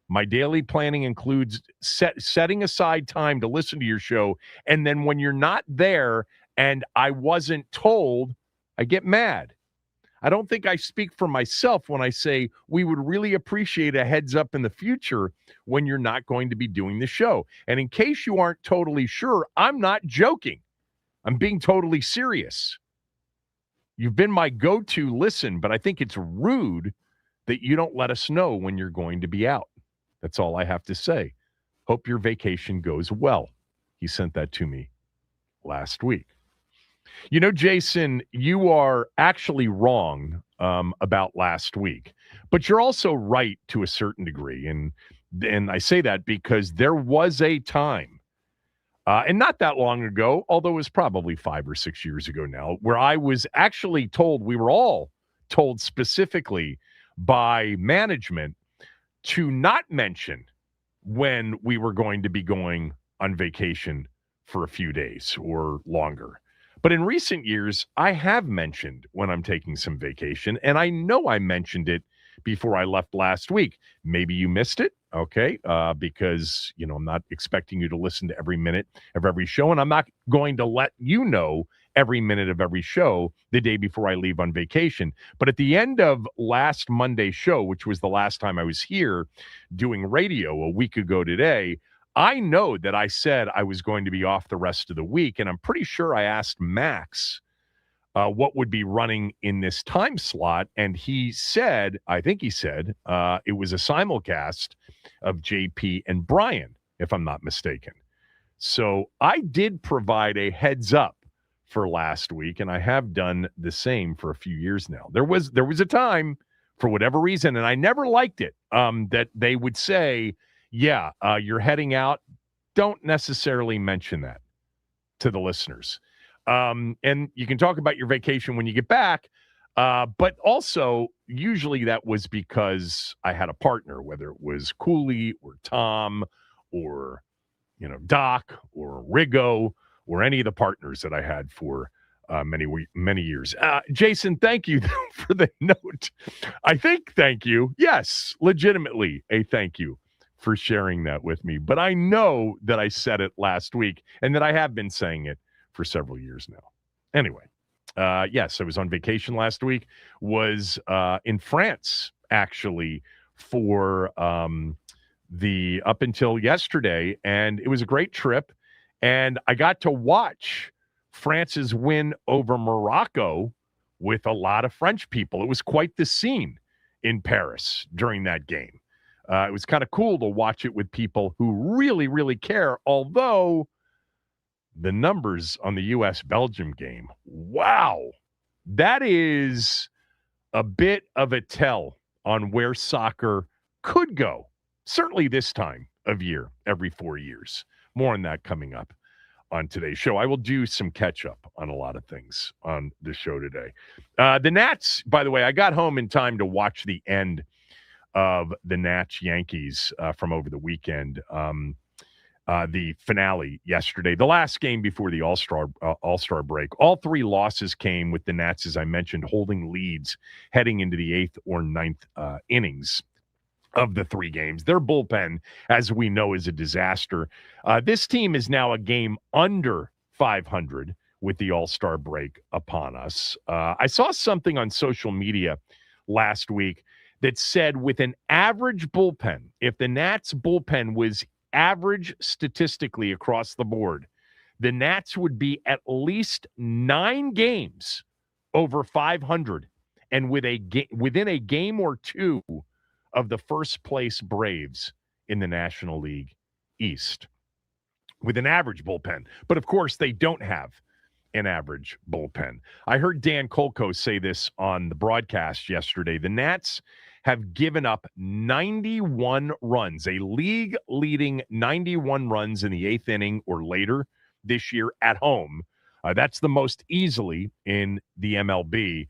My daily planning includes setting aside time to listen to your show. And then when you're not there and I wasn't told, I get mad. I don't think I speak for myself when I say we would really appreciate a heads up in the future when you're not going to be doing the show. And in case you aren't totally sure, I'm not joking. I'm being totally serious. You've been my go-to listen, but I think it's rude that you don't let us know when you're going to be out. That's all I have to say. Hope your vacation goes well. He sent that to me last week. You know, Jason, you are actually wrong about last week, but you're also right to a certain degree. And I say that because there was a time, and not that long ago, although it was probably 5 or 6 years ago now, where I was actually told, we were all told specifically by management to not mention when we were going to be going on vacation for a few days or longer. But in recent years, I have mentioned when I'm taking some vacation, and I know I mentioned it before I left last week. Maybe you missed it, okay, because, you know, I'm not expecting you to listen to every minute of every show, and I'm not going to let you know every minute of every show the day before I leave on vacation. But at the end of last Monday's show, which was the last time I was here doing radio a week ago today, I know that I said I was going to be off the rest of the week, and I'm pretty sure I asked Max what would be running in this time slot, and he said, I think he said, it was a simulcast of JP and Brian, if I'm not mistaken. So I did provide a heads up for last week, and I have done the same for a few years now. There was a time, for whatever reason, and I never liked it, that they would say, yeah, you're heading out. Don't necessarily mention that to the listeners. And you can talk about your vacation when you get back. But also, usually that was because I had a partner, whether it was Cooley or Tom or, you know, Doc or Rigo or any of the partners that I had for many years. Jason, thank you for the note. I think thank you. Yes, legitimately a thank you for sharing that with me. But I know that I said it last week and that I have been saying it for several years now. Anyway, yes, I was on vacation last week, was in France, actually, for the up until yesterday, and it was a great trip. And I got to watch France's win over Morocco with a lot of French people. It was quite the scene in Paris during that game. It was kind of cool to watch it with people who really, really care, although the numbers on the U.S.-Belgium game, wow, that is a bit of a tell on where soccer could go, certainly this time of year, every 4 years. More on that coming up on today's show. I will do some catch-up on a lot of things on the show today. The Nats, by the way, I got home in time to watch the end of the Nats Yankees from over the weekend. The finale yesterday, the last game before the All-Star break. All three losses came with the Nats, as I mentioned, holding leads heading into the 8th or 9th innings of the three games. Their bullpen, as we know, is a disaster. This team is now a game under 500 with the All-Star break upon us. I saw something on social media last week that said with an average bullpen, if the Nats bullpen was average statistically across the board, the Nats would be at least 9 games over 500 and within a game or two of the first place Braves in the National League East with an average bullpen. But of course, they don't have an average bullpen. I heard Dan Kolko say this on the broadcast yesterday. The Nats have given up 91 runs, a league-leading 91 runs in the 8th inning or later this year at home. That's the most easily in the MLB.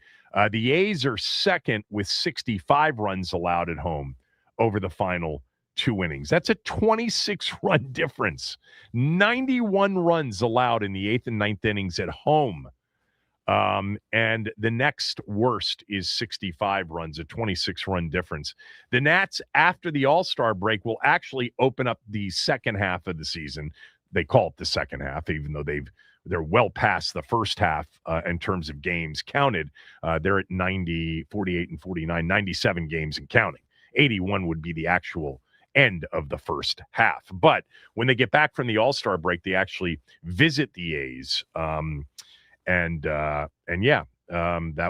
The A's are second with 65 runs allowed at home over the final 2 innings. That's a 26-run difference. 91 runs allowed in the 8th and 9th innings at home And the next worst is 65 runs, a 26-run difference. The Nats, after the All-Star break, will actually open up the second half of the season. They call it the second half, even though they're well past the first half in terms of games counted. They're at 90, 48 and 49, 97 games and counting. 81 would be the actual end of the first half. But when they get back from the All-Star break, they actually visit the A's. That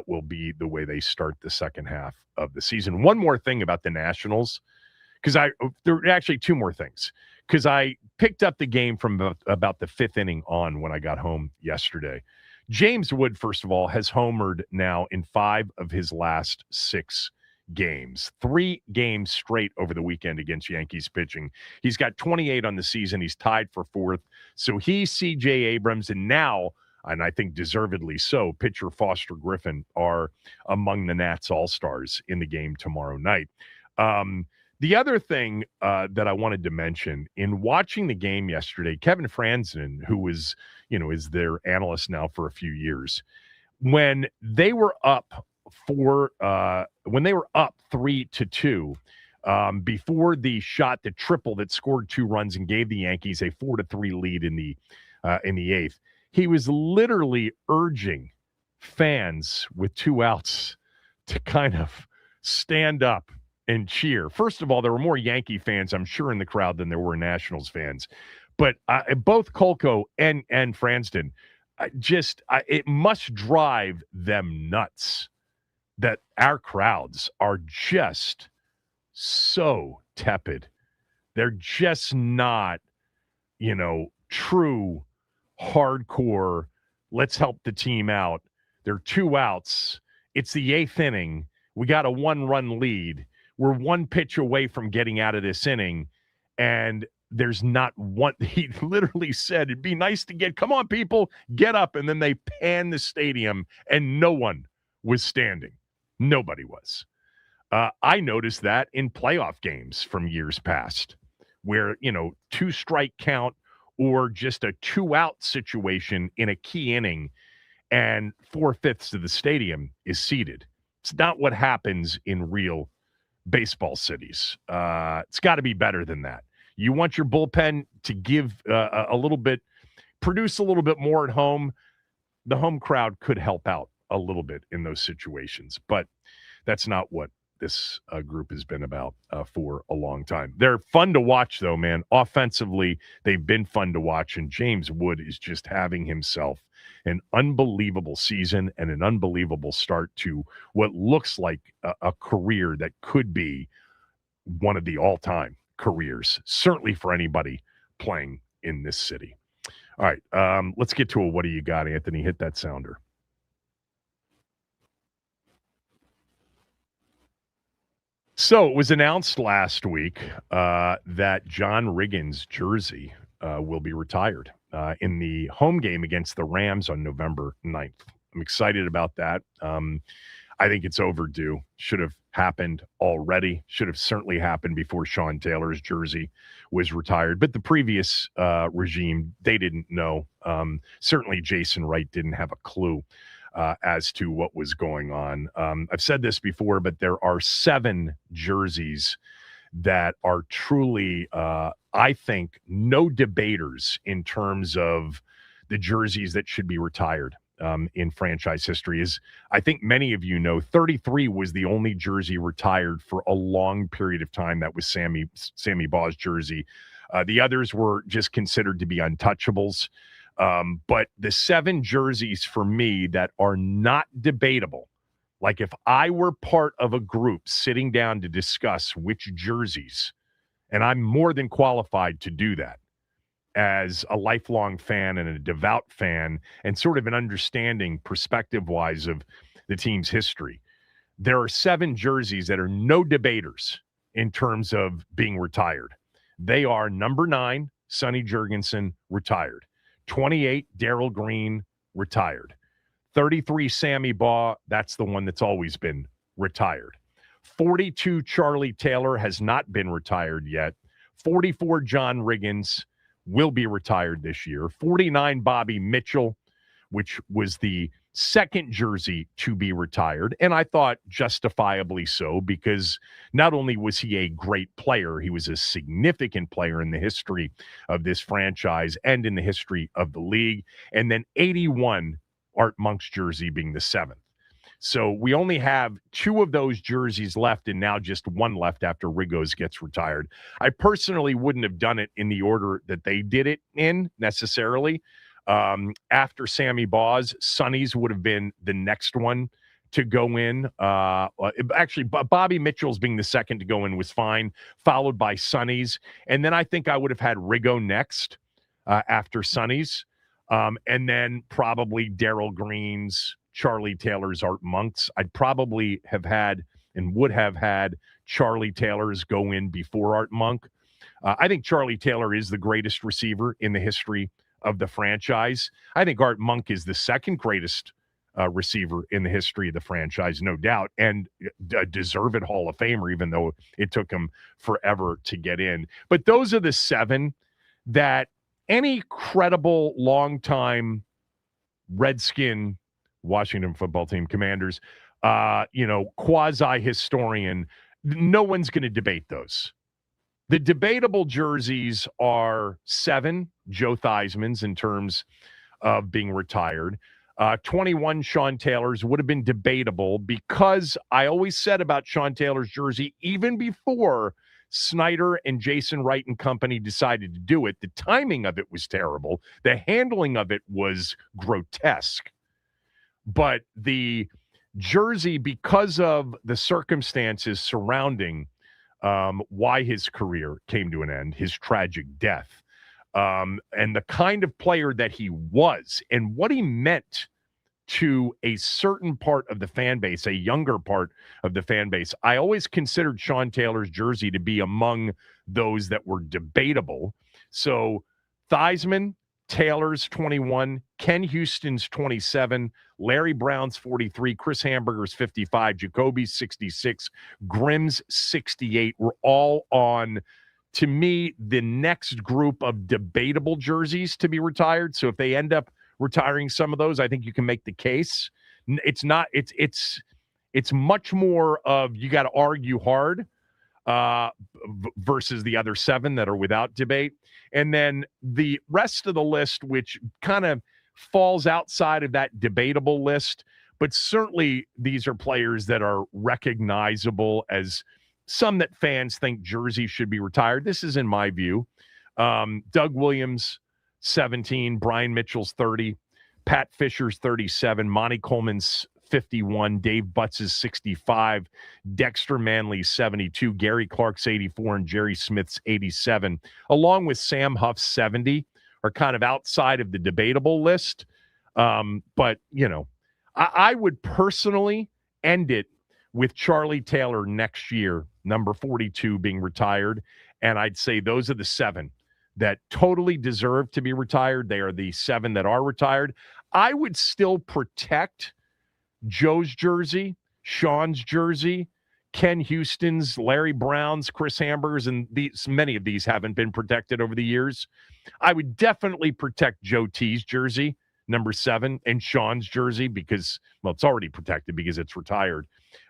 will be the way they start the second half of the season. One more thing about the Nationals, because there are actually two more things, because I picked up the game from about the fifth inning on when I got home yesterday. James Wood, first of all, has homered now in 5 of his last 6 games, 3 games straight over the weekend against Yankees pitching. He's got 28 on the season. He's tied for 4th. So he, C.J. Abrams, and now, and I think deservedly so, pitcher Foster Griffin are among the Nats All-Stars in the game tomorrow night. The other thing that I wanted to mention in watching the game yesterday, Kevin Franzen, who is their analyst now for a few years, when they were up 3-2, before the shot, the triple that scored 2 runs and gave the Yankees a 4-3 lead in the 8th, he was literally urging fans with 2 outs to kind of stand up and cheer. First of all, there were more Yankee fans, I'm sure, in the crowd than there were Nationals fans. But both Kolko and Franston, it must drive them nuts that our crowds are just so tepid. They're just not, true, hardcore, let's help the team out. There are 2 outs. It's the 8th inning. We got a 1-run lead. We're 1 pitch away from getting out of this inning, and there's not one. He literally said, it'd be nice to come on, people, get up. And then they panned the stadium, and no one was standing. Nobody was. I noticed that in playoff games from years past where, 2-strike count or just a 2-out situation in a key inning and 4/5 of the stadium is seated. It's not what happens in real baseball cities. It's got to be better than that. You want your bullpen to give a little bit, produce a little bit more at home. The home crowd could help out a little bit in those situations, but that's not what this group has been about for a long time. They're fun to watch, though, man. Offensively, they've been fun to watch, and James Wood is just having himself an unbelievable season and an unbelievable start to what looks like a career that could be one of the all-time careers, certainly for anybody playing in this city. All right, let's get to a what do you got, Anthony? Hit that sounder. So it was announced last week that John Riggins' jersey will be retired in the home game against the Rams on November 9th. I'm excited about that. I think it's overdue. Should have happened already. Should have certainly happened before Sean Taylor's jersey was retired. But the previous regime, they didn't know. Certainly Jason Wright didn't have a clue as to what was going on. I've said this before, but there are 7 jerseys that are truly, I think, no debaters in terms of the jerseys that should be retired in franchise history. As I think many of you know, 33 was the only jersey retired for a long period of time. That was Sammy Baugh's jersey. The others were just considered to be untouchables. But the 7 jerseys for me that are not debatable, like if I were part of a group sitting down to discuss which jerseys, and I'm more than qualified to do that as a lifelong fan and a devout fan and sort of an understanding perspective-wise of the team's history, there are 7 jerseys that are no debaters in terms of being retired. They are number 9, Sonny Jurgensen, retired. 28, Darryl Green, retired. 33, Sammy Baugh, that's the one that's always been retired. 42, Charlie Taylor has not been retired yet. 44, John Riggins will be retired this year. 49, Bobby Mitchell, which was the second jersey to be retired. And I thought justifiably so, because not only was he a great player, he was a significant player in the history of this franchise and in the history of the league. And then 81, Art Monk's jersey being the seventh. So we only have two of those jerseys left, and now just one left after Rigo's gets retired. I personally wouldn't have done it in the order that they did it in necessarily. After Sammy Baugh's, Sonny's would have been the next one to go in. Actually, Bobby Mitchell's being the second to go in was fine, followed by Sonny's. And then I think I would have had Rigo next after Sonny's. And then probably Darryl Green's, Charlie Taylor's, Art Monk's. I'd probably have had and would have had Charlie Taylor's go in before Art Monk. I think Charlie Taylor is the greatest receiver in the history of the franchise. I think Art Monk is the second greatest receiver in the history of the franchise, no doubt, and a deserved Hall of Famer, even though it took him forever to get in. But those are the seven that any credible, longtime Redskin, Washington football team, Commanders, quasi-historian, no one's going to debate those. The debatable jerseys are 7, Joe Theismann's in terms of being retired. 21, Sean Taylor's would have been debatable, because I always said about Sean Taylor's jersey, even before Snyder and Jason Wright and company decided to do it, the timing of it was terrible. The handling of it was grotesque. But the jersey, because of the circumstances surrounding why his career came to an end, his tragic death, and the kind of player that he was and what he meant to a certain part of the fan base, a younger part of the fan base, I always considered Sean Taylor's jersey to be among those that were debatable. So Theismann, Taylor's 21, Ken Houston's 27, Larry Brown's 43, Chris Hamburger's 55, Jacoby's 66, Grimm's 68 were all on, to me, the next group of debatable jerseys to be retired. So if they end up retiring some of those, I think you can make the case. It's much more of, you got to argue hard versus the other 7 that are without debate. And then the rest of the list, which kind of falls outside of that debatable list, but certainly these are players that are recognizable as some that fans think jerseys should be retired. This is in my view. Doug Williams, 17, Brian Mitchell's 30, Pat Fisher's 37, Monty Coleman's 51, Dave Butts' 65, Dexter Manley's 72, Gary Clark's 84, and Jerry Smith's 87, along with Sam Huff's 70, are kind of outside of the debatable list. But, I would personally end it with Charlie Taylor next year, number 42, being retired. And I'd say those are the 7 that totally deserve to be retired. They are the 7 that are retired. I would still protect Joe's jersey, Sean's jersey, Ken Houston's, Larry Brown's, Chris Hamburger's, and many of these haven't been protected over the years. I would definitely protect Joe T's jersey, number 7, and Sean's jersey because, well, it's already protected because it's retired.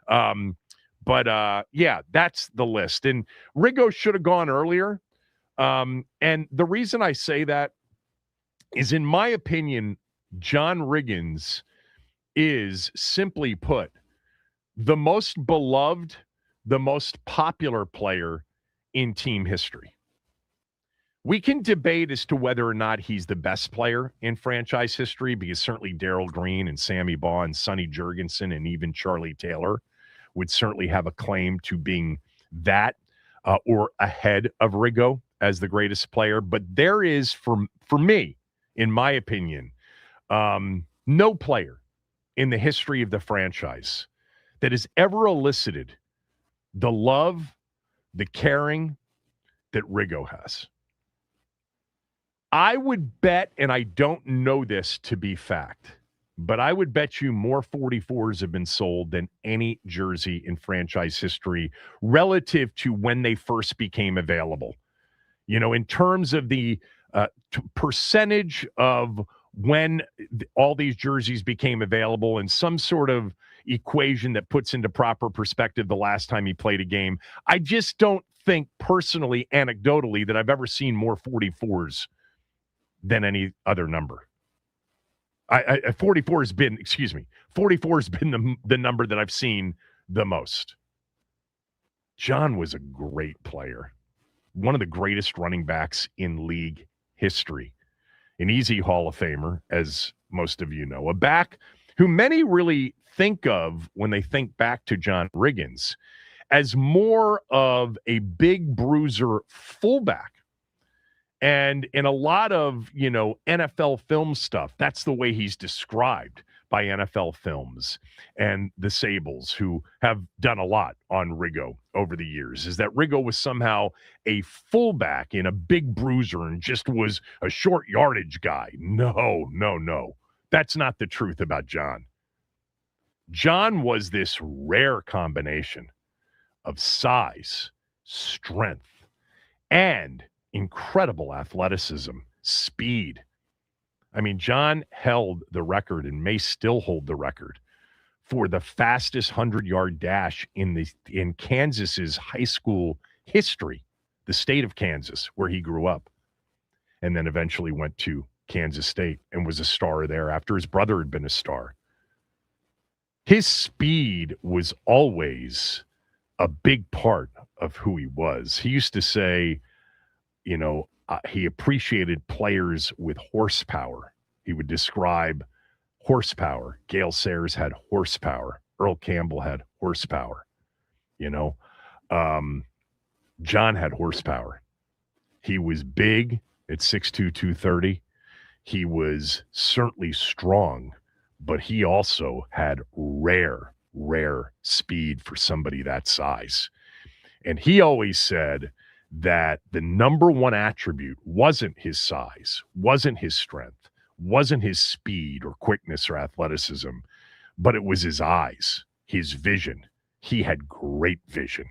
But that's the list. And Rigo should have gone earlier. And the reason I say that is, in my opinion, John Riggins is, simply put, the most beloved, the most popular player in team history. We can debate as to whether or not he's the best player in franchise history, because certainly Darryl Green and Sammy Baugh and Sonny Jurgensen and even Charlie Taylor would certainly have a claim to being that or ahead of Rigo as the greatest player. But there is, for me, in my opinion, no player in the history of the franchise that has ever elicited the love, the caring that Rigo has. I would bet, and I don't know this to be fact, but I would bet you more 44s have been sold than any jersey in franchise history relative to when they first became available. In terms of the percentage of when all these jerseys became available and some sort of equation that puts into proper perspective the last time he played a game. I just don't think personally, anecdotally, that I've ever seen more 44s than any other number. 44 has been the number that I've seen the most. John was a great player. One of the greatest running backs in league history. An easy Hall of Famer, as most of you know. A back who many really think of when they think back to John Riggins as more of a big bruiser fullback. And in a lot of, NFL film stuff, that's the way he's described by NFL Films and the Sables, who have done a lot on Riggo over the years, is that Riggo was somehow a fullback in a big bruiser and just was a short yardage guy. No. That's not the truth about John. John was this rare combination of size, strength, and incredible athleticism, speed. I mean, John held the record and may still hold the record for the fastest 100-yard dash in Kansas's high school history, the state of Kansas, where he grew up, and then eventually went to Kansas State and was a star there after his brother had been a star. His speed was always a big part of who he was. He used to say, he appreciated players with horsepower. He would describe horsepower. Gale Sayers had horsepower. Earl Campbell had horsepower. John had horsepower. He was big at 6'2", 230. He was certainly strong, but he also had rare speed for somebody that size. And he always said that the number one attribute wasn't his size, wasn't his strength, wasn't his speed or quickness or athleticism, but it was his eyes, his vision. He had great vision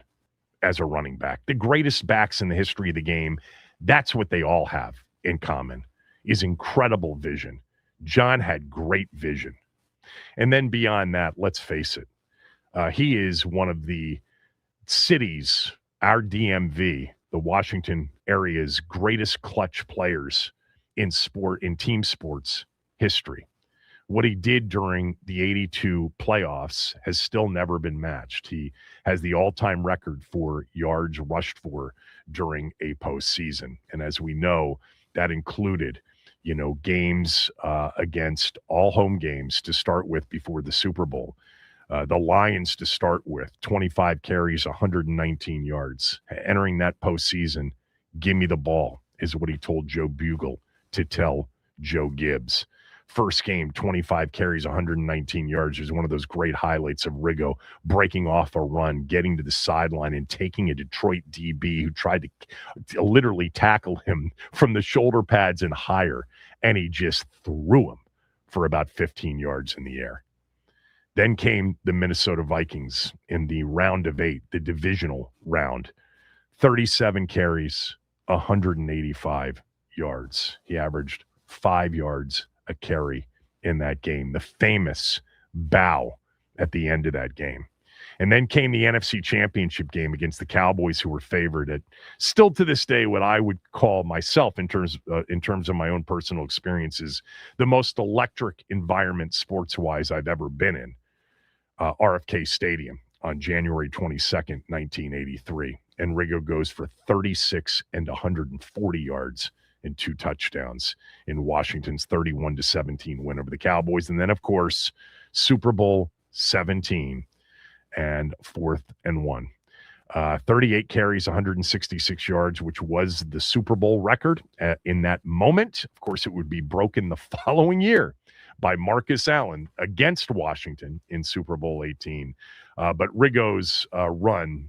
as a running back. The greatest backs in the history of the game, that's what they all have in common, is incredible vision. John had great vision. And then beyond that, let's face it, he is one of the cities, our DMV, the Washington area's greatest clutch players in team sports history. What he did during the 82 playoffs has still never been matched. He has the all-time record for yards rushed for during a postseason. And as we know, that included, games against all home games to start with before the Super Bowl. The Lions to start with, 25 carries, 119 yards. Entering that postseason, give me the ball, is what he told Joe Bugle to tell Joe Gibbs. First game, 25 carries, 119 yards. Is one of those great highlights of Riggo breaking off a run, getting to the sideline, and taking a Detroit DB who tried to literally tackle him from the shoulder pads and higher, and he just threw him for about 15 yards in the air. Then came the Minnesota Vikings in the round of 8, the divisional round. 37 carries, 185 yards. He averaged 5 yards a carry in that game. The famous bow at the end of that game. And then came the NFC Championship game against the Cowboys, who were favored at, still to this day, what I would call myself in terms of my own personal experiences, the most electric environment sports-wise I've ever been in. RFK Stadium on January 22nd, 1983. And Riggo goes for 36 and 140 yards and 2 touchdowns in Washington's 31-17 win over the Cowboys. And then, of course, Super Bowl 17 and 4th and 1. 38 carries, 166 yards, which was the Super Bowl record in that moment. Of course, it would be broken the following year by Marcus Allen against Washington in Super Bowl 18. But Riggo's run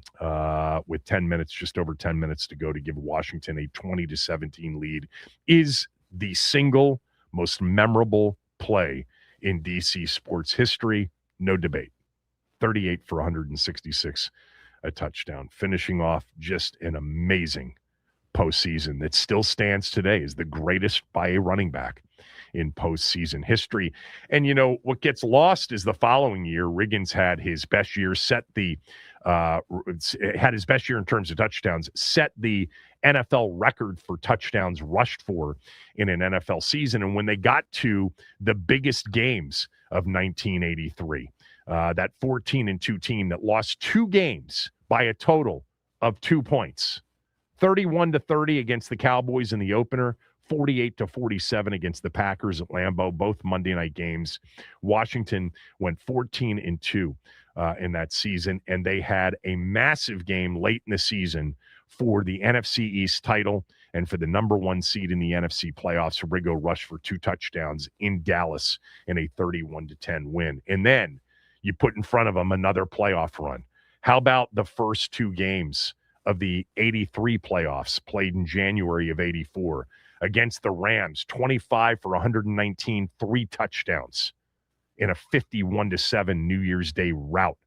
with 10 minutes, just over 10 minutes to go to give Washington a 20-17 lead is the single most memorable play in DC sports history. No debate. 38 for 166, a touchdown, finishing off just an amazing postseason that still stands today as the greatest by a running back in postseason history. And, you know, what gets lost is the following year, Riggins had his best year, had his best year in terms of touchdowns, set the NFL record for touchdowns rushed for in an NFL season. And when they got to the biggest games of 1983, that 14-2 team that lost 2 games by a total of 2 points, 31-30 against the Cowboys in the opener, 48-47 against the Packers at Lambeau, both Monday night games. Washington went 14-2 in that season, and they had a massive game late in the season for the NFC East title and for the number 1 seed in the NFC playoffs. Riggo rushed for 2 touchdowns in Dallas in a 31-10 win. And then you put in front of them another playoff run. How about the first 2 games of the 83 playoffs played in January of 84 against the Rams, 25 for 119, 3 touchdowns in a 51-7 New Year's Day rout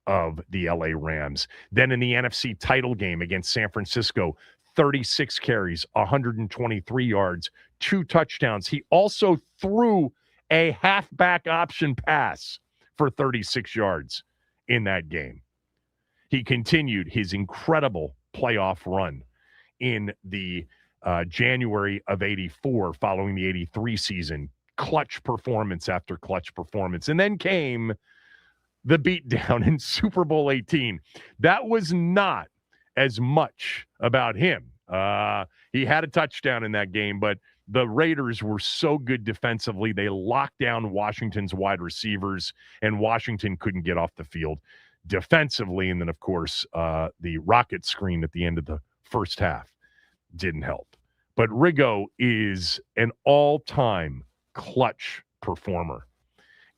of the LA Rams. Then in the NFC title game against San Francisco, 36 carries, 123 yards, 2 touchdowns. He also threw a halfback option pass for 36 yards in that game. He continued his incredible playoff run in the January of 84 following the 83 season. Clutch performance after clutch performance. And then came the beatdown in Super Bowl 18. That was not as much about him. He had a touchdown in that game, but the Raiders were so good defensively. They locked down Washington's wide receivers, and Washington couldn't get off the field defensively. And then, of course, the rocket screen at the end of the first half didn't help. But Riggo is an all-time clutch performer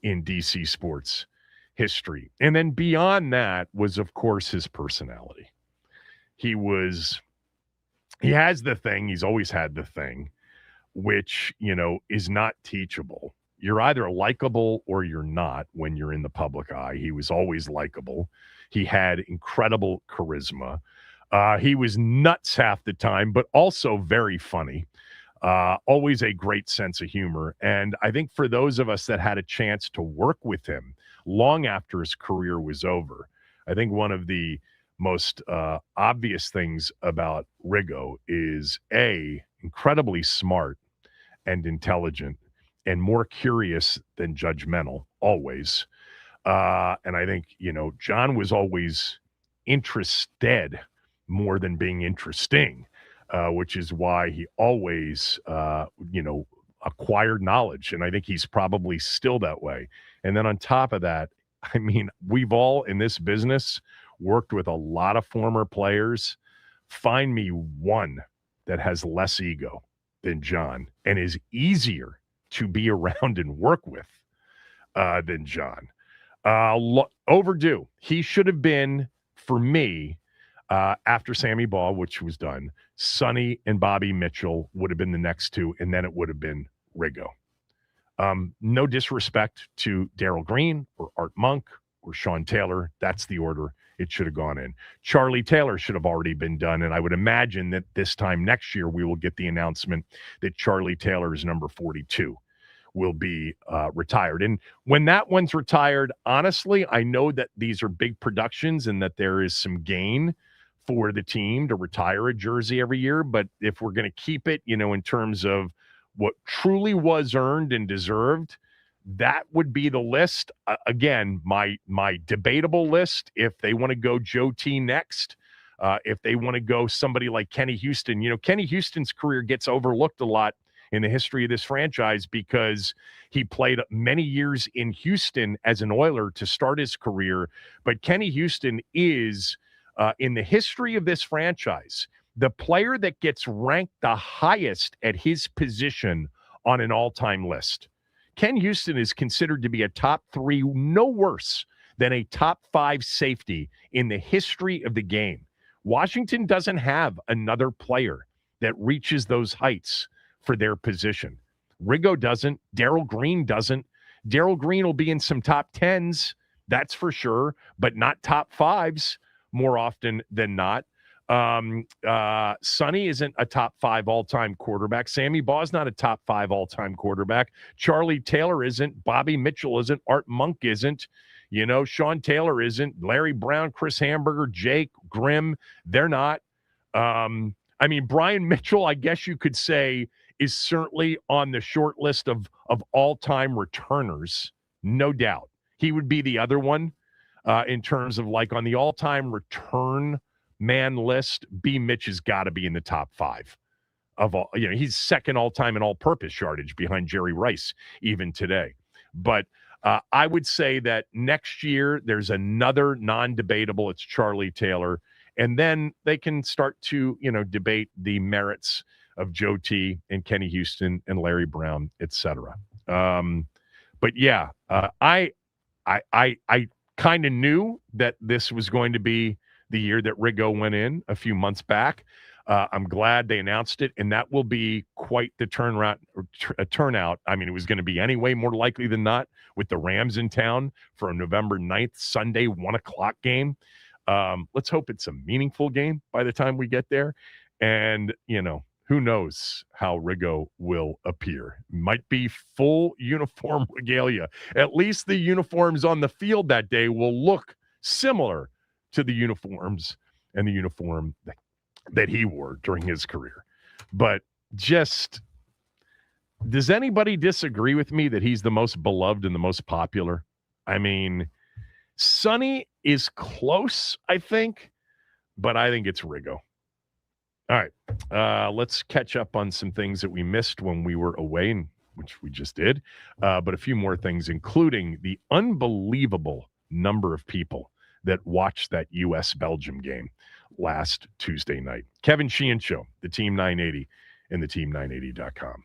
in DC sports history. And then beyond that was, of course, his personality. He has the thing, he's always had the thing, which, you know, is not teachable. You're either likable or you're not when you're in the public eye. He was always likable. He had incredible charisma. He was nuts half the time, but also very funny. Always a great sense of humor. And I think for those of us that had a chance to work with him long after his career was over, I think one of the most obvious things about Riggo is incredibly smart and intelligent and more curious than judgmental, always. And I think, you know, John was always interested more than being interesting, which is why he always, acquired knowledge. And I think he's probably still that way. And then on top of that, I mean, we've all in this business worked with a lot of former players. Find me one that has less ego than John and is easier to be around and work with than John. Overdue. He should have been, for me, after Sammy Baugh, which was done, Sonny and Bobby Mitchell would have been the next 2, and then it would have been Riggo. No disrespect to Darrell Green or Art Monk or Sean Taylor. That's the order it should have gone in. Charlie Taylor should have already been done, and I would imagine that this time next year we will get the announcement that Charlie Taylor's number 42 will be retired. And when that one's retired, honestly, I know that these are big productions and that there is some gain for the team to retire a jersey every year. But if we're going to keep it, you know, in terms of what truly was earned and deserved, that would be the list. Again, my debatable list, if they want to go Joe T next, if they want to go somebody like Kenny Houston. You know, Kenny Houston's career gets overlooked a lot in the history of this franchise because he played many years in Houston as an Oiler to start his career. But Kenny Houston is, in the history of this franchise, the player that gets ranked the highest at his position on an all-time list. Ken Houston is considered to be a top 3, no worse than a top 5 safety in the history of the game. Washington doesn't have another player that reaches those heights for their position. Riggo doesn't. Darrell Green doesn't. Darrell Green will be in some top 10s, that's for sure, but not top 5s more often than not. Sonny isn't a top 5 all-time quarterback. Sammy Baugh's not a top 5 all-time quarterback. Charlie Taylor isn't. Bobby Mitchell isn't. Art Monk isn't. Sean Taylor isn't. Larry Brown, Chris Hamburger, Jake, Grimm, they're not. Brian Mitchell, I guess you could say, is certainly on the short list of all-time returners, no doubt. He would be the other one in terms of like on the all-time return man list. B. Mitch has got to be in the top 5 of all. He's second all-time in all-purpose yardage behind Jerry Rice even today. But I would say that next year there's another non-debatable. It's Charlie Taylor. And then they can start to, debate the merits of Joe T and Kenny Houston and Larry Brown, et cetera. But yeah, I kind of knew that this was going to be the year that Riggo went in a few months back. I'm glad they announced it, and that will be quite the turnout. It was going to be anyway, more likely than not, with the Rams in town for a November 9th, Sunday, 1:00 game. Let's hope it's a meaningful game by the time we get there. And, who knows how Riggo will appear. Might be full uniform regalia. At least the uniforms on the field that day will look similar to the uniforms and the uniform that he wore during his career. But just, does anybody disagree with me that he's the most beloved and the most popular? Sonny is close, I think, but I think it's Riggo. All right, let's catch up on some things that we missed when we were away, which we just did, but a few more things, including the unbelievable number of people that watched that U.S.-Belgium game last Tuesday night. Kevin Sheehan Show, the Team 980, and the Team980.com.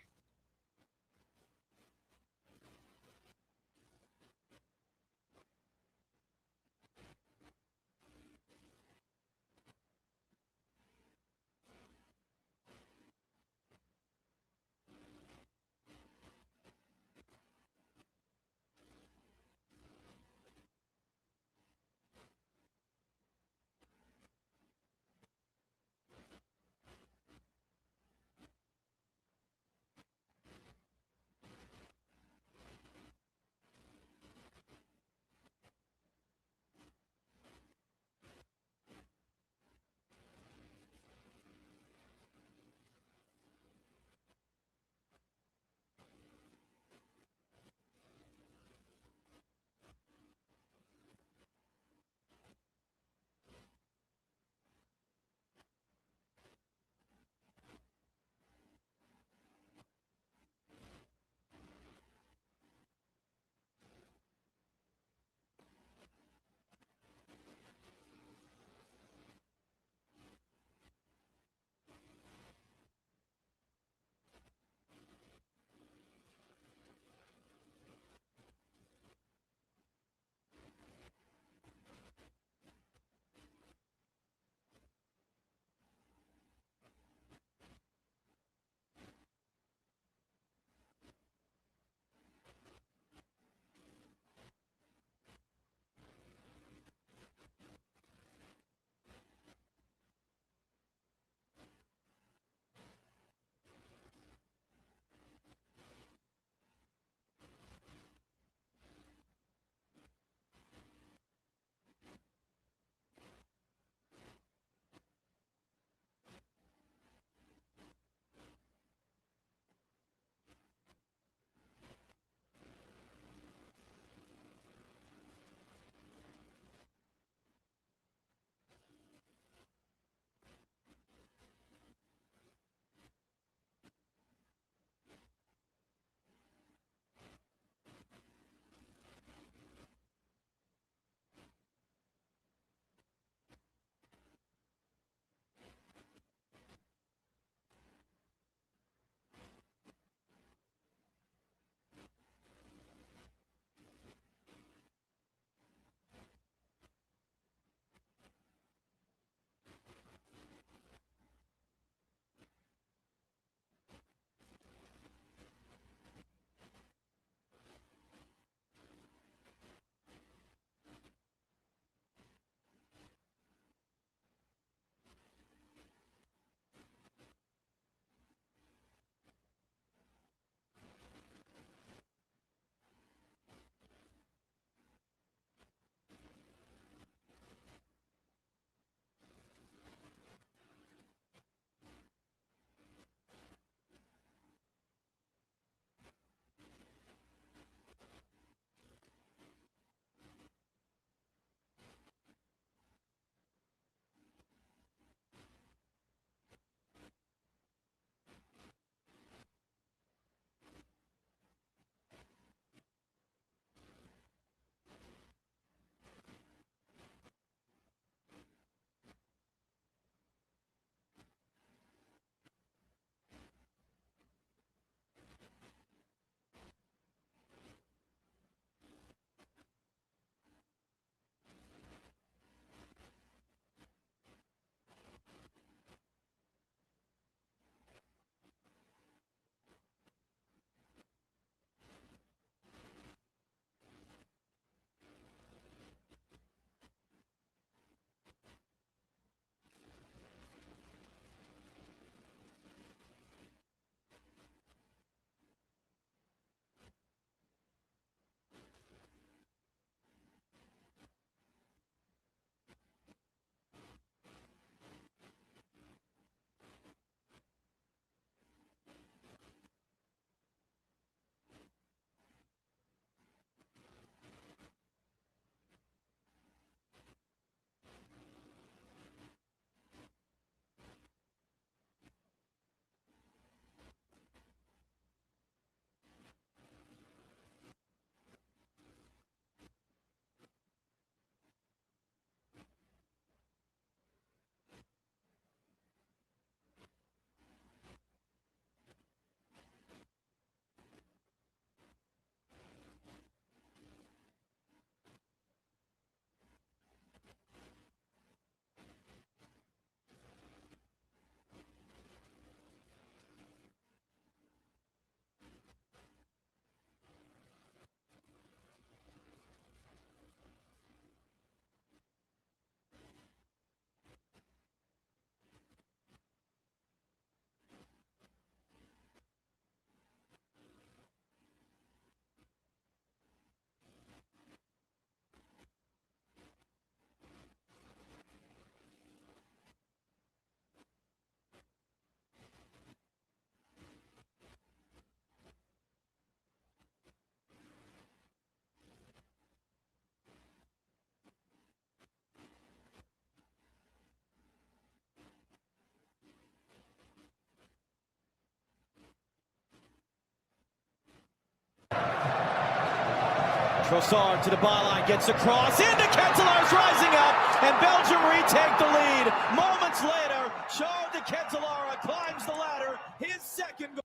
Trossard to the byline, gets across, into Ketelaer's rising up, and Belgium retake the lead. Moments later, Charles de Ketelaere climbs the ladder, his second goal.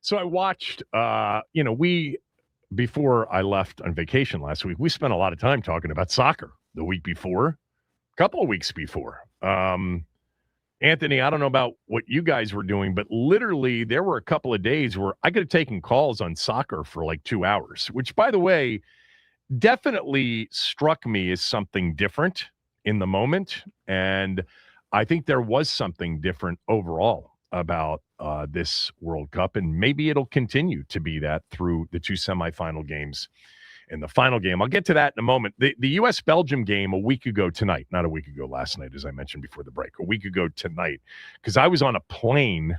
So I watched, before I left on vacation last week, we spent a lot of time talking about soccer the week before, a couple of weeks before. Anthony, I don't know about what you guys were doing, but literally there were a couple of days where I could have taken calls on soccer for like 2 hours, which, by the way, definitely struck me as something different in the moment. And I think there was something different overall about this World Cup, and maybe it'll continue to be that through the two semifinal games and the final game. I'll get to that in a moment. The U.S.-Belgium game a week ago tonight, not a week ago last night, as I mentioned before the break, a week ago tonight, because I was on a plane.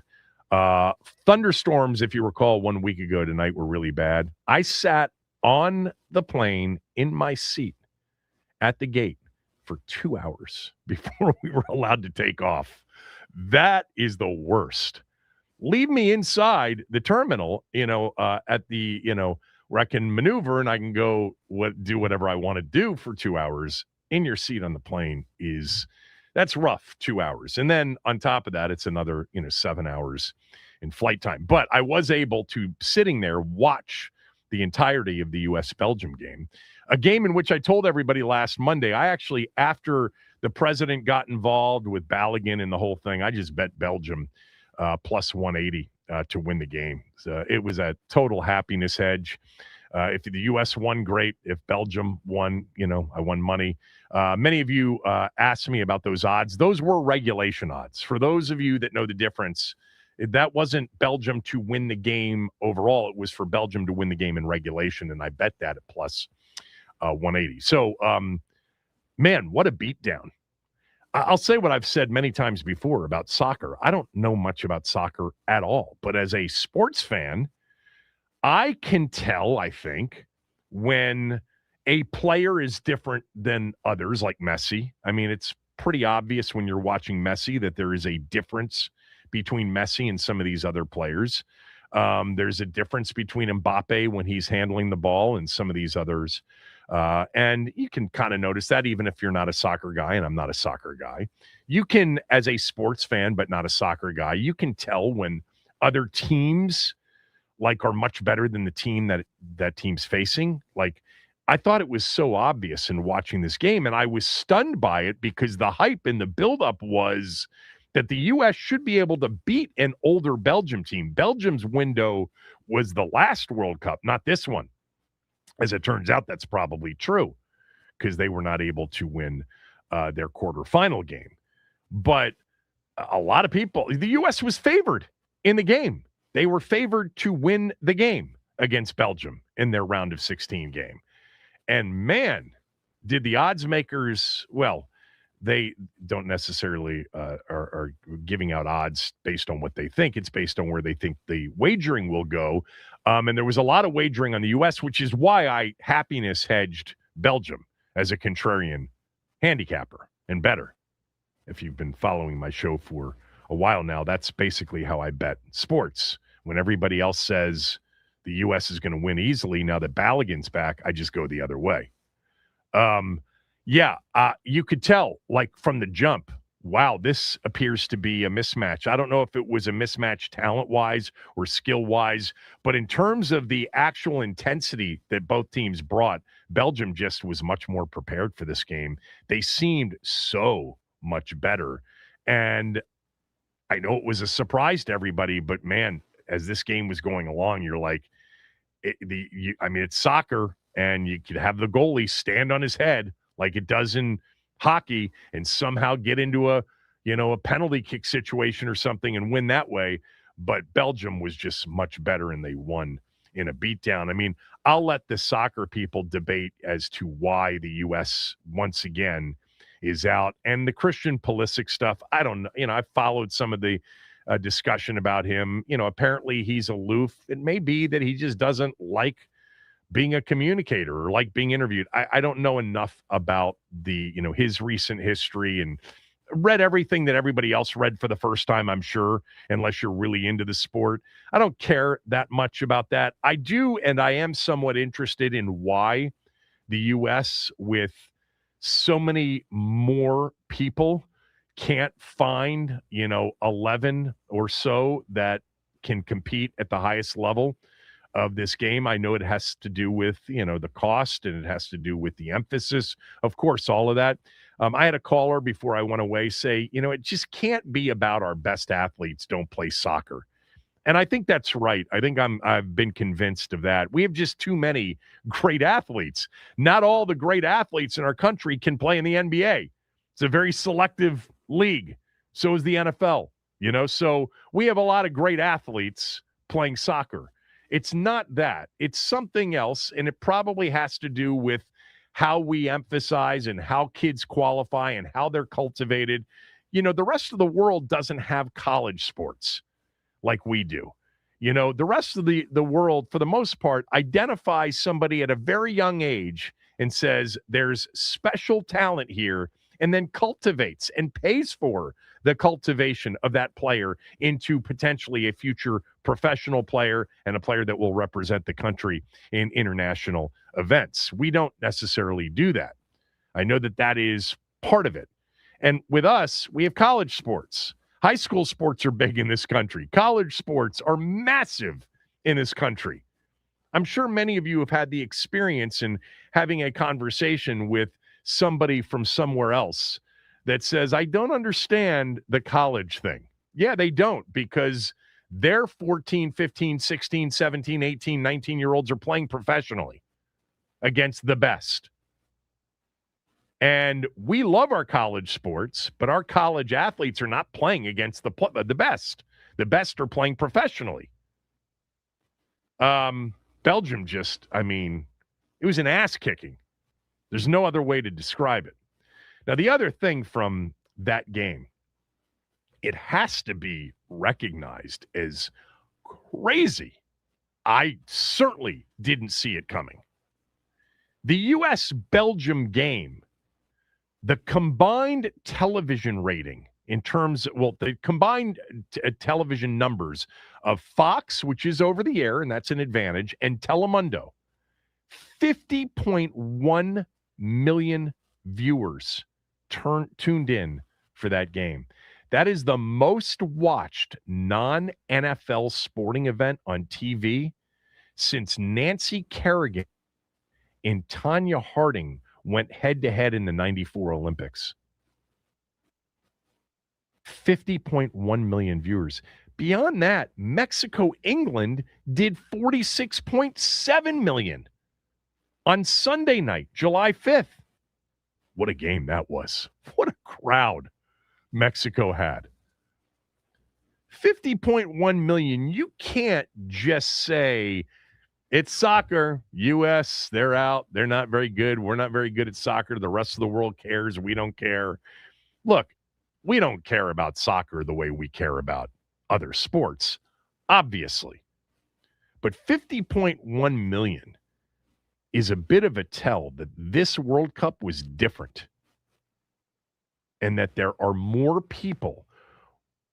Thunderstorms, if you recall, 1 week ago tonight were really bad. I sat on the plane in my seat at the gate for 2 hours before we were allowed to take off. That is the worst. Leave me inside the terminal, at the, where I can maneuver and I can go do whatever I want to do for 2 hours. In your seat on the plane that's rough, 2 hours. And then on top of that, it's another, 7 hours in flight time. But I was able to, sitting there, watch the entirety of the U.S.-Belgium game, a game in which I told everybody last Monday, I actually, after the president got involved with Balogun and the whole thing, I just bet Belgium plus 180 to win the game. So it was a total happiness hedge. If the U.S. won, great. If Belgium won, I won money. Many of you asked me about those odds. Those were regulation odds. For those of you that know the difference, that wasn't Belgium to win the game overall. It was for Belgium to win the game in regulation, and I bet that at plus 180. So, man, what a beatdown. I'll say what I've said many times before about soccer. I don't know much about soccer at all, but as a sports fan, I can tell, I think, when a player is different than others, like Messi. I mean, it's pretty obvious when you're watching Messi that there is a difference between Messi and some of these other players. There's a difference between Mbappe when he's handling the ball and some of these others. And you can kind of notice that even if you're not a soccer guy, and I'm not a soccer guy. You can, as a sports fan, but not a soccer guy, you can tell when other teams are much better than the team that team's facing. I thought it was so obvious in watching this game, and I was stunned by it because the hype and the buildup was that the U.S. should be able to beat an older Belgium team. Belgium's window was the last World Cup, not this one. As it turns out, that's probably true because they were not able to win their quarterfinal game. But a lot of people, the U.S. was favored in the game. They were favored to win the game against Belgium in their round of 16 game. And man, did the odds makers, well, they don't necessarily are giving out odds based on what they think. It's based on where they think the wagering will go. And there was a lot of wagering on the U.S., which is why I happiness hedged Belgium as a contrarian handicapper and better. If you've been following my show for a while now, that's basically how I bet sports. When everybody else says the U.S. is going to win easily, now that Balogun's back, I just go the other way. You could tell, from the jump, wow, this appears to be a mismatch. I don't know if it was a mismatch talent-wise or skill-wise, but in terms of the actual intensity that both teams brought, Belgium just was much more prepared for this game. They seemed so much better. And I know it was a surprise to everybody, but man, as this game was going along, you're like, it's soccer, and you could have the goalie stand on his head like it does in hockey and somehow get into a penalty kick situation or something and win that way. But Belgium was just much better, and they won in a beatdown. I mean, I'll let the soccer people debate as to why the U.S. once again is out. And the Christian Pulisic stuff, I don't know. I followed some of the discussion about him. Apparently he's aloof. It may be that he just doesn't like being a communicator or like being interviewed. I don't know enough about the, his recent history and read everything that everybody else read for the first time, I'm sure, unless you're really into the sport. I don't care that much about that. I do, and I am somewhat interested in why the U.S., with so many more people, can't find, 11 or so that can compete at the highest level of this game. I know it has to do with, the cost, and it has to do with the emphasis. Of course, all of that. I had a caller before I went away say, it just can't be about our best athletes don't play soccer. And I think that's right. I think I've been convinced of that. We have just too many great athletes. Not all the great athletes in our country can play in the NBA. It's a very selective league. So is the NFL, so we have a lot of great athletes playing soccer. It's not that. It's something else, and it probably has to do with how we emphasize and how kids qualify and how they're cultivated. The rest of the world doesn't have college sports like we do. The rest of the world, for the most part, identifies somebody at a very young age and says there's special talent here, and then cultivates and pays for the cultivation of that player into potentially a future professional player and a player that will represent the country in international events. We don't necessarily do that. I know that is part of it. And with us, we have college sports. High school sports are big in this country. College sports are massive in this country. I'm sure many of you have had the experience in having a conversation with somebody from somewhere else that says, I don't understand the college thing. Yeah, they don't, because their 14, 15, 16, 17, 18, 19-year-olds are playing professionally against the best. And we love our college sports, but our college athletes are not playing against the best. The best are playing professionally. Belgium it was an ass kicking. There's no other way to describe it. Now, the other thing from that game, it has to be recognized as crazy. I certainly didn't see it coming. The U.S.-Belgium game, the combined television rating the combined television numbers of Fox, which is over the air, and that's an advantage, and Telemundo, 50.1 million viewers tuned in for that game. That is the most watched non-NFL sporting event on TV since Nancy Kerrigan and Tanya Harding went head-to-head in the 94 Olympics. 50.1 million viewers. Beyond that, Mexico-England did 46.7 million on Sunday night, July 5th. What a game that was. What a crowd Mexico had. 50.1 million. You can't just say, it's soccer. U.S., they're out. They're not very good. We're not very good at soccer. The rest of the world cares. We don't care. Look, we don't care about soccer the way we care about other sports, obviously. But 50.1 million is a bit of a tell that this World Cup was different and that there are more people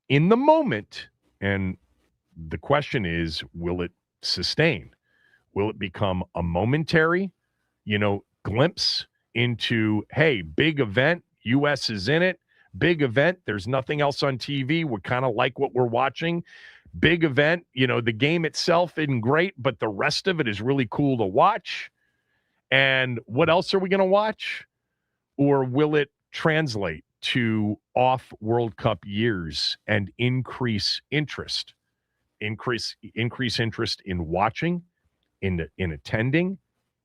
in the moment. And the question is, will it sustain? Will it become a momentary, glimpse into, hey, big event, U.S. is in it, big event, there's nothing else on TV, we kind of like what we're watching, big event, the game itself isn't great, but the rest of it is really cool to watch. And what else are we going to watch? Or will it translate to off World Cup years and increase interest in watching, in attending,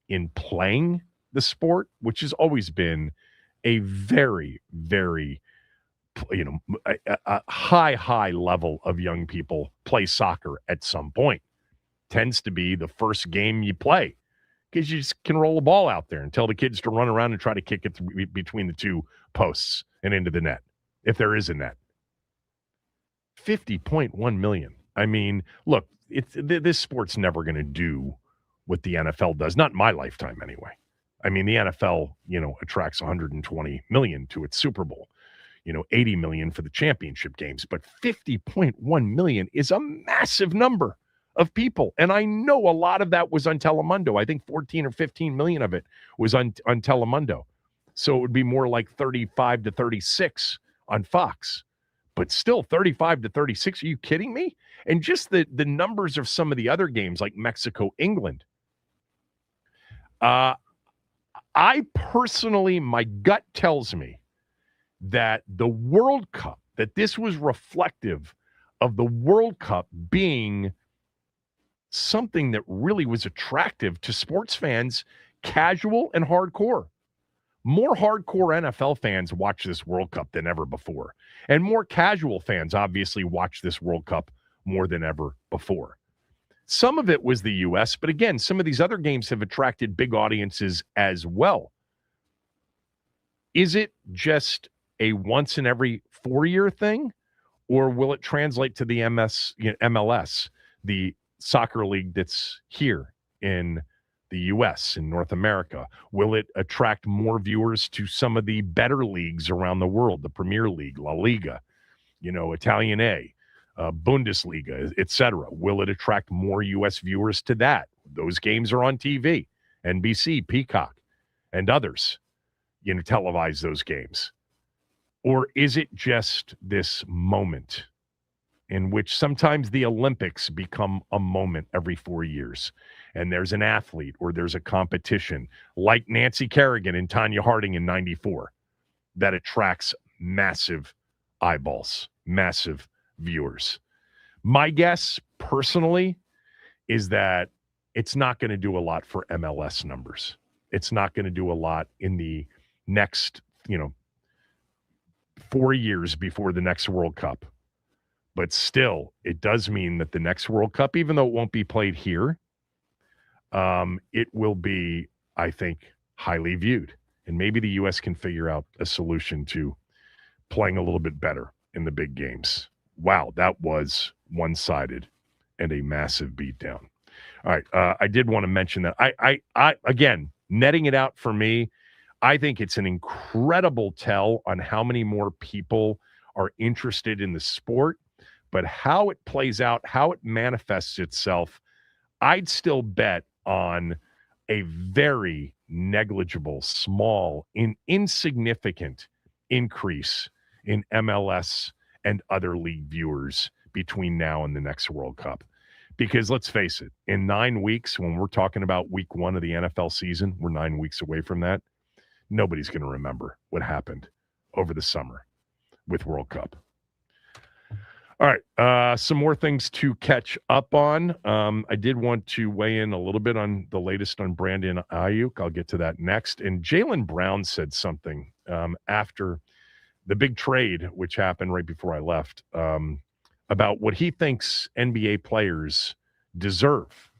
in playing the sport, which has always been a very, very, a high level of young people play soccer at some point. Tends to be the first game you play, because you just can roll a ball out there and tell the kids to run around and try to kick it between the two posts and into the net, if there is a net. 50.1 million. I mean, look, this sport's never going to do what the NFL does. Not in my lifetime, anyway. I mean, the NFL, attracts 120 million to its Super Bowl. $80 million for the championship games, but 50.1 million is a massive number of people. And I know a lot of that was on Telemundo. I think 14 or 15 million of it was on Telemundo. So it would be more like 35 to 36 on Fox. But still, 35 to 36, are you kidding me? And just the numbers of some of the other games like Mexico, England. I personally, my gut tells me that the World Cup, that this was reflective of the World Cup being something that really was attractive to sports fans, casual and hardcore. More hardcore NFL fans watch this World Cup than ever before. And more casual fans obviously watch this World Cup more than ever before. Some of it was the U.S., but again, some of these other games have attracted big audiences as well. Is it just a once in every 4-year thing, or will it translate to the MLS, the soccer league that's here in the U.S., in North America? Will it attract more viewers to some of the better leagues around the world, the Premier League, La Liga, Italian A, Bundesliga, etc.? Will it attract more U.S. viewers to that? Those games are on TV, NBC, Peacock, and others, televise those games. Or is it just this moment in which sometimes the Olympics become a moment every 4 years, and there's an athlete or there's a competition like Nancy Kerrigan and Tanya Harding in 94 that attracts massive eyeballs, massive viewers? My guess personally is that it's not going to do a lot for MLS numbers. It's not going to do a lot in the next, 4 years before the next World Cup. But still, it does mean that the next World Cup, even though it won't be played here, it will be, I think, highly viewed. And maybe the U.S. can figure out a solution to playing a little bit better in the big games. Wow, that was one-sided and a massive beatdown. All right, I did want to mention that. I again, netting it out for me, I think it's an incredible tell on how many more people are interested in the sport, but how it plays out, how it manifests itself, I'd still bet on a very negligible, small, insignificant increase in MLS and other league viewers between now and the next World Cup. Because let's face it, in 9 weeks, when we're talking about week 1 of the NFL season, we're 9 weeks away from that. Nobody's going to remember what happened over the summer with World Cup. All right, some more things to catch up on. I did want to weigh in a little bit on the latest on Brandon Ayuk. I'll get to that next. And Jaylen Brown said something after the big trade, which happened right before I left, about what he thinks NBA players deserve.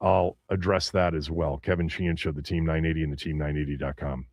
I'll address that as well. Kevin Sheehan Show, the Team 980 and the team980.com.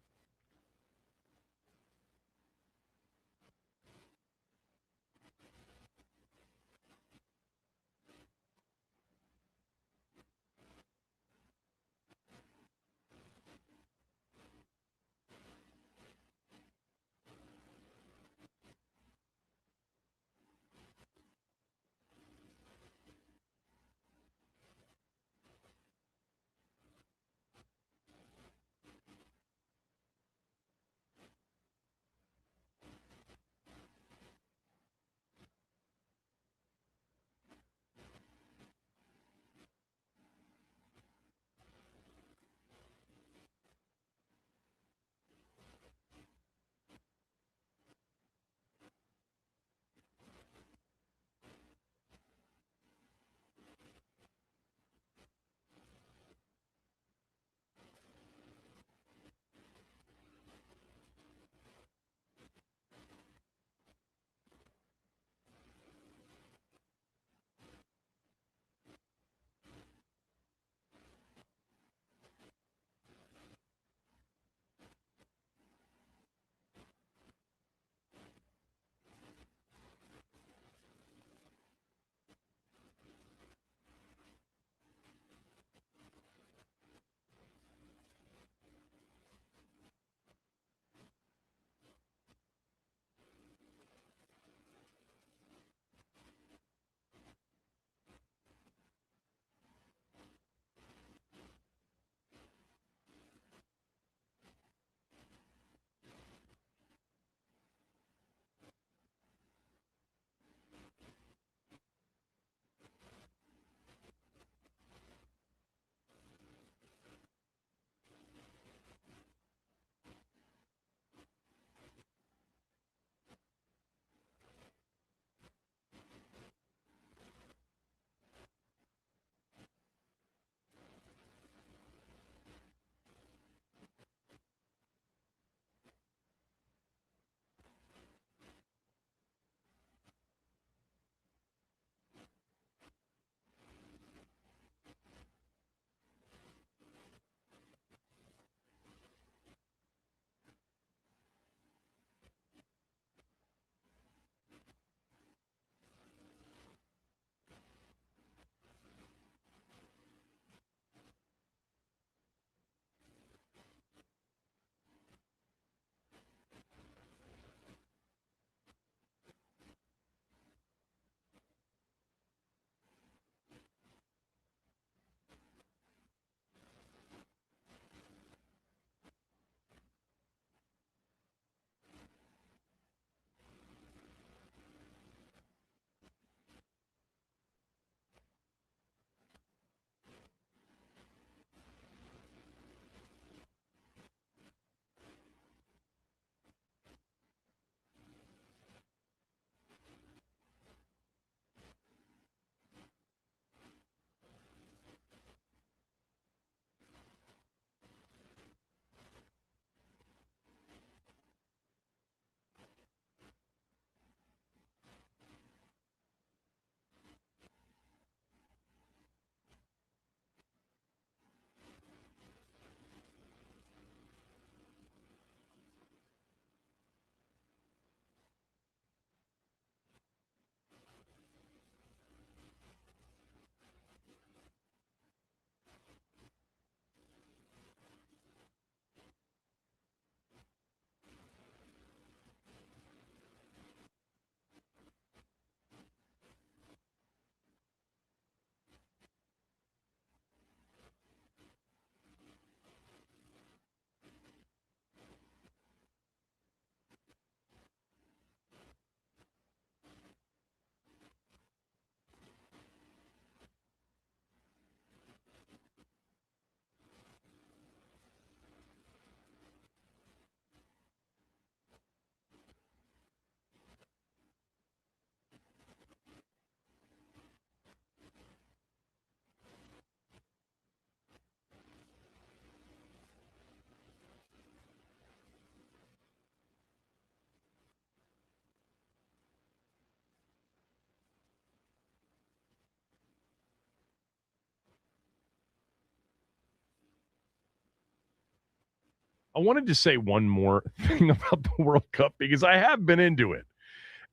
I wanted to say one more thing about the World Cup because I have been into it.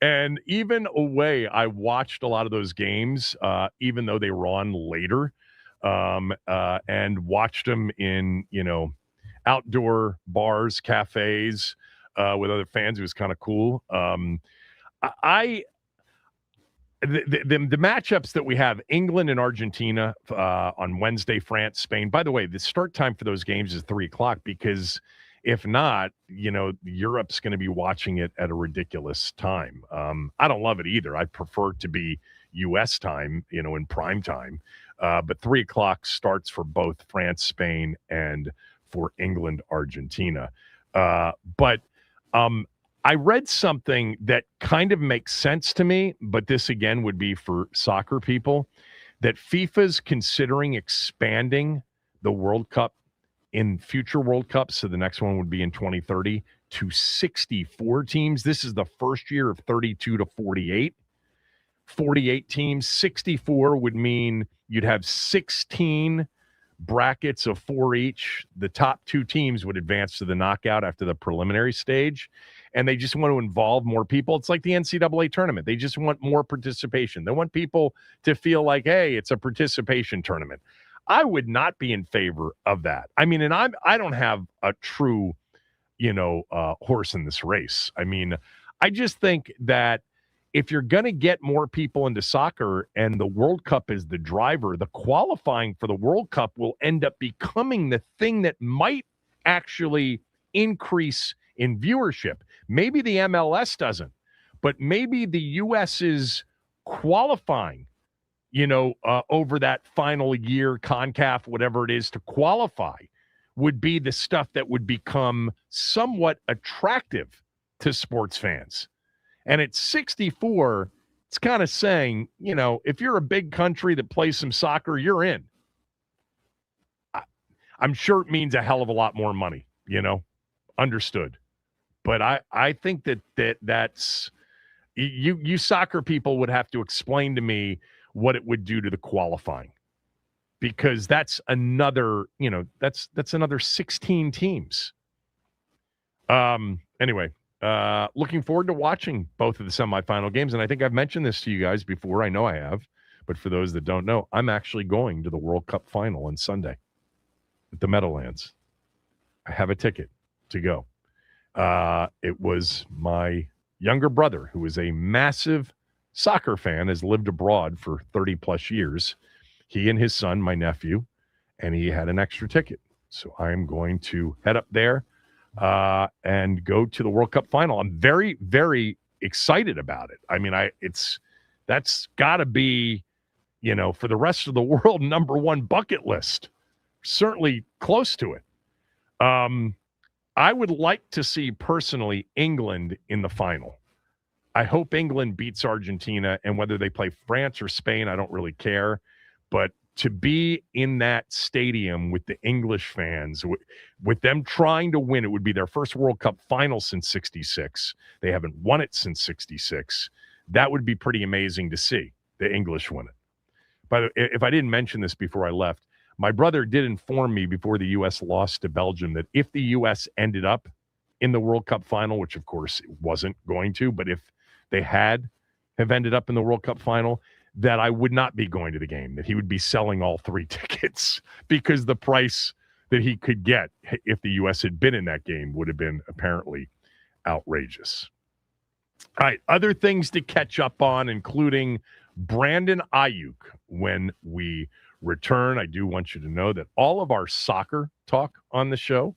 And even away, I watched a lot of those games, even though they were on later, and watched them in, outdoor bars, cafes with other fans. It was kind of cool. I the matchups that we have, England and Argentina on Wednesday, France, Spain. By the way, the start time for those games is 3:00 because if not, Europe's going to be watching it at a ridiculous time. I don't love it either. I prefer it to be U.S. time, in prime time. But 3:00 starts for both France, Spain, and for England, Argentina. But I read something that kind of makes sense to me, but this again would be for soccer people, that FIFA's considering expanding the World Cup in future World Cups. So the next one would be in 2030 to 64 teams. This is the first year of 32 to 48. 48 teams. 64 would mean you'd have 16 brackets of 4 each. The top 2 teams would advance to the knockout after the preliminary stage. And they just want to involve more people. It's like the NCAA tournament. They just want more participation. They want people to feel like, hey, it's a participation tournament. I would not be in favor of that. I mean, and I don't have a true, horse in this race. I mean, I just think that if you're going to get more people into soccer and the World Cup is the driver, the qualifying for the World Cup will end up becoming the thing that might actually increase in viewership. Maybe the MLS doesn't, but maybe the U.S. is qualifying, over that final year, CONCACAF, whatever it is, to qualify would be the stuff that would become somewhat attractive to sports fans. And at 64, it's kind of saying, if you're a big country that plays some soccer, you're in. I'm sure it means a hell of a lot more money, understood. But I think that's you soccer people would have to explain to me what it would do to the qualifying, because that's another, that's another 16 teams. Anyway, looking forward to watching both of the semifinal games. And I think I've mentioned this to you guys before. I know I have, but for those that don't know, I'm actually going to the World Cup final on Sunday at the Meadowlands. I have a ticket to go. It was my younger brother, who is a massive soccer fan, has lived abroad for 30 plus years. He and his son, my nephew, and he had an extra ticket. So I am going to head up there and go to the World Cup final. I'm very, very excited about it. I mean, that's got to be, for the rest of the world, number one bucket list. Certainly close to it. I would like to see personally England in the final. I hope England beats Argentina, and whether they play France or Spain, I don't really care. But to be in that stadium with the English fans, with them trying to win, it would be their first World Cup final since 66. They haven't won it since 66. That would be pretty amazing to see, the English win it. But if I didn't mention this before I left, my brother did inform me before the U.S. lost to Belgium that if the U.S. ended up in the World Cup final, which of course it wasn't going to, but if they have ended up in the World Cup final, that I would not be going to the game, that he would be selling all 3 tickets because the price that he could get if the U.S. had been in that game would have been apparently outrageous. All right, other things to catch up on, including Brandon Ayuk. When we return, I do want you to know that all of our soccer talk on the show,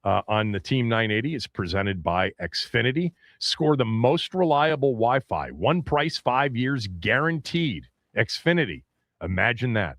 on the Team 980, is presented by Xfinity. Score the most reliable Wi-Fi. One price, 5 years guaranteed. Xfinity. Imagine that.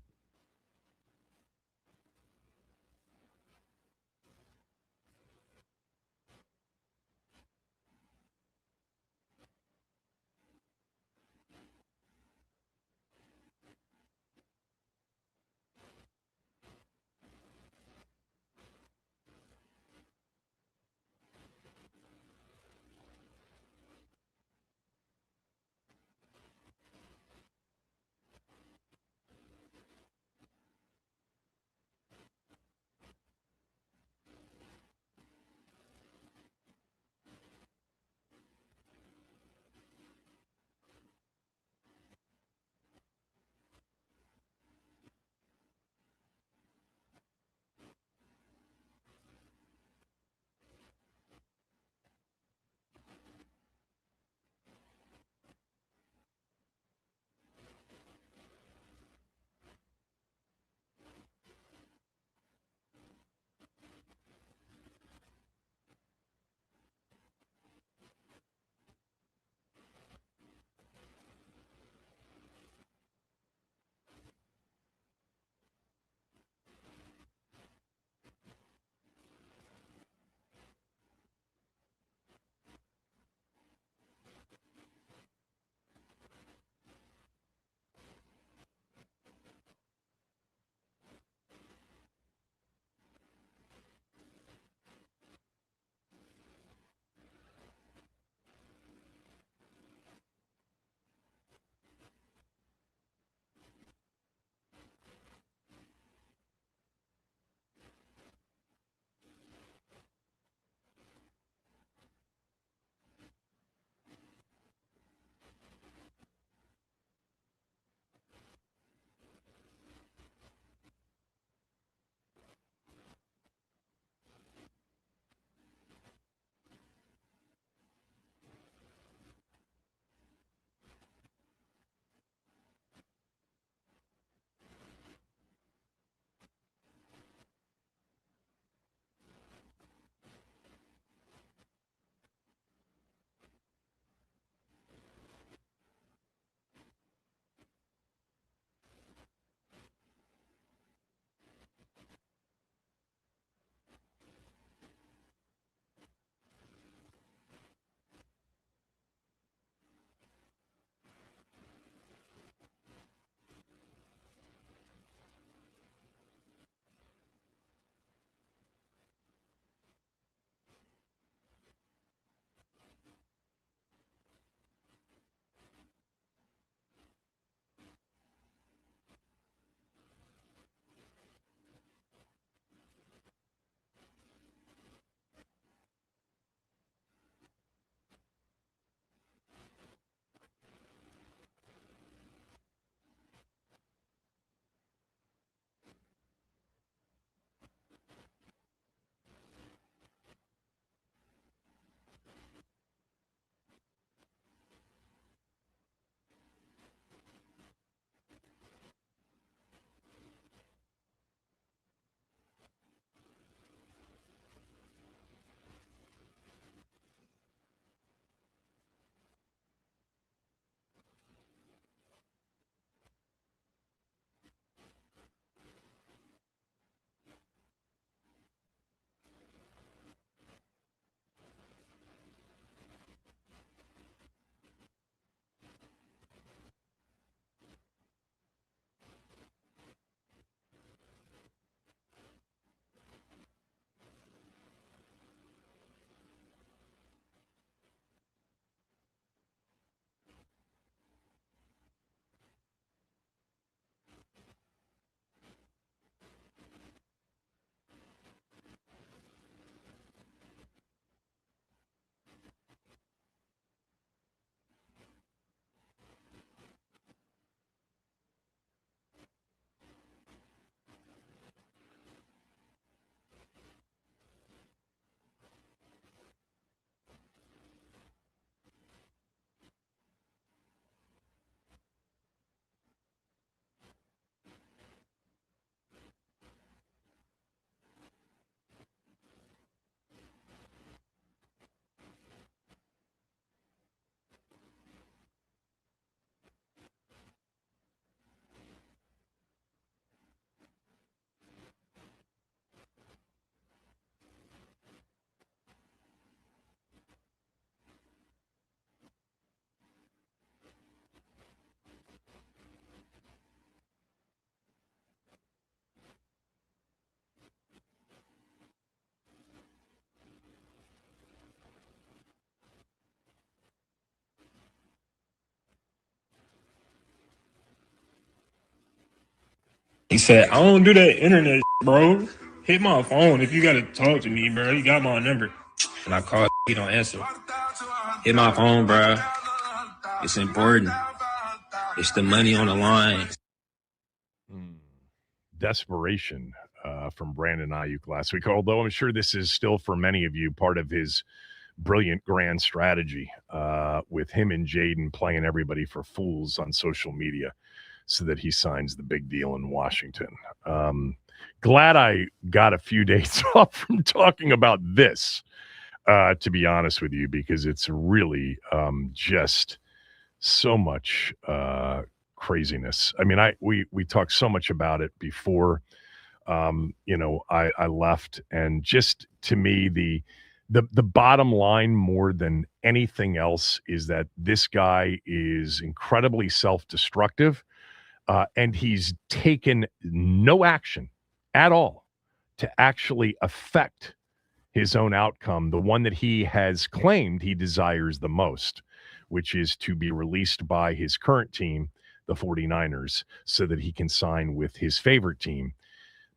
He said, I don't do that internet, bro. Hit my phone if you got to talk to me, bro. You got my number. And I called, he don't answer. Hit my phone, bro. It's important. It's the money on the line. Desperation from Brandon Ayuk last week, although I'm sure this is still for many of you part of his brilliant grand strategy with him and Jaden playing everybody for fools on social media so that he signs the big deal in Washington. Glad I got a few days off from talking about this, to be honest with you, because it's really just so much craziness. I mean, we talked so much about it before I left, and just to me the bottom line more than anything else is that this guy is incredibly self-destructive, and he's taken no action at all to actually affect his own outcome, the one that he has claimed he desires the most, which is to be released by his current team, the 49ers, so that he can sign with his favorite team,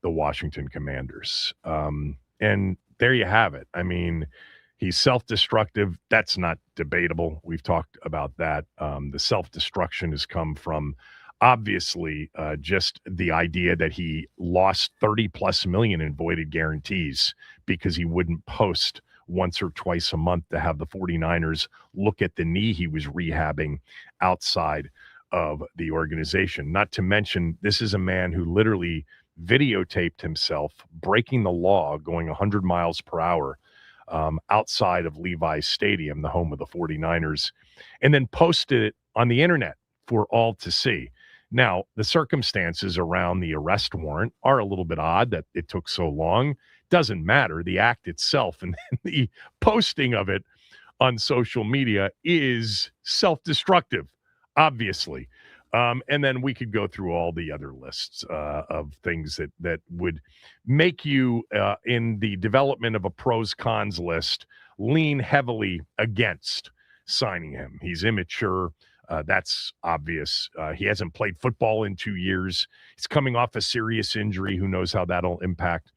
the Washington Commanders. And there you have it. I mean, he's self-destructive. That's not debatable. We've talked about that. The self-destruction has come from, obviously, just the idea that he lost 30 plus million in voided guarantees because he wouldn't post once or twice a month to have the 49ers look at the knee he was rehabbing outside of the organization. Not to mention, this is a man who literally videotaped himself breaking the law, going 100 miles per hour outside of Levi's Stadium, the home of the 49ers, and then posted it on the internet for all to see. Now, the circumstances around the arrest warrant are a little bit odd that it took so long. Doesn't matter. The act itself and the posting of it on social media is self-destructive, obviously. And then we could go through all the other lists of things that would make you, in the development of a pros cons list, lean heavily against signing him. He's immature. That's obvious. He hasn't played football in 2 years. He's coming off a serious injury. Who knows how that'll impact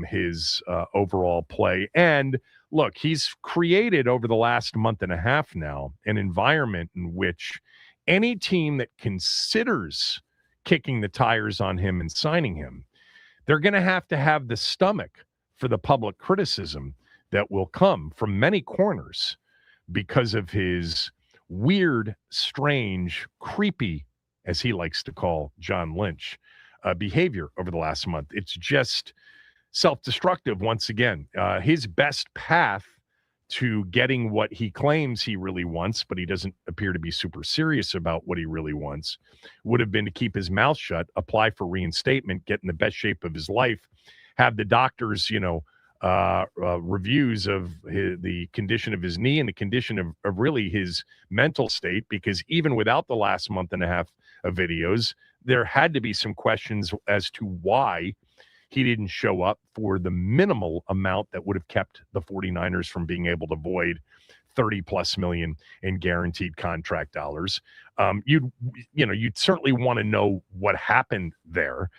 his overall play. And look, he's created over the last month and a half now an environment in which any team that considers kicking the tires on him and signing him, they're going to have the stomach for the public criticism that will come from many corners because of his weird, strange, creepy, as he likes to call John Lynch, behavior over the last month. It's just self-destructive once again. His best path to getting what he claims he really wants, but he doesn't appear to be super serious about what he really wants, would have been to keep his mouth shut, apply for reinstatement, get in the best shape of his life, have the doctors, reviews of the condition of his knee and the condition of really his mental state, because even without the last month and a half of videos, there had to be some questions as to why he didn't show up for the minimal amount that would have kept the 49ers from being able to void 30 plus million in guaranteed contract dollars. You'd certainly want to know what happened there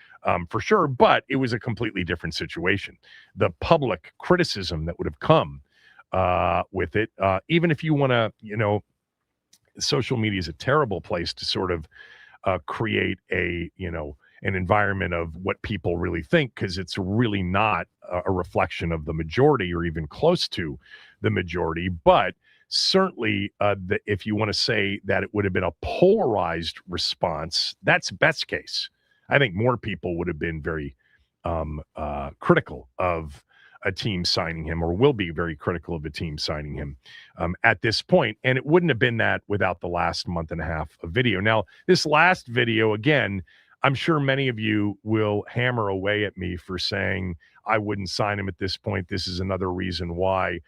for sure, but it was a completely different situation. The public criticism that would have come with it, even if you want to, social media is a terrible place to sort of create an environment of what people really think, because it's really not a reflection of the majority or even close to the majority. But certainly, if you want to say that it would have been a polarized response, that's best case. I think more people would have been very critical of a team signing him, or will be very critical of a team signing him at this point. And it wouldn't have been that without the last month and a half of video. Now, this last video, again, I'm sure many of you will hammer away at me for saying I wouldn't sign him at this point. This is another reason why,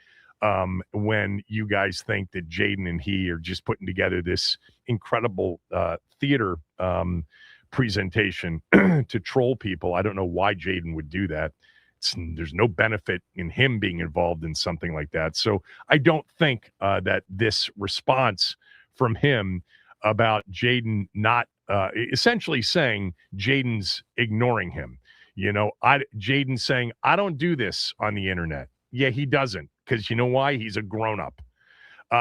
when you guys think that Jaden and he are just putting together this incredible theater presentation to troll people. I don't know why Jaden would do that. There's no benefit in him being involved in something like that. So I don't think that this response from him about Jaden not essentially saying Jaden's ignoring him. Jaden's saying, I don't do this on the internet. Yeah, he doesn't, because you know why? He's a grown-up.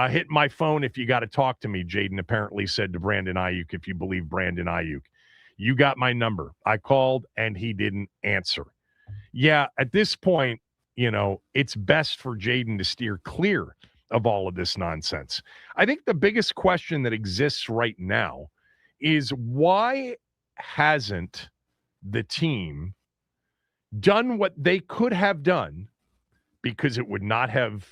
Hit my phone if you got to talk to me, Jaden apparently said to Brandon Ayuk, if you believe Brandon Ayuk. You got my number. I called, and he didn't answer. Yeah, at this point, it's best for Jaden to steer clear of all of this nonsense. I think the biggest question that exists right now is, why hasn't the team done what they could have done, because it would not have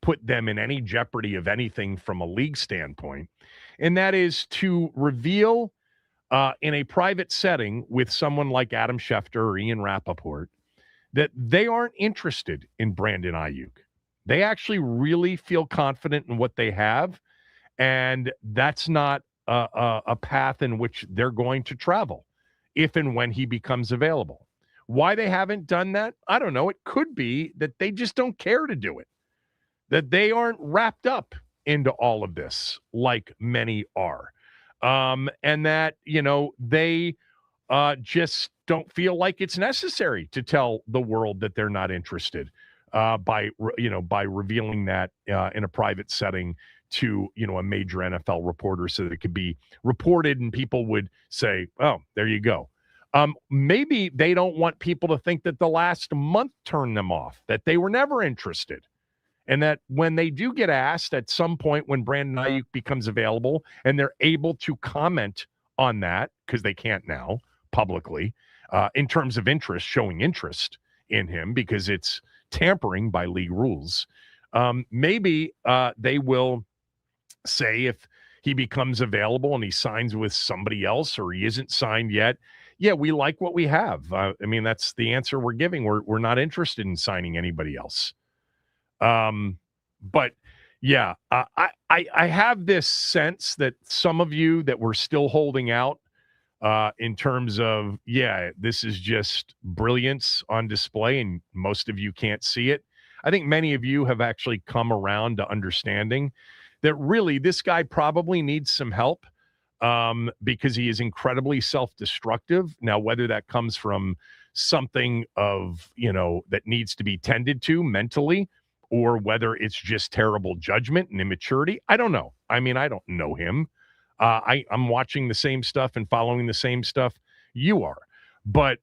put them in any jeopardy of anything from a league standpoint, and that is to reveal in a private setting with someone like Adam Schefter or Ian Rappaport that they aren't interested in Brandon Ayuk. They actually really feel confident in what they have, and that's not a path in which they're going to travel if and when he becomes available. Why they haven't done that, I don't know. It could be that they just don't care to do it, that they aren't wrapped up into all of this like many are, and that, they just don't feel like it's necessary to tell the world that they're not interested by revealing that in a private setting to, a major NFL reporter, so that it could be reported and people would say, oh, there you go. Maybe they don't want people to think that the last month turned them off, that they were never interested. And that when they do get asked at some point when Brandon Ayuk becomes available and they're able to comment on that, because they can't now publicly, in terms of interest, showing interest in him because it's tampering by league rules, maybe they will say, if he becomes available and he signs with somebody else or he isn't signed yet, yeah, we like what we have. That's the answer we're giving. We're not interested in signing anybody else. But yeah, I have this sense that some of you that were still holding out in terms of, yeah, this is just brilliance on display and most of you can't see it. I think many of you have actually come around to understanding that really this guy probably needs some help because he is incredibly self-destructive. Now, whether that comes from something of, that needs to be tended to mentally, or whether it's just terrible judgment and immaturity, I don't know. I don't know him. I'm watching the same stuff and following the same stuff you are. But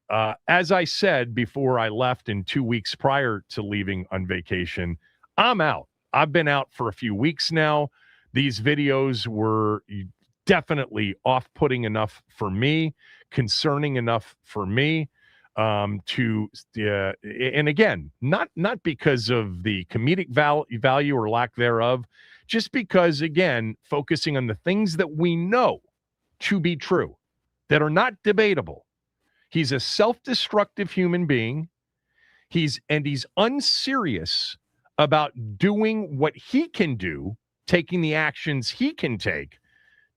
as I said before I left, in 2 weeks prior to leaving on vacation, I'm out. I've been out for a few weeks now. These videos were definitely off-putting enough for me, concerning enough for me. And again, not because of the comedic value or lack thereof, just because, again, focusing on the things that we know to be true, that are not debatable. He's a self-destructive human being. He's unserious about doing what he can do, taking the actions he can take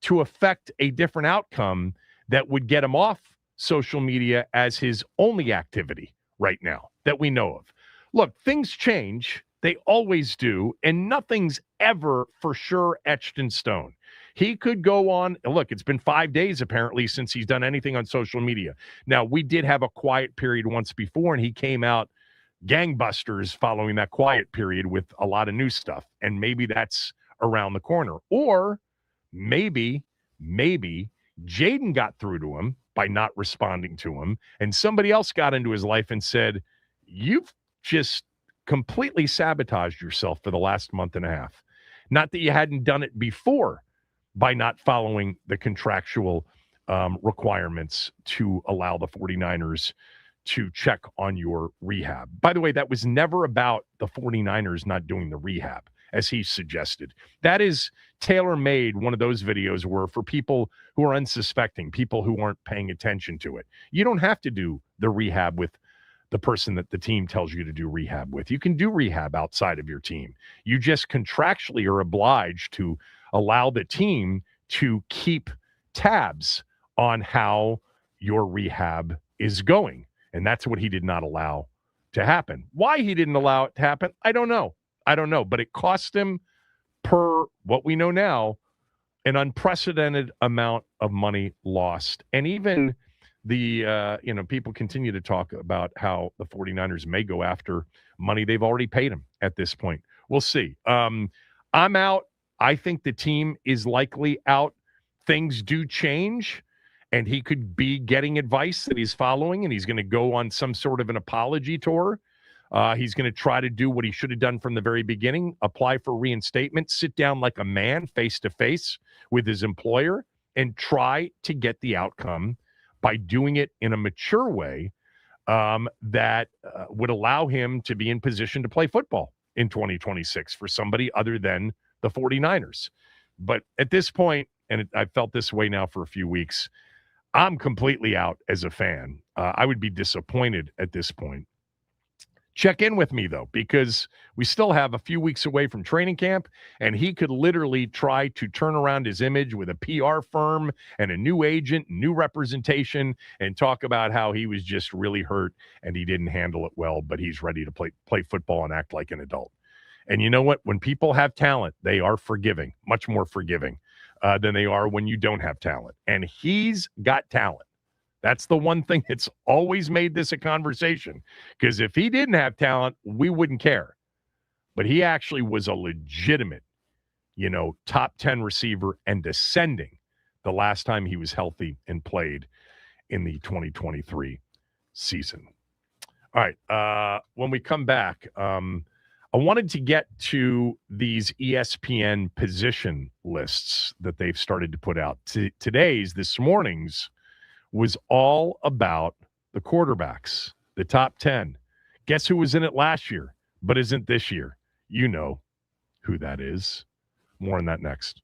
to affect a different outcome that would get him off social media as his only activity right now that we know of. Look, things change. They always do. And nothing's ever for sure etched in stone. He could go on. Look, it's been 5 days apparently since he's done anything on social media. Now, we did have a quiet period once before, and he came out gangbusters following that quiet period with a lot of new stuff. And maybe that's around the corner. Or maybe Jaden got through to him by not responding to him, and somebody else got into his life and said, you've just completely sabotaged yourself for the last month and a half. Not that you hadn't done it before by not following the contractual requirements to allow the 49ers to check on your rehab. By the way, that was never about the 49ers not doing the rehab, as he suggested. That is tailor-made, one of those videos were for people who are unsuspecting, people who aren't paying attention to it. You don't have to do the rehab with the person that the team tells you to do rehab with. You can do rehab outside of your team. You just contractually are obliged to allow the team to keep tabs on how your rehab is going. And that's what he did not allow to happen. Why he didn't allow it to happen, I don't know. But it cost him, per what we know now, an unprecedented amount of money lost. And even people continue to talk about how the 49ers may go after money they've already paid him at this point. We'll see. I'm out. I think the team is likely out. Things do change, and he could be getting advice that he's following, and he's going to go on some sort of an apology tour. He's going to try to do what he should have done from the very beginning, apply for reinstatement, sit down like a man face-to-face with his employer, and try to get the outcome by doing it in a mature way that would allow him to be in position to play football in 2026 for somebody other than the 49ers. But at this point, and I've felt this way now for a few weeks, I'm completely out as a fan. I would be disappointed at this point. Check in with me, though, because we still have a few weeks away from training camp, and he could literally try to turn around his image with a PR firm and a new agent, new representation, and talk about how he was just really hurt and he didn't handle it well, but he's ready to play football and act like an adult. And you know what? When people have talent, they are forgiving, much more forgiving than they are when you don't have talent. And he's got talent. That's the one thing that's always made this a conversation. Because if he didn't have talent, we wouldn't care. But he actually was a legitimate, top 10 receiver and descending the last time he was healthy and played in the 2023 season. All right. When we come back, I wanted to get to these ESPN position lists that they've started to put out. This morning's, was all about the quarterbacks, the top 10. Guess who was in it last year, but isn't this year? You know who that is. More on that next.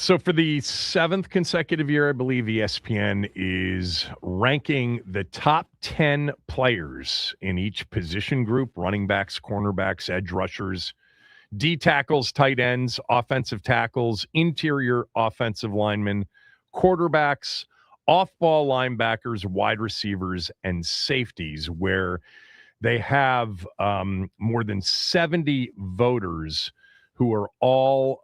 So for the seventh consecutive year, I believe ESPN is ranking the top 10 players in each position group: running backs, cornerbacks, edge rushers, D tackles, tight ends, offensive tackles, interior offensive linemen, quarterbacks, off-ball linebackers, wide receivers, and safeties, where they have more than 70 voters who are all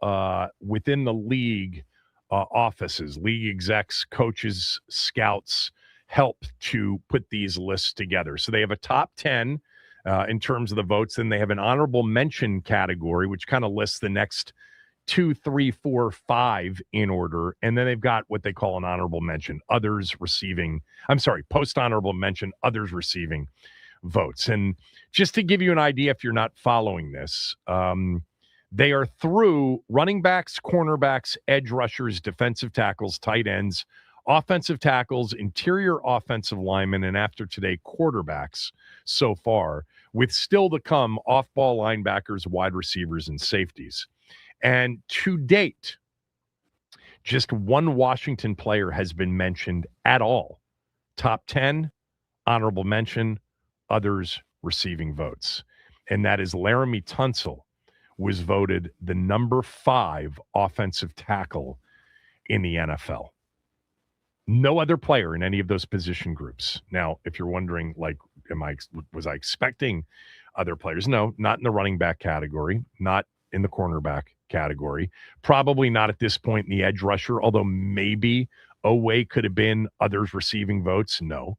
within the league offices, league execs, coaches, scouts, help to put these lists together. So they have a top 10 in terms of the votes. Then they have an honorable mention category, which kind of lists the next 2, 3, 4, 5 in order. And then they've got what they call an honorable mention, post honorable mention, others receiving votes. And just to give you an idea, if you're not following this, they are through running backs, cornerbacks, edge rushers, defensive tackles, tight ends, offensive tackles, interior offensive linemen, and after today, quarterbacks so far, with still to come off-ball linebackers, wide receivers, and safeties. And to date, just one Washington player has been mentioned at all. Top 10, honorable mention, others receiving votes. And that is Laramie Tunsil, was voted the number 5 offensive tackle in the NFL. No other player in any of those position groups. Now, if you're wondering, like, was I expecting other players? No, not in the running back category, not in the cornerback category, probably not at this point in the edge rusher, although maybe Oweh could have been others receiving votes. No.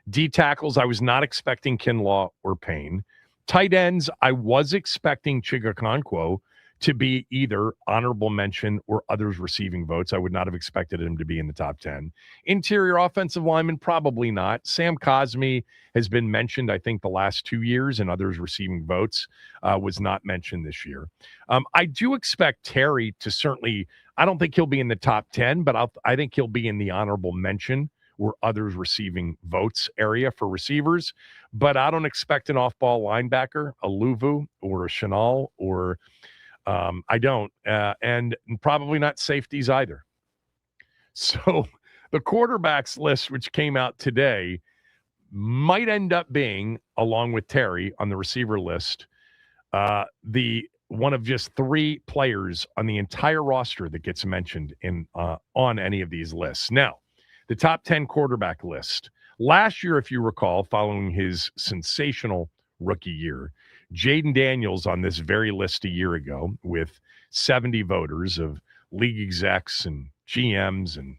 D tackles, I was not expecting Kinlaw or Payne. Tight ends, I was expecting Chigakonkwo to be either honorable mention or others receiving votes. I would not have expected him to be in the top 10. Interior offensive lineman, probably not. Sam Cosmi has been mentioned, I think, the last 2 years, and others receiving votes, was not mentioned this year. I do expect Terry to certainly, I don't think he'll be in the top 10, but I think he'll be in the honorable mention or others receiving votes area for receivers. But I don't expect an off-ball linebacker, a Luvu or a Chanel, or I don't, and probably not safeties either. So the quarterbacks list, which came out today, might end up being, along with Terry on the receiver list, the one of just 3 players on the entire roster that gets mentioned in on any of these lists. Now, the top 10 quarterback list. Last year, if you recall, following his sensational rookie year, Jaden Daniels on this very list a year ago with 70 voters of league execs and GMs and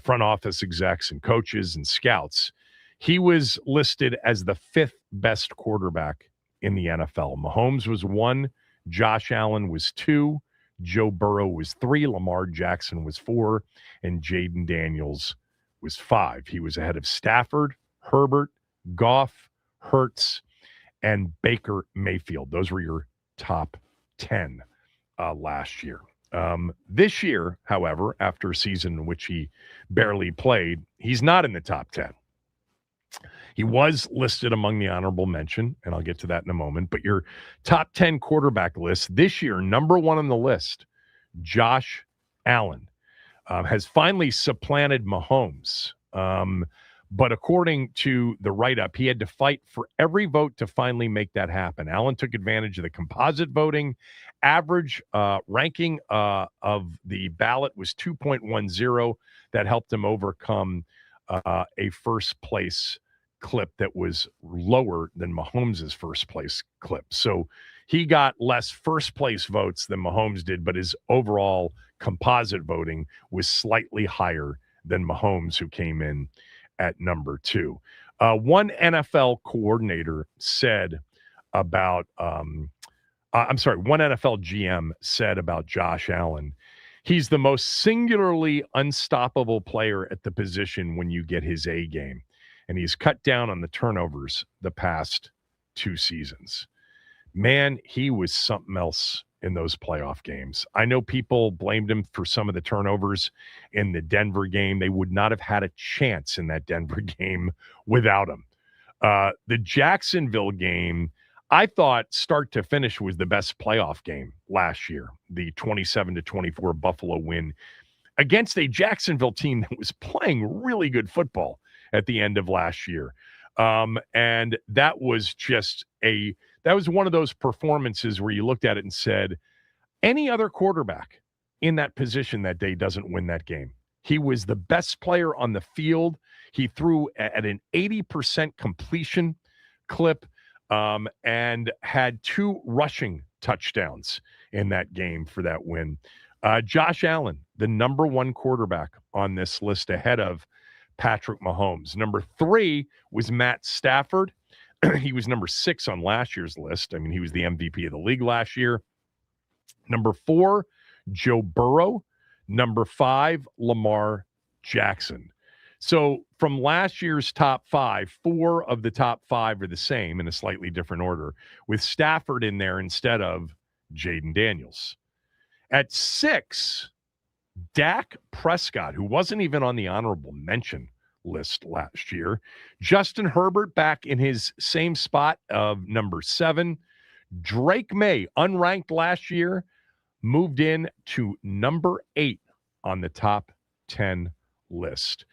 front office execs and coaches and scouts. He was listed as the 5th best quarterback in the NFL. Mahomes was 1, Josh Allen was 2, Joe Burrow was 3, Lamar Jackson was 4, and Jaden Daniels was 5. He was ahead of Stafford, Herbert, Goff, Hurts, and Baker Mayfield. Those were your top 10 last year. This year, however, after a season in which he barely played, he's not in the top 10. He was listed among the honorable mention, and I'll get to that in a moment. But your top 10 quarterback list this year, number 1 on the list, Josh Allen, has finally supplanted Mahomes. But according to the write-up, he had to fight for every vote to finally make that happen. Allen took advantage of the composite voting. Average ranking of the ballot was 2.10. That helped him overcome a first-place clip that was lower than Mahomes' first-place clip. So he got less first-place votes than Mahomes did, but his overall composite voting was slightly higher than Mahomes, who came in at number 2. One NFL coordinator said about, one NFL GM said about Josh Allen, he's the most singularly unstoppable player at the position when you get his A game. And he's cut down on the turnovers the past 2 seasons. Man, he was something else in those playoff games. I know people blamed him for some of the turnovers in the Denver game. They would not have had a chance in that Denver game without him. The Jacksonville game, I thought start to finish was the best playoff game last year, the 27-24 Buffalo win against a Jacksonville team that was playing really good football at the end of last year. And that was that was one of those performances where you looked at it and said, any other quarterback in that position that day doesn't win that game. He was the best player on the field. He threw at an 80% completion clip and had 2 rushing touchdowns in that game for that win. Josh Allen, the number 1 quarterback on this list ahead of Patrick Mahomes. Number 3 was Matt Stafford. He was number 6 on last year's list. I mean, he was the MVP of the league last year. Number 4, Joe Burrow. Number 5, Lamar Jackson. So from last year's top 5, 4 of the top 5 are the same in a slightly different order, with Stafford in there instead of Jaden Daniels. At 6, Dak Prescott, who wasn't even on the honorable mention list last year. Justin Herbert back in his same spot of number 7. Drake May, unranked last year, moved in to number 8 on the top 10 list.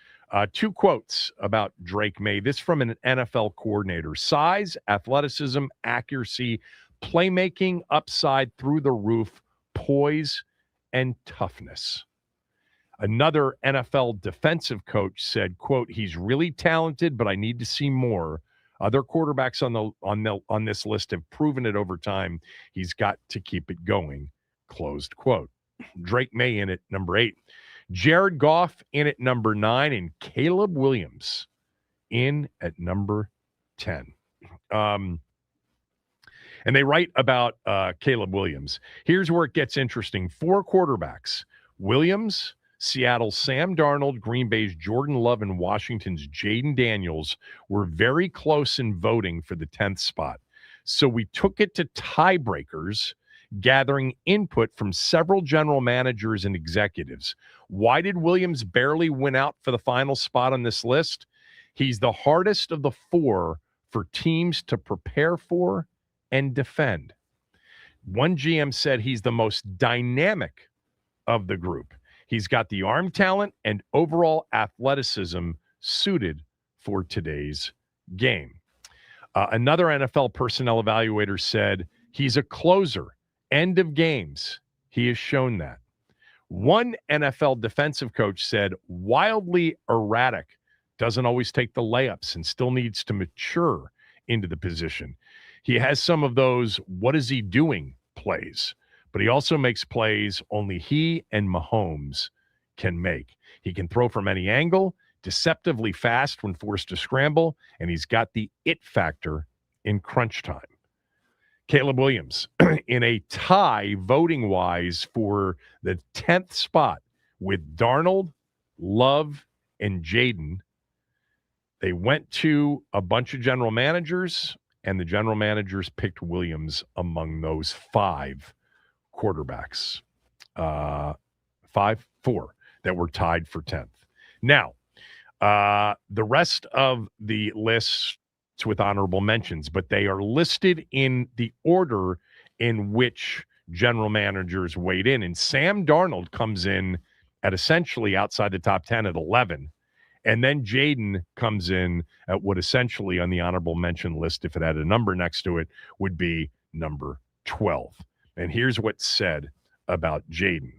2 quotes about Drake May. This from an NFL coordinator. Size, athleticism, accuracy, playmaking, upside through the roof, poise, and toughness. Another NFL defensive coach said, quote, he's really talented, but I need to see more. Other quarterbacks on this list have proven it over time. He's got to keep it going, closed quote. Drake May in at number 8. Jared Goff in at number 9, and Caleb Williams in at number 10. And they write about Caleb Williams. Here's where it gets interesting. 4 quarterbacks: Williams, Seattle's Sam Darnold, Green Bay's Jordan Love, and Washington's Jaden Daniels were very close in voting for the 10th spot. So we took it to tiebreakers, gathering input from several general managers and executives. Why did Williams barely win out for the final spot on this list? He's the hardest of the 4 for teams to prepare for and defend. One GM said he's the most dynamic of the group. He's got the arm talent and overall athleticism suited for today's game. Another NFL personnel evaluator said he's a closer. End of games. He has shown that. One NFL defensive coach said wildly erratic, doesn't always take the layups, and still needs to mature into the position. He has some of those what is he doing plays, but he also makes plays only he and Mahomes can make. He can throw from any angle, deceptively fast when forced to scramble, and he's got the it factor in crunch time. Caleb Williams in a tie voting-wise for the 10th spot with Darnold, Love, and Jaden. They went to a bunch of general managers, and the general managers picked Williams among those 5 quarterbacks. 4 that were tied for 10th. Now, the rest of the lists with honorable mentions, but they are listed in the order in which general managers weighed in. And Sam Darnold comes in at essentially outside the top 10 at 11. And then Jaden comes in at what essentially on the honorable mention list, if it had a number next to it, would be number 12. And here's what's said about Jaden.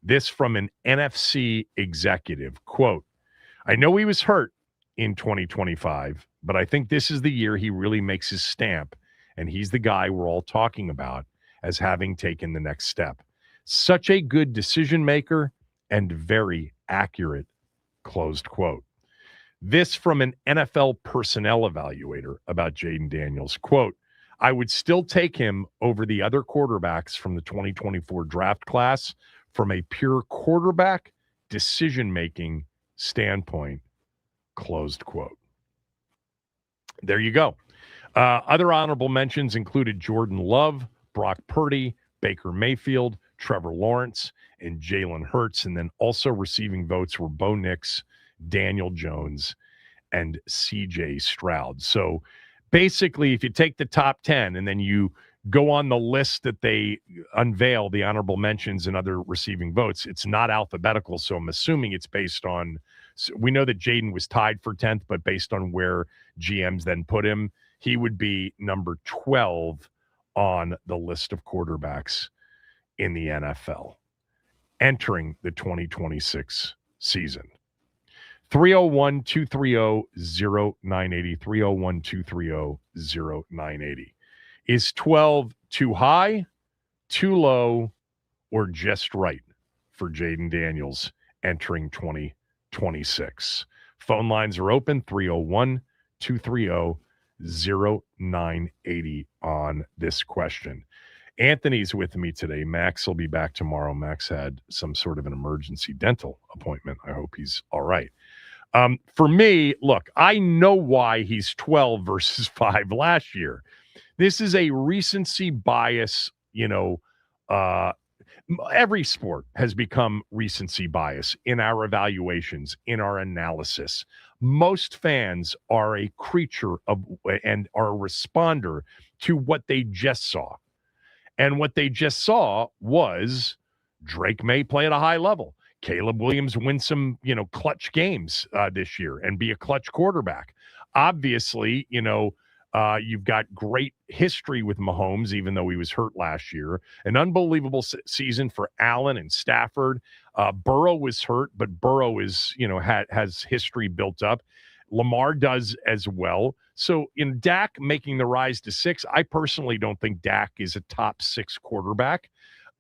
This from an NFC executive, quote, I know he was hurt in 2025, but I think this is the year he really makes his stamp, and he's the guy we're all talking about as having taken the next step. Such a good decision maker and very accurate, closed quote. This from an NFL personnel evaluator about Jaden Daniels, quote, I would still take him over the other quarterbacks from the 2024 draft class from a pure quarterback decision-making standpoint, closed quote. There you go. Other honorable mentions included Jordan Love, Brock Purdy, Baker Mayfield, Trevor Lawrence, and Jalen Hurts. And then also receiving votes were Bo Nix, Daniel Jones, and C.J. Stroud. So basically, if you take the top 10 and then you go on the list that they unveil, the honorable mentions and other receiving votes, it's not alphabetical. So I'm assuming it's based on, so we know that Jaden was tied for 10th, but based on where GMs then put him, he would be number 12 on the list of quarterbacks in the NFL entering the 2026 season. 301-230-0980, 301-230-0980. Is 12 too high, too low, or just right for Jaden Daniels entering 2026? Phone lines are open, 301-230-0980 on this question. Anthony's with me today. Max will be back tomorrow. Max had some sort of an emergency dental appointment. I hope he's all right. For me, look, I know why he's 12 versus 5 last year. This is a recency bias, every sport has become recency bias in our evaluations, in our analysis. Most fans are a creature of and are a responder to what they just saw. And what they just saw was Drake May play at a high level. Caleb Williams win some, clutch games this year and be a clutch quarterback. Obviously, you've got great history with Mahomes, even though he was hurt last year. An unbelievable season for Allen and Stafford. Burrow was hurt, but Burrow is, has history built up. Lamar does as well. So in Dak making the rise to 6, I personally don't think Dak is a top 6 quarterback.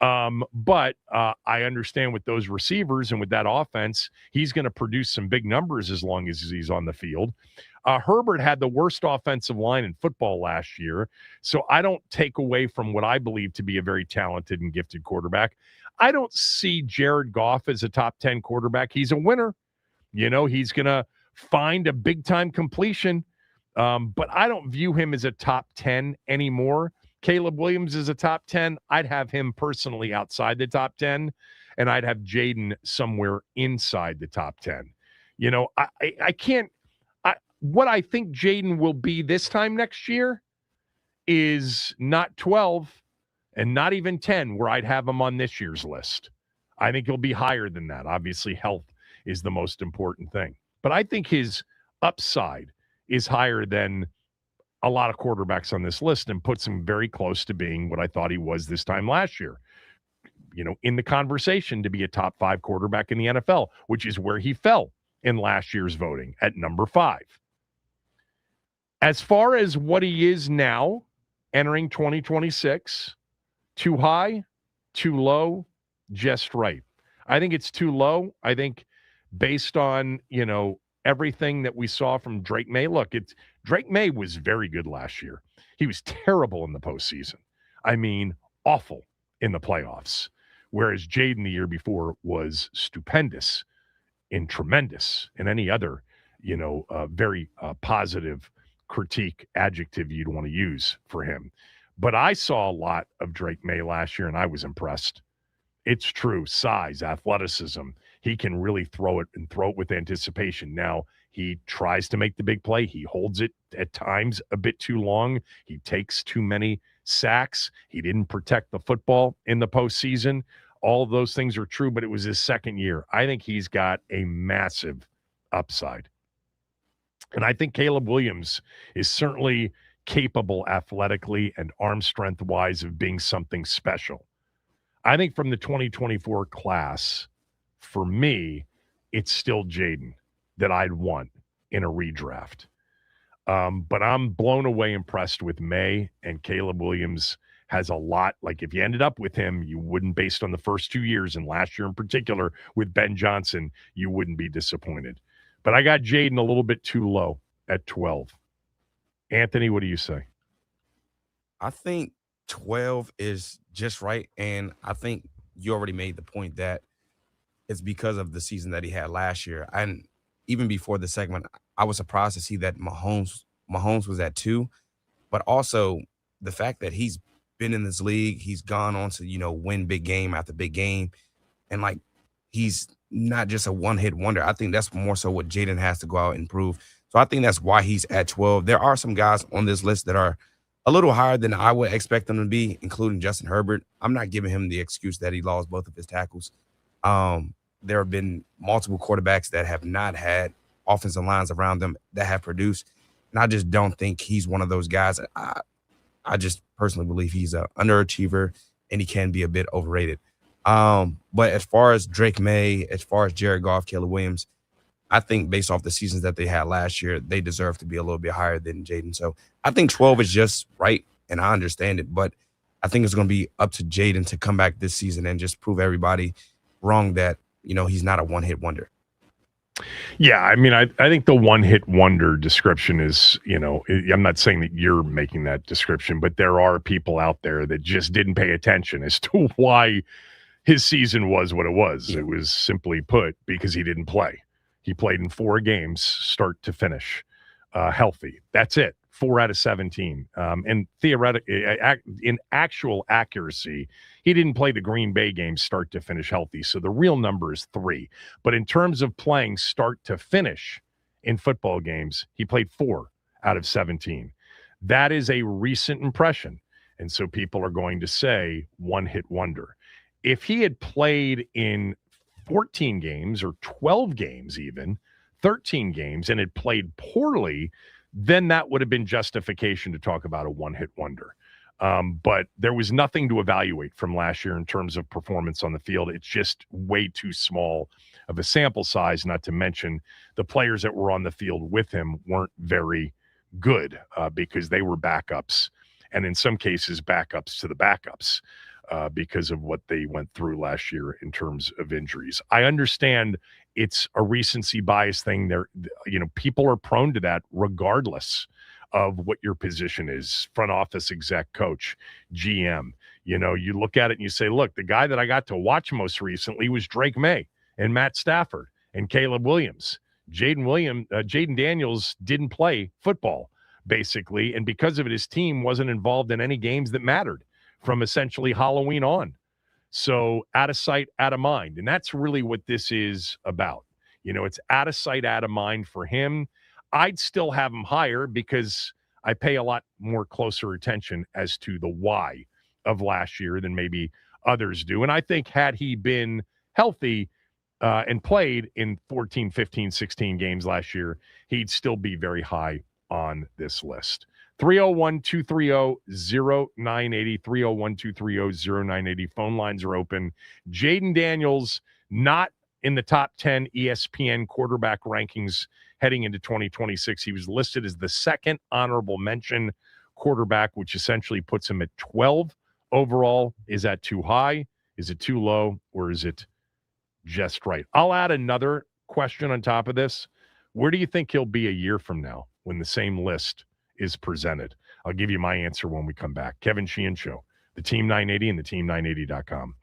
But I understand with those receivers and with that offense, he's going to produce some big numbers as long as he's on the field. Herbert had the worst offensive line in football last year, so I don't take away from what I believe to be a very talented and gifted quarterback. I don't see Jared Goff as a top 10 quarterback. He's a winner. He's going to find a big-time completion, but I don't view him as a top 10 anymore. Caleb Williams is a top 10. I'd have him personally outside the top 10, and I'd have Jaden somewhere inside the top 10. I can't – what I think Jaden will be this time next year is not 12 and not even 10, where I'd have him on this year's list. I think he'll be higher than that. Obviously, health is the most important thing. But I think his upside is higher than a lot of quarterbacks on this list and puts him very close to being what I thought he was this time last year. In the conversation to be a top 5 quarterback in the NFL, which is where he fell in last year's voting at number 5. As far as what he is now, entering 2026, too high, too low, just right. I think it's too low. I think based on, everything that we saw from Drake May. Look, Drake May was very good last year. He was terrible in the postseason. I mean, awful in the playoffs. Whereas Jaden the year before was stupendous and tremendous in any other, very positive critique adjective you'd want to use for him. But I saw a lot of Drake May last year, and I was impressed. It's true. Size, athleticism. He can really throw it with anticipation. Now, he tries to make the big play. He holds it at times a bit too long. He takes too many sacks. He didn't protect the football in the postseason. All of those things are true, but it was his second year. I think he's got a massive upside. And I think Caleb Williams is certainly capable athletically and arm strength-wise of being something special. I think from the 2024 class, for me, it's still Jaden that I'd want in a redraft. But I'm blown away impressed with May, and Caleb Williams has a lot. Like, if you ended up with him, you wouldn't, based on the first 2 years and last year in particular with Ben Johnson, you wouldn't be disappointed. But I got Jaden a little bit too low at 12. Anthony, what do you say? I think 12 is just right, and I think you already made the point that it's because of the season that he had last year. And even before the segment, I was surprised to see that Mahomes was at 2, but also the fact that he's been in this league, he's gone on to, win big game after big game, and he's not just a one-hit wonder. I think that's more so what Jaden has to go out and prove So I think that's why he's at 12. There are some guys on this list that are a little higher than I would expect them to be, including Justin Herbert. I'm not giving him the excuse that he lost both of his tackles. There have been multiple quarterbacks that have not had offensive lines around them that have produced, and I just don't think he's one of those guys. I just personally believe he's an underachiever and he can be a bit overrated. But as far as Drake May, as far as Jared Goff, Caleb Williams, I think based off the seasons that they had last year, they deserve to be a little bit higher than Jaden. So I think 12 is just right, and I understand it. But I think it's going to be up to Jaden to come back this season and just prove everybody wrong that, he's not a one-hit wonder. Yeah, I mean, I think the one-hit wonder description is, I'm not saying that you're making that description, but there are people out there that just didn't pay attention as to why his season was what it was. Yeah. It was simply put because he didn't play. He played in 4 games, start to finish, healthy. That's it. 4 out of 17. And theoretically, in actual accuracy, he didn't play the Green Bay game start to finish healthy. So the real number is 3. But in terms of playing start to finish in football games, he played 4 out of 17. That is a recent impression. And so people are going to say one-hit wonder. If he had played in 14 games or 12 games even, 13 games, and had played poorly, then that would have been justification to talk about a one-hit wonder. But there was nothing to evaluate from last year in terms of performance on the field. It's just way too small of a sample size, not to mention the players that were on the field with him weren't very good because they were backups, and in some cases backups to the backups. Because of what they went through last year in terms of injuries. I understand it's a recency bias thing. People are prone to that regardless of what your position is, front office, exec, coach, GM. You look at it and you say, look, the guy that I got to watch most recently was Drake May and Matt Stafford and Caleb Williams. Jaden Daniels didn't play football, basically, and because of it, his team wasn't involved in any games that mattered from essentially Halloween on. So out of sight, out of mind. And that's really what this is about. It's out of sight, out of mind for him. I'd still have him higher because I pay a lot more closer attention as to the why of last year than maybe others do. And I think had he been healthy and played in 14, 15, 16 games last year, he'd still be very high on this list. 301-230-0980, 301-230-0980. Phone lines are open. Jaden Daniels, not in the top 10 ESPN quarterback rankings heading into 2026. He was listed as the second honorable mention quarterback, which essentially puts him at 12 overall. Is that too high? Is it too low? Or is it just right? I'll add another question on top of this. Where do you think he'll be a year from now when the same list is presented? I'll give you my answer when we come back. Kevin Sheehan Show, the Team 980 and the team980.com.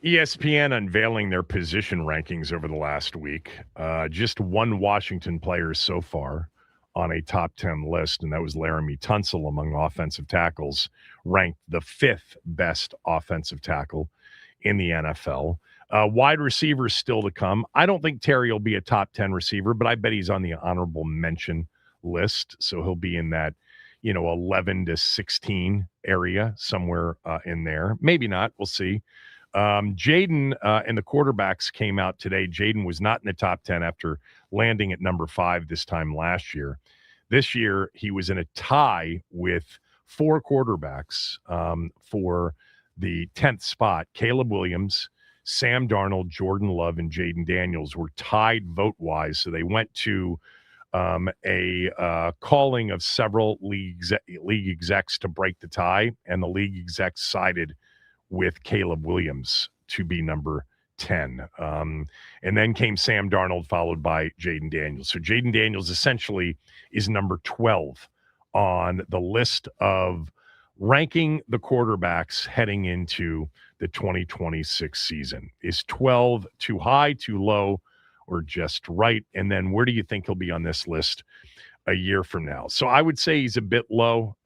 ESPN unveiling their position rankings over the last week. Just one Washington player so far on a top 10 list, and that was Laramie Tunsil among offensive tackles, ranked the fifth best offensive tackle in the NFL. Wide receivers still to come. I don't think Terry will be a top 10 receiver, but I bet he's on the honorable mention list. So he'll be in that, 11 to 16 area, somewhere in there. Maybe not. We'll see. Jaden and the quarterbacks came out today. Jaden was not in the top 10 after landing at number 5 this time last year. This year, he was in a tie with 4 quarterbacks for the 10th spot. Caleb Williams, Sam Darnold, Jordan Love, and Jaden Daniels were tied vote-wise, so they went to a calling of several league execs to break the tie, and the league execs sided with Caleb Williams to be number 10. And then came Sam Darnold, followed by Jaden Daniels. So Jaden Daniels essentially is number 12 on the list of ranking the quarterbacks heading into the 2026 season. Is 12 too high, too low, or just right? And then where do you think he'll be on this list a year from now? So I would say he's a bit low.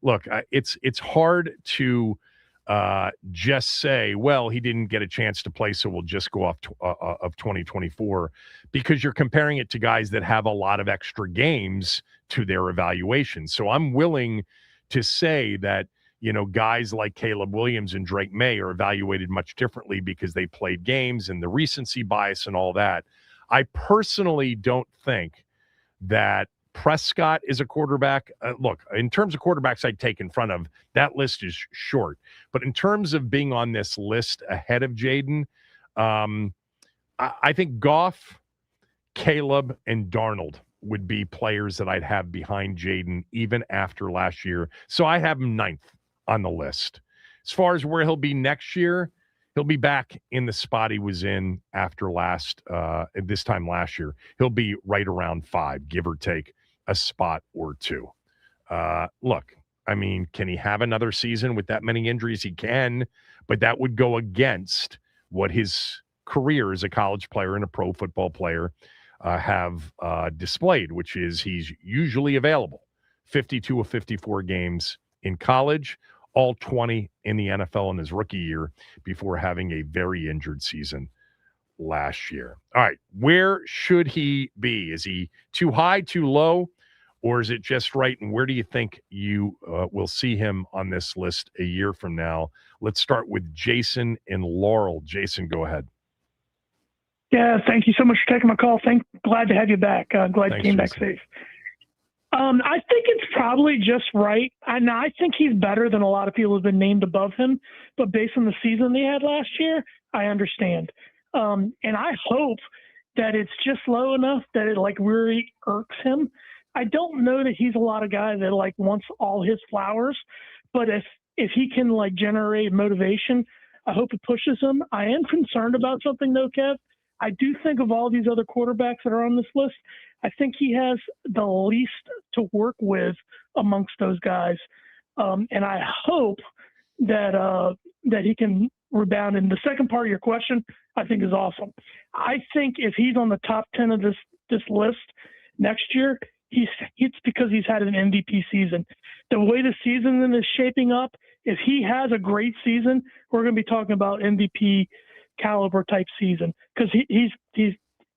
Look, it's hard to just say, well, he didn't get a chance to play, so we'll just go off of 2024, because you're comparing it to guys that have a lot of extra games to their evaluation. So I'm willing to say that, guys like Caleb Williams and Drake May are evaluated much differently because they played games and the recency bias and all that. I personally don't think that Prescott is a quarterback. Look, in terms of quarterbacks I'd take in front of, that list is short. But in terms of being on this list ahead of Jaden, I think Goff, Caleb, and Darnold would be players that I'd have behind Jaden even after last year. So I have him 9th on the list. As far as where he'll be next year, he'll be back in the spot he was in after this time last year. He'll be right around 5, give or take a spot or 2. Look, I mean, can he have another season with that many injuries? He can, but that would go against what his career as a college player and a pro football player have displayed, which is he's usually available 52 of 54 games in college, all 20 in the NFL in his rookie year before having a very injured season last year. All right, where should he be? Is he too high, too low, or is it just right? And where do you think you will see him on this list a year from now? Let's start with Jason in Laurel. Jason, go ahead. Yeah, thank you so much for taking my call. Glad to have you back. Glad you came back safe. I think it's probably just right. And I think he's better than a lot of people who've been named above him. But based on the season they had last year, I understand. And I hope that it's just low enough that it really irks him. I don't know that he's a lot of guy that wants all his flowers, but if he can generate motivation, I hope it pushes him. I am concerned about something though, Kev. I do think of all these other quarterbacks that are on this list, I think he has the least to work with amongst those guys. And I hope that he can rebound. And the second part of your question, I think is awesome. I think if he's on the top 10 of this list next year, it's because he's had an MVP season. The way the season is shaping up, if he has a great season, we're going to be talking about MVP caliber type season, because he's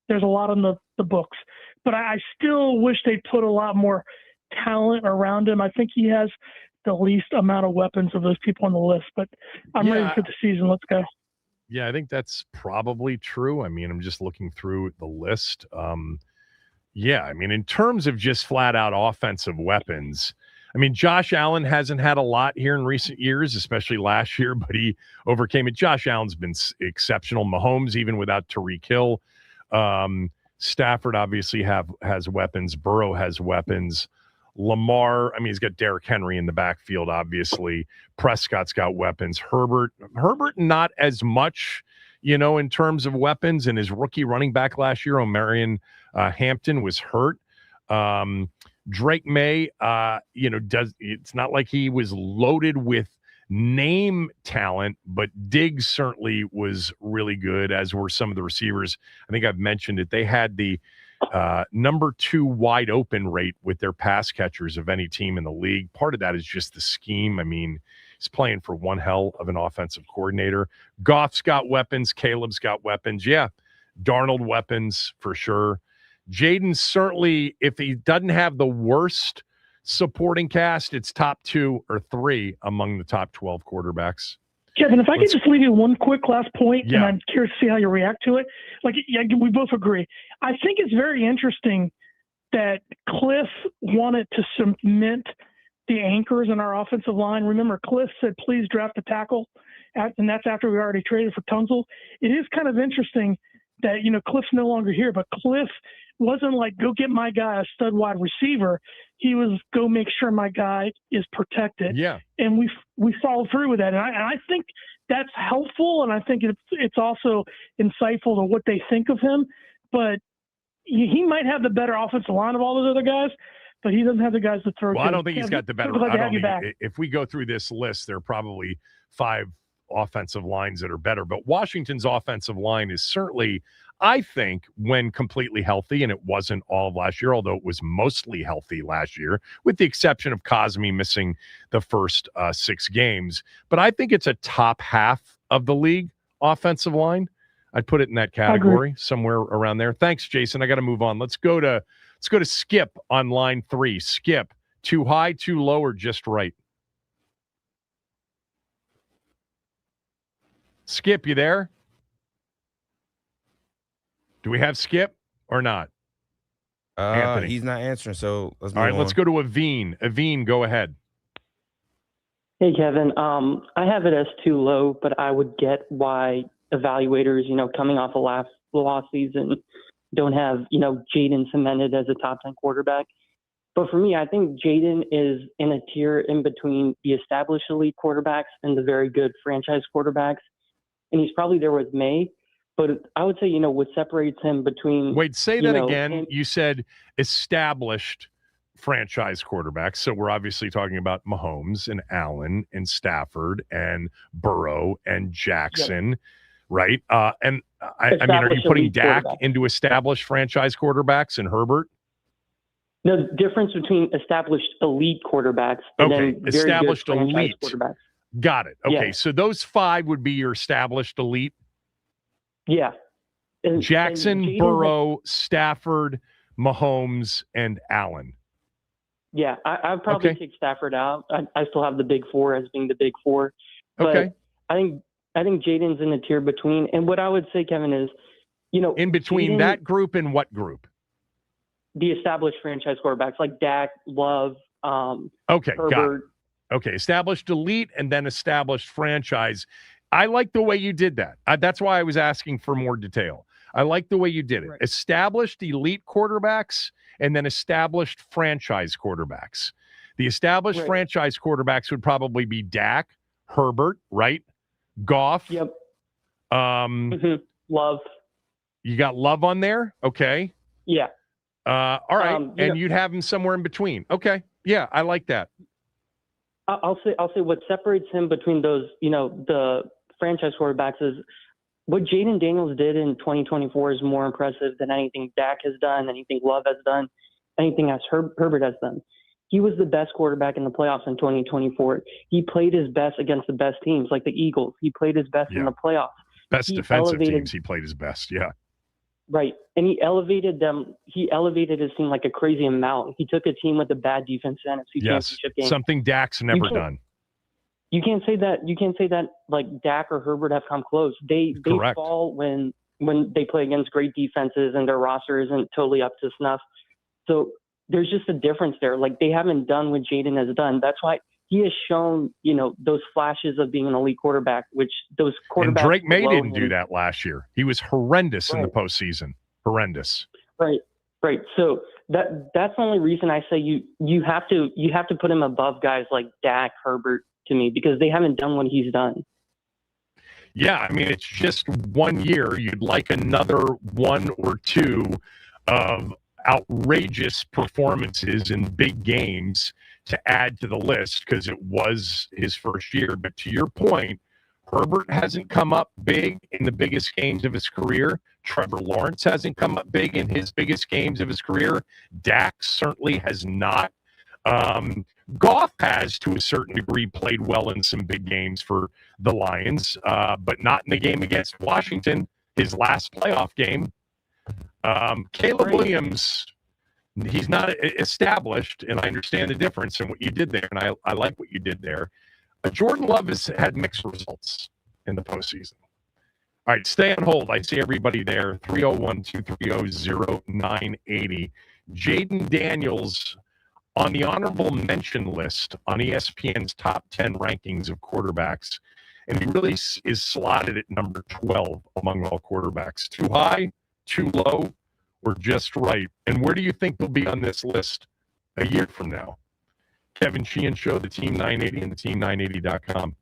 there's a lot on the books. But I still wish they put a lot more talent around him. I think he has the least amount of weapons of those people on the list. But I'm ready for the season. Let's go. Yeah, I think that's probably true. I mean, I'm just looking through the list. Yeah, I mean, in terms of just flat out offensive weapons, I mean, Josh Allen hasn't had a lot here in recent years, especially last year, but he overcame it. Josh Allen's been exceptional. Mahomes, even without Tyreek Hill. Stafford obviously has weapons. Burrow has weapons. Lamar, I mean, he's got Derrick Henry in the backfield, obviously. Prescott's got weapons. Herbert, not as much, in terms of weapons. And his rookie running back last year, Omarion Hampton, was hurt. Drake May, it's not like he was loaded with name talent, but Diggs certainly was really good, as were some of the receivers. I think I've mentioned it. They had the number 2 wide open rate with their pass catchers of any team in the league. Part of that is just the scheme. I mean, he's playing for one hell of an offensive coordinator. Goff's got weapons. Caleb's got weapons. Yeah, Darnold weapons for sure. Jaden certainly, if he doesn't have the worst supporting cast, it's top 2 or 3 among the top 12 quarterbacks. Kevin, if I could just leave you one quick last point, Yeah. and I'm curious to see how you react to it. Like, yeah, we both agree. I think it's very interesting that Cliff wanted to cement the anchors in our offensive line. Remember, Cliff said, please draft a tackle, and that's after we already traded for Tunzel. It is kind of interesting that, Cliff's no longer here, but Cliff wasn't like, go get my guy a stud wide receiver. He was, go make sure my guy is protected. Yeah. And we followed through with that. And I think that's helpful. And I think it's also insightful to what they think of him. But he might have the better offensive line of all those other guys, but he doesn't have the guys to throw to. Well, I don't think he's got the better. I don't think, if we go through this list, there are probably 5 offensive lines that are better. But Washington's offensive line is certainly, I think, when completely healthy, and it wasn't all of last year, although it was mostly healthy last year, with the exception of Cosme missing the first 6 games. But I think it's a top half of the league offensive line. I'd put it in that category, somewhere around there. Thanks, Jason. I got to move on. Let's go to Skip on line 3. Skip, too high, too low, or just right? Skip, you there? Do we have Skip or not? Anthony. He's not answering, so let's move All right, on. let's go to Aveen. Aveen, go ahead. Hey, Kevin. I have it as too low, but I would get why evaluators, coming off a last season, don't have, Jaden cemented as a top 10 quarterback. But for me, I think Jaden is in a tier in between the established elite quarterbacks and the very good franchise quarterbacks. And he's probably there with May. But I would say, what separates him between... Wait, say that again. You said established franchise quarterbacks. So we're obviously talking about Mahomes and Allen and Stafford and Burrow and Jackson, right? I mean, are you putting Dak into established franchise quarterbacks and Herbert? No, the difference between established elite quarterbacks and then very established good franchise elite quarterbacks. Got it. Okay, Yeah. so those 5 would be your established elite. Yeah. Jackson, and Burrow, Stafford, Mahomes, and Allen. Yeah, I'd probably take Stafford out. I still have the big 4 as being the big 4. But Okay. I think Jaden's in the tier between. And what I would say, Kevin, is, in between Jaden, that group and what group? The established franchise quarterbacks like Dak, Love, Okay, Herbert. got it. Okay, established elite and then established franchise. I like the way you did that. That's why I was asking for more detail. I like the way you did it. Right. Established elite quarterbacks and then established franchise quarterbacks. The established franchise quarterbacks would probably be Dak, Herbert, right? Goff. Yep. Love. You got Love on there? Okay. Yeah. All right. And you'd have him somewhere in between. Okay. Yeah, I like that. I'll say what separates him between those, the franchise quarterbacks is what Jaden Daniels did in 2024 is more impressive than anything Dak has done, anything Love has done, anything as Herbert has done. He was the best quarterback in the playoffs in 2024. He played his best against the best teams like the Eagles. He played his best in the playoffs. Best defensive teams, he played his best. Yeah. Right. And he elevated them. He elevated his team like a crazy amount. He took a team with a bad defense in NFC Championship game. Something Dak's never done. You can't say that like Dak or Herbert have come close. They fall when they play against great defenses and their roster isn't totally up to snuff. So there's just a difference there. Like they haven't done what Jaden has done. That's why he has shown, those flashes of being an elite quarterback, which those quarterbacks. And Drake May didn't do that last year. He was horrendous in the postseason. Horrendous. Right. So that's the only reason I say you have to put him above guys like Dak, Herbert to me, because they haven't done what he's done. Yeah, I mean, it's just 1 year. You'd like another 1 or 2 of outrageous performances in big games to add to the list because it was his first year. But to your point, Herbert hasn't come up big in the biggest games of his career. Trevor Lawrence hasn't come up big in his biggest games of his career. Dak certainly has not. Goff has, to a certain degree, played well in some big games for the Lions, but not in the game against Washington, his last playoff game. Caleb Williams, he's not established, and I understand the difference in what you did there, and I like what you did there. Jordan Love has had mixed results in the postseason. All right, stay on hold. I see everybody there. 301-230-0980. Jaden Daniels on the honorable mention list on ESPN's top 10 rankings of quarterbacks, and he really is slotted at number 12 among all quarterbacks. Too high, too low, or just right? And where do you think they'll be on this list a year from now? Kevin Sheehan Show, the Team 980 and the Team980.com.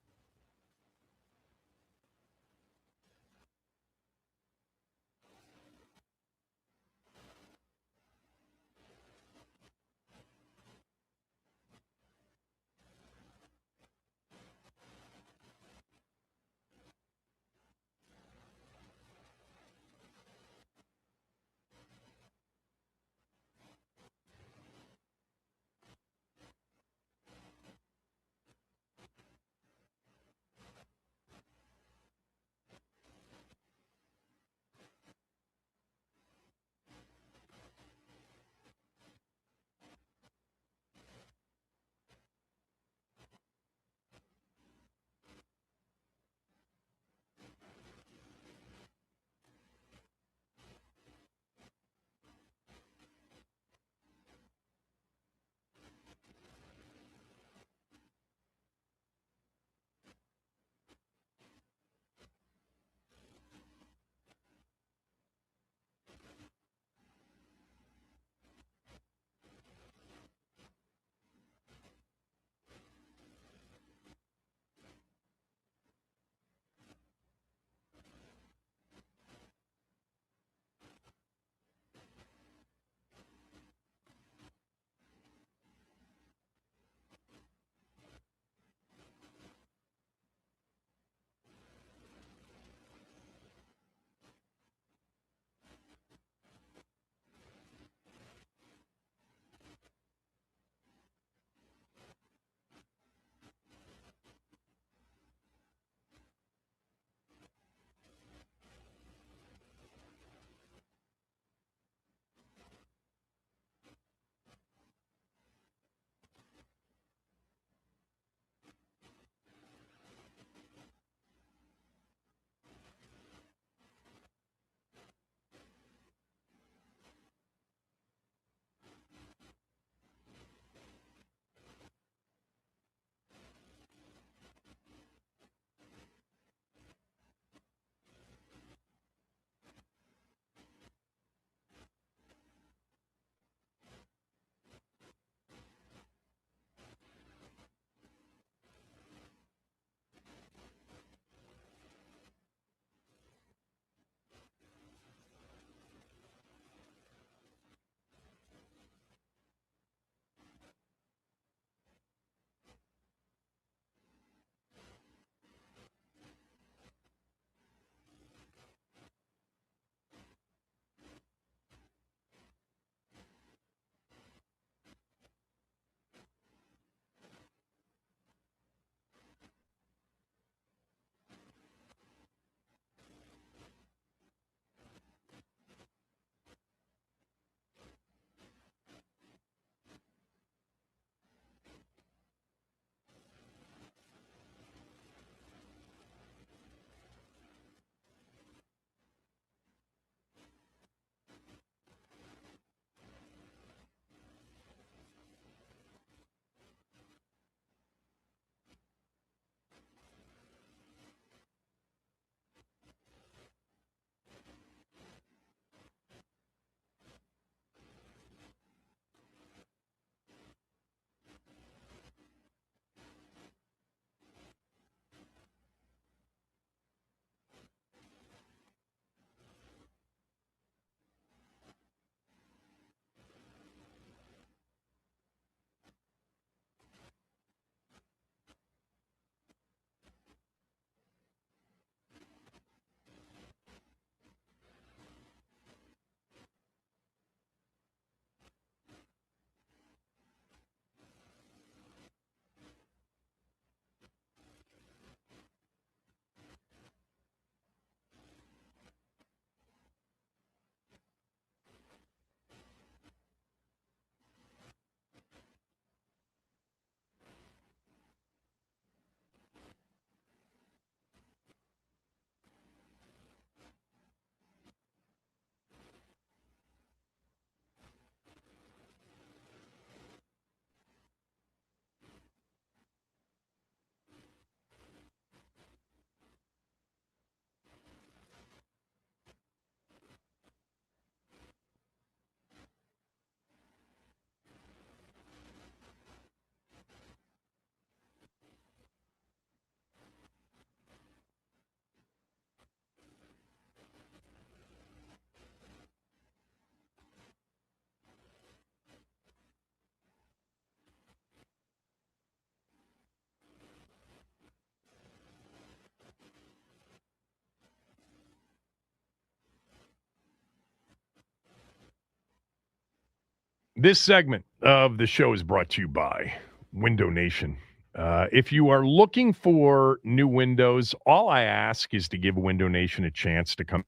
This segment of the show is brought to you by Window Nation. If you are looking for new windows, all I ask is to give Window Nation a chance to come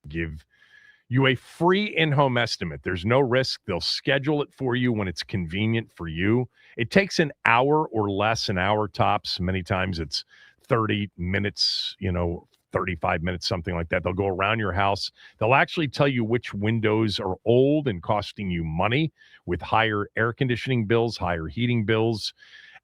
give you a free in-home estimate. There's no risk. They'll schedule it for you when it's convenient for you. It takes an hour or less, an hour tops. Many times it's 30 minutes, 35 minutes, something like that. They'll go around your house. They'll actually tell you which windows are old and costing you money with higher air conditioning bills, higher heating bills,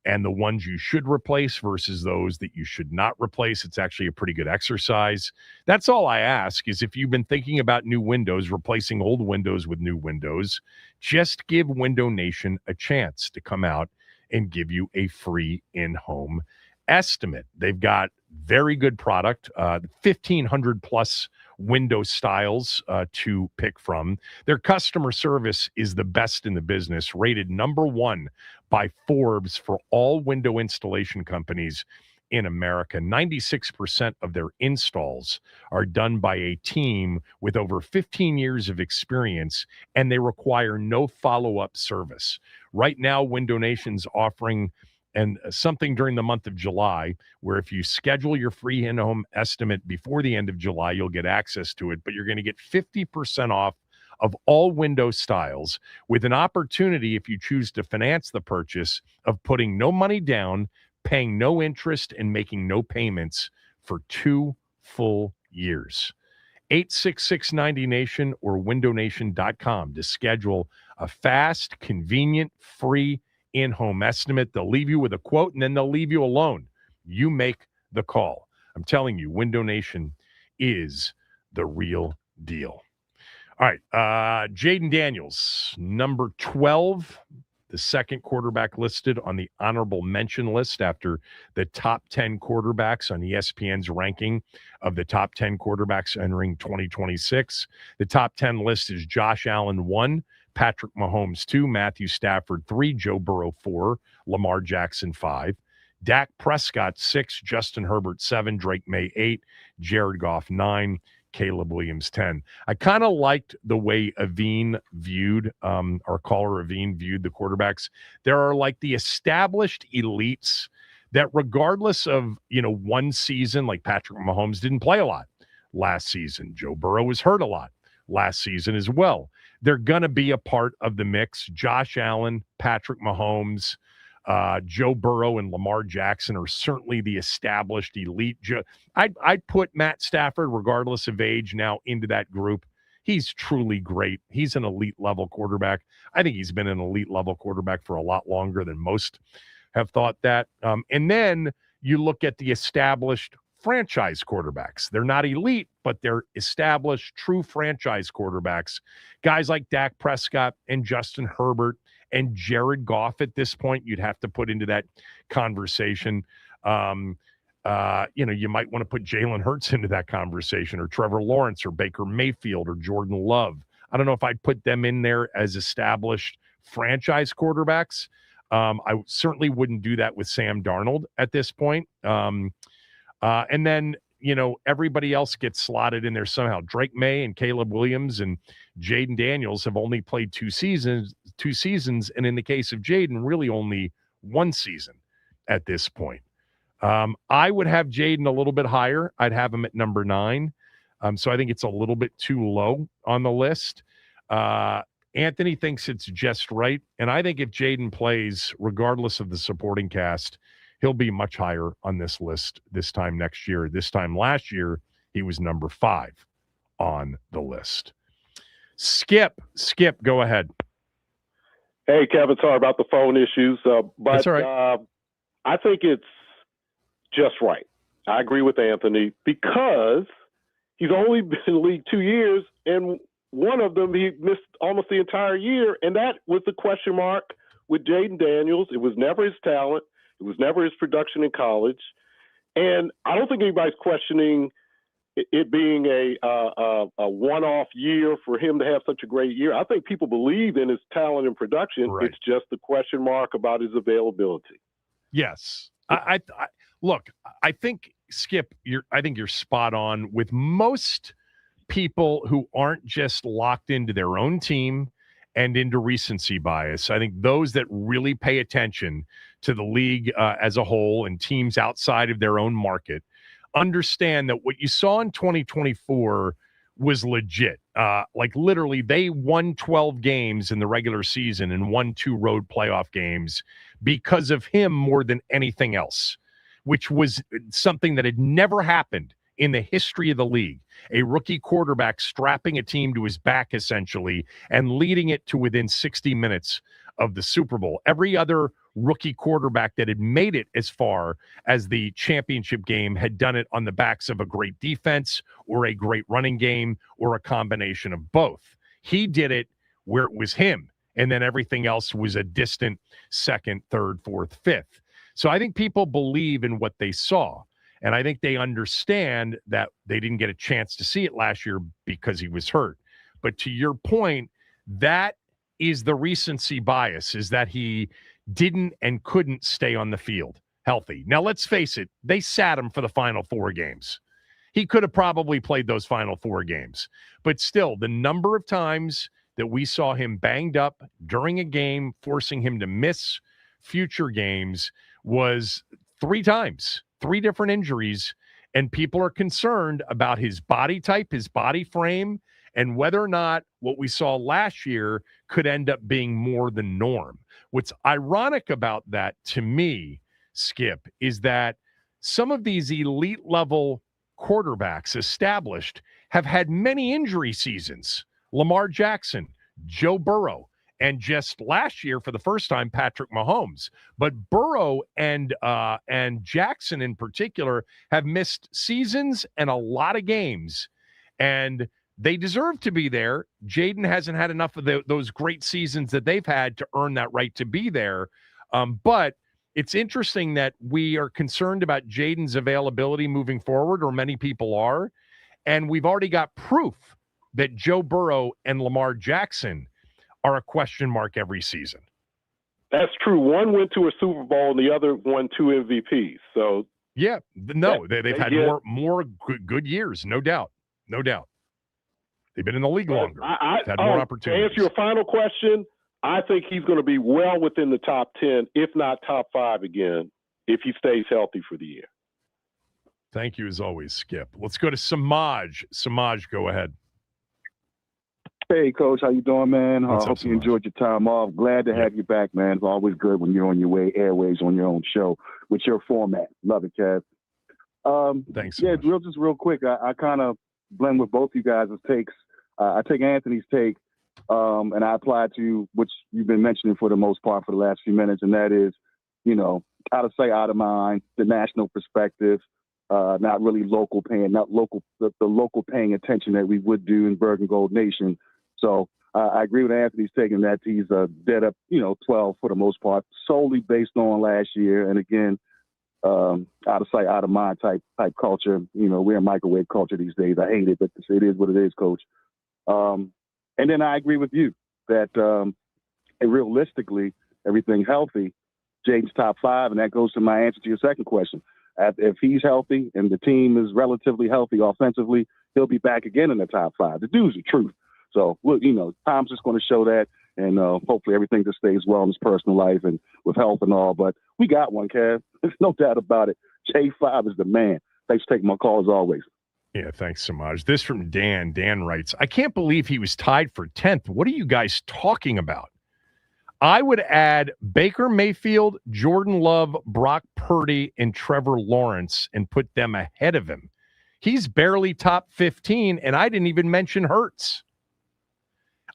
and the ones you should replace versus those that you should not replace. It's actually a pretty good exercise. That's all I ask is if you've been thinking about new windows, replacing old windows with new windows, just give Window Nation a chance to come out and give you a free in-home estimate. They've got very good product, 1,500 plus window styles to pick from. Their customer service is the best in the business, rated number one by Forbes for all window installation companies in America. 96% of their installs are done by a team with over 15 years of experience, and they require no follow-up service. Right now, Window Nation's offering something during the month of July, where if you schedule your free in-home estimate before the end of July, you'll get access to it, but you're going to get 50% off of all window styles with an opportunity, if you choose to finance the purchase, of putting no money down, paying no interest, and making no payments for 2 full years. 866-90-NATION or windownation.com to schedule a fast, convenient, free in-home estimate. They'll leave you with a quote, and then they'll leave you alone. You make the call. I'm telling you, Window Nation is the real deal. All right, Jaden Daniels, number 12, the second quarterback listed on the honorable mention list after the top 10 quarterbacks on ESPN's ranking of the top 10 quarterbacks entering 2026. The top 10 list is Josh Allen 1, Patrick Mahomes 2, Matthew Stafford 3, Joe Burrow 4, Lamar Jackson 5, Dak Prescott 6, Justin Herbert 7, Drake May 8, Jared Goff 9, Caleb Williams 10. I kind of liked the way Aveen viewed, our caller Aveen viewed the quarterbacks. There are like the established elites that regardless of, one season, like Patrick Mahomes didn't play a lot last season. Joe Burrow was hurt a lot last season as well. They're going to be a part of the mix. Josh Allen, Patrick Mahomes, Joe Burrow, and Lamar Jackson are certainly the established elite. I'd put Matt Stafford, regardless of age, now into that group. He's truly great. He's an elite level quarterback. I think he's been an elite level quarterback for a lot longer than most have thought that. And then you look at the established franchise quarterbacks. They're not elite, but they're established, true franchise quarterbacks. Guys like Dak Prescott and Justin Herbert and Jared Goff at this point, you'd have to put into that conversation. You might want to put Jalen Hurts into that conversation, or Trevor Lawrence, or Baker Mayfield, or Jordan Love. I don't know if I'd put them in there as established franchise quarterbacks. I certainly wouldn't do that with Sam Darnold at this point. And then, everybody else gets slotted in there somehow. Drake May and Caleb Williams and Jaden Daniels have only played two seasons. And in the case of Jaden, really only one season at this point. I would have Jaden a little bit higher. I'd have him at number 9. So I think it's a little bit too low on the list. Anthony thinks it's just right. And I think if Jaden plays, regardless of the supporting cast, he'll be much higher on this list this time next year. This time last year, he was number 5 on the list. Skip, go ahead. Hey, Kevin, sorry about the phone issues. But that's all right. I think it's just right. I agree with Anthony because he's only been in the league 2 years, and one of them he missed almost the entire year, and that was the question mark with Jaden Daniels. It was never his talent. It was never his production in college. And I don't think anybody's questioning it being a one-off year for him to have such a great year. I think people believe in his talent and production. Right. It's just the question mark about his availability. Yes. I look, I think, Skip, I think you're spot on with most people who aren't just locked into their own team and into recency bias. I think those that really pay attention to the league as a whole and teams outside of their own market understand that what you saw in 2024 was legit. Like literally, they won 12 games in the regular season and won 2 road playoff games because of him more than anything else, which was something that had never happened in the history of the league. A rookie quarterback strapping a team to his back, essentially, and leading it to within 60 minutes of the Super Bowl. Every other rookie quarterback that had made it as far as the championship game had done it on the backs of a great defense or a great running game or a combination of both. He did it where it was him, and then everything else was a distant second, third, fourth, fifth. So I think people believe in what they saw. And I think they understand that they didn't get a chance to see it last year because he was hurt. But to your point, that is the recency bias, is that he didn't and couldn't stay on the field healthy. Now, let's face it, they sat him for the final 4 games. He could have probably played those final 4 games. But still, the number of times that we saw him banged up during a game, forcing him to miss future games, was 3 times. 3 different injuries, and people are concerned about his body type, his body frame, and whether or not what we saw last year could end up being more the norm. What's ironic about that to me, Skip, is that some of these elite level quarterbacks established have had many injury seasons. Lamar Jackson, Joe Burrow, and just last year, for the first time, Patrick Mahomes. But Burrow and Jackson in particular have missed seasons and a lot of games, and they deserve to be there. Jaden hasn't had enough of those great seasons that they've had to earn that right to be there. But it's interesting that we are concerned about Jaden's availability moving forward, or many people are, and we've already got proof that Joe Burrow and Lamar Jackson are a question mark every season. That's true. One went to a Super Bowl and the other won 2 MVPs. So yeah, no, they've had more good years, no doubt. They've been in the league longer. Had more opportunities. To answer your final question, I think he's going to be well within the top 10, if not top 5 again, if he stays healthy for the year. Thank you as always, Skip. Let's go to Samaj. Samaj, go ahead. Hey, Coach, how you doing, man? I hope up, you enjoyed your time off. Glad to have you back, man. It's always good when you're on your airways on your own show with your format. Love it, Kev. Thanks. Yeah, real quick. I kind of blend with both you guys' takes. I take Anthony's take, and I apply to which you've been mentioning for the most part for the last few minutes, and that is, out of sight, out of mind, the national perspective. Not really the local paying attention that we would do in Bergen Gold Nation. So I agree with Anthony's taking that he's dead up, 12 for the most part, solely based on last year. And again, out of sight, out of mind type culture. We're a microwave culture these days. I hate it, but it is what it is, Coach. And then I agree with you that realistically, everything healthy, Jaden's top 5, and that goes to my answer to your second question. If he's healthy and the team is relatively healthy offensively, he'll be back again in the top 5. The dude's the truth. So, time's just going to show that, and hopefully everything just stays well in his personal life and with health and all. But we got one, Kev. There's no doubt about it. J5 is the man. Thanks for taking my call as always. Yeah, thanks so much. This from Dan. Dan writes, I can't believe he was tied for 10th. What are you guys talking about? I would add Baker Mayfield, Jordan Love, Brock Purdy, and Trevor Lawrence and put them ahead of him. He's barely top 15, and I didn't even mention Hurts.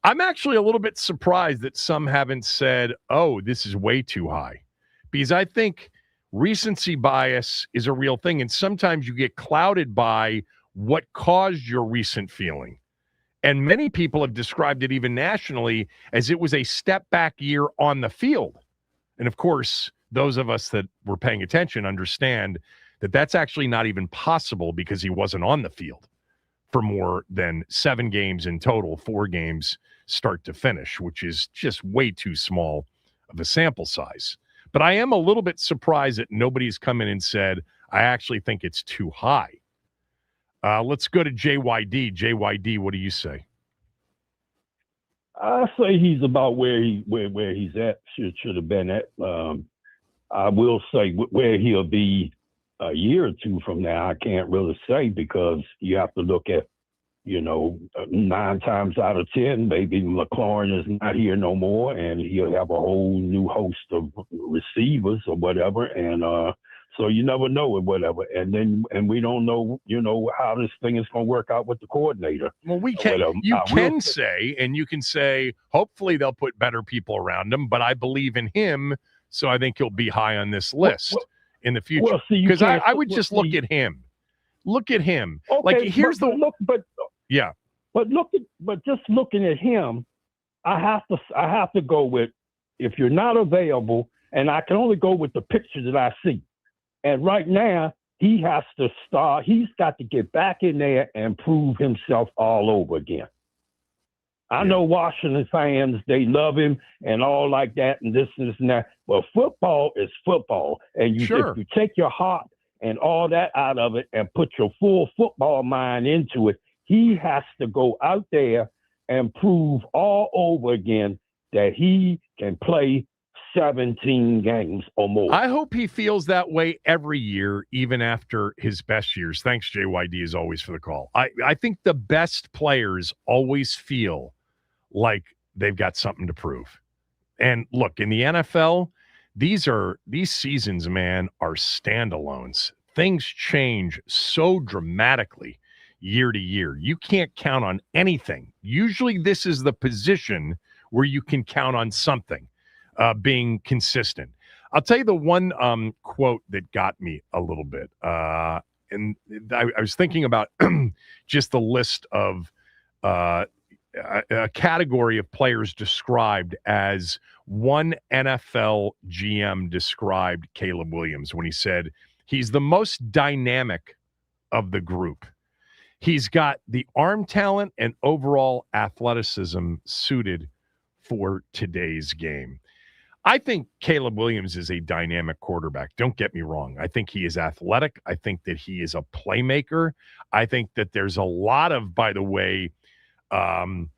I'm actually a little bit surprised that some haven't said, oh, this is way too high, because I think recency bias is a real thing, and sometimes you get clouded by what caused your recent feeling. And many people have described it even nationally as it was a step back year on the field. And of course, those of us that were paying attention understand that that's actually not even possible because he wasn't on the field for more than 7 games in total, 4 games start to finish, which is just way too small of a sample size. But I am a little bit surprised that nobody's come in and said, I actually think it's too high. Let's go to JYD. JYD, what do you say? I say he's about where he's at. Should have been at. I will say where he'll be a year or two from now. I can't really say because you have to look at, 9 times out of 10, maybe McLaurin is not here no more, and he'll have a whole new host of receivers or whatever, and so you never know or whatever. And we don't know, how this thing is going to work out with the coordinator. Well, we can. You can say, and you can say, hopefully they'll put better people around him. But I believe in him, so I think he'll be high on this list in the future. Because I would just look at him. Look at him. Okay, like here's but just looking at him, I have to go with, if you're not available, and I can only go with the picture that I see. And right now, he has to start. He's got to get back in there and prove himself all over again. I know Washington fans, they love him and all like that and this and that. Well, football is football. And if you take your heart and all that out of it and put your full football mind into it, he has to go out there and prove all over again that he can play 17 games or more. I hope he feels that way every year, even after his best years. Thanks, JYD, as always, for the call. I think the best players always feel like they've got something to prove. And look, in the NFL, these seasons, man, are standalones. Things change so dramatically year to year. You can't count on anything. Usually this is the position where you can count on something being consistent. I'll tell you the one quote that got me a little bit. And I was thinking about just the list of a category of players described as one NFL GM described Caleb Williams when he said, he's the most dynamic of the group. He's got the arm talent and overall athleticism suited for today's game. I think Caleb Williams is a dynamic quarterback. Don't get me wrong. I think he is athletic. I think that he is a playmaker. I think that there's a lot of, by the way, one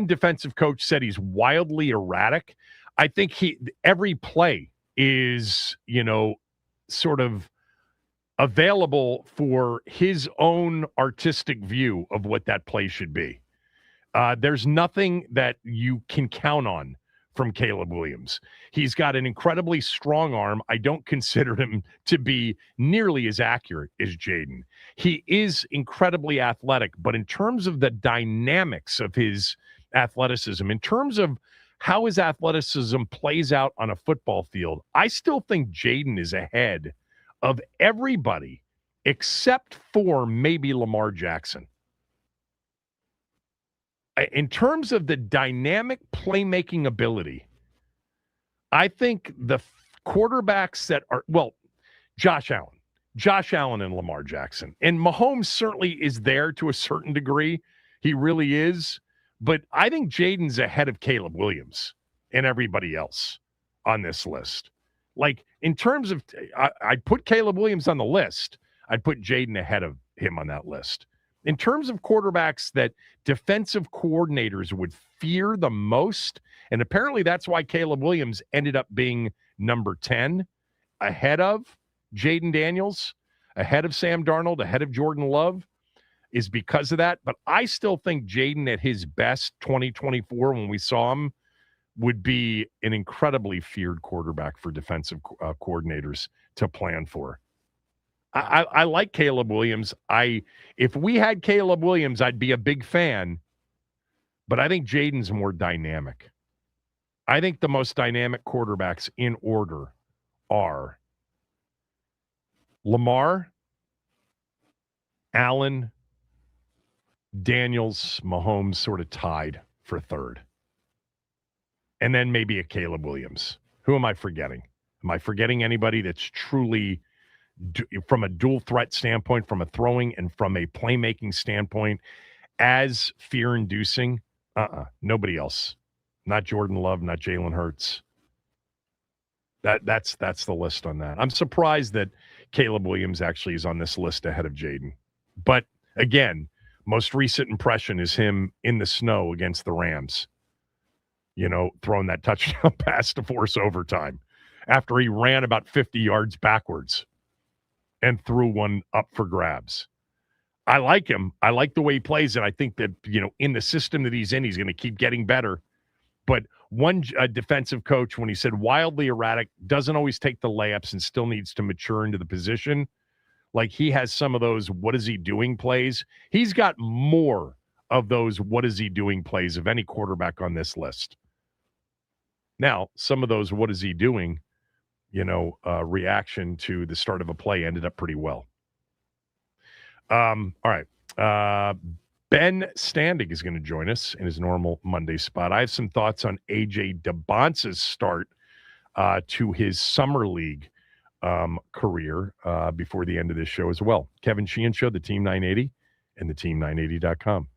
defensive coach said he's wildly erratic. I think every play is, sort of available for his own artistic view of what that play should be. There's nothing that you can count on from Caleb Williams. He's got an incredibly strong arm. I don't consider him to be nearly as accurate as Jaden. He is incredibly athletic, but in terms of the dynamics of his athleticism, in terms of how his athleticism plays out on a football field, I still think Jaden is ahead of everybody except for maybe Lamar Jackson. In terms of the dynamic playmaking ability, I think the quarterbacks that are, Josh Allen and Lamar Jackson. And Mahomes certainly is there to a certain degree. He really is. But I think Jaden's ahead of Caleb Williams and everybody else on this list. Like, in terms of, I'd put Caleb Williams on the list. I'd put Jaden ahead of him on that list. In terms of quarterbacks that defensive coordinators would fear the most, and apparently that's why Caleb Williams ended up being number 10, ahead of Jaden Daniels, ahead of Sam Darnold, ahead of Jordan Love, is because of that. But I still think Jaden at his best, 2024, when we saw him, would be an incredibly feared quarterback for defensive coordinators to plan for. I like Caleb Williams. If we had Caleb Williams, I'd be a big fan, but I think Jaden's more dynamic. I think the most dynamic quarterbacks in order are Lamar, Allen, Daniels, Mahomes sort of tied for third. And then maybe a Caleb Williams. Who am I forgetting? Am I forgetting anybody that's truly, from a dual threat standpoint, from a throwing and from a playmaking standpoint, as fear-inducing? Nobody else. Not Jordan Love, not Jalen Hurts. That's the list on that. I'm surprised that Caleb Williams actually is on this list ahead of Jaden. But again, Most recent impression is him in the snow against the Rams, throwing that touchdown pass to force overtime after he ran about 50 yards backwards and threw one up for grabs. I like him. I like the way he plays, and I think that, in the system that he's in, he's going to keep getting better. But one defensive coach, when he said wildly erratic, doesn't always take the layups and still needs to mature into the position. Like, he has some of those what is he doing plays. He's got more of those what is he doing plays of any quarterback on this list. Now, some of those what is he doing, reaction to the start of a play ended up pretty well. All right. Ben Standing is going to join us in his normal Monday spot. I have some thoughts on A.J. Dybantsa's start to his summer league career before the end of this show as well. Kevin Sheehan Show, the Team 980, and the team980.com.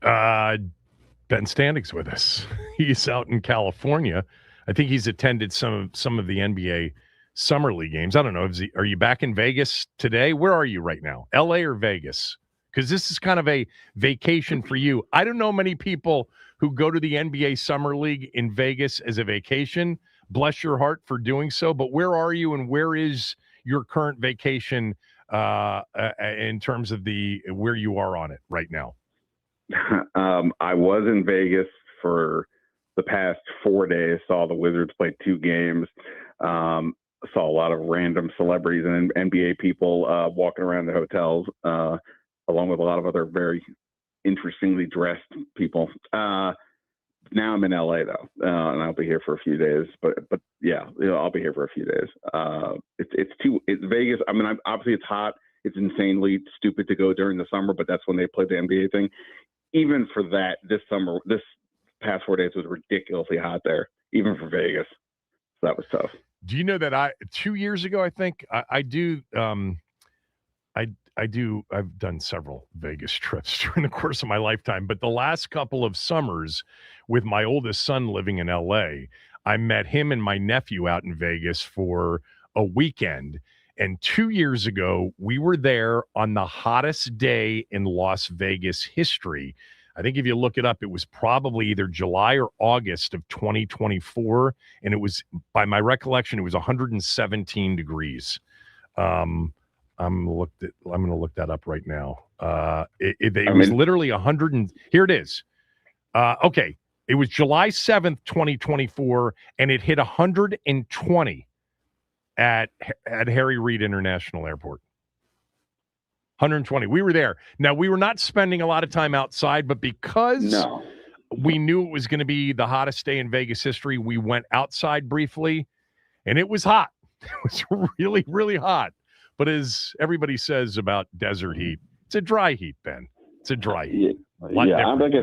Ben Standing's with us. He's out in California. I think he's attended some of the NBA Summer League games. I don't know. Are you back in Vegas today? Where are you right now? LA or Vegas? Because this is kind of a vacation for you. I don't know many people who go to the NBA Summer League in Vegas as a vacation. Bless your heart for doing so. But where are you, and where is your current vacation in terms of where you are on it right now? I was in Vegas for the past 4 days. Saw the Wizards play 2 games. Saw a lot of random celebrities and NBA people walking around the hotels, along with a lot of other very interestingly dressed people. Now I'm in LA though, and I'll be here for a few days. But yeah, I'll be here for a few days. It's Vegas. I mean, obviously it's hot. It's insanely stupid to go during the summer, but that's when they play the NBA thing. Even for that, this past 4 days was ridiculously hot there, even for Vegas. So that was tough. Do you know that 2 years ago, I think I've done several Vegas trips during the course of my lifetime, but the last couple of summers with my oldest son living in LA, I met him and my nephew out in Vegas for a weekend. And 2 years ago, we were there on the hottest day in Las Vegas history. I think if you look it up, it was probably either July or August of 2024. And it was, by my recollection, it was 117 degrees. I'm going to look that up right now. It was literally 100. Here it is. Okay. It was July 7th, 2024, and it hit 120 at Harry Reid International Airport. 120. We were there. Now, we were not spending a lot of time outside, but because we knew it was going to be the hottest day in Vegas history, we went outside briefly, and it was hot. It was really, really hot. But as everybody says about desert heat, it's a dry heat, Ben. It's a dry heat. I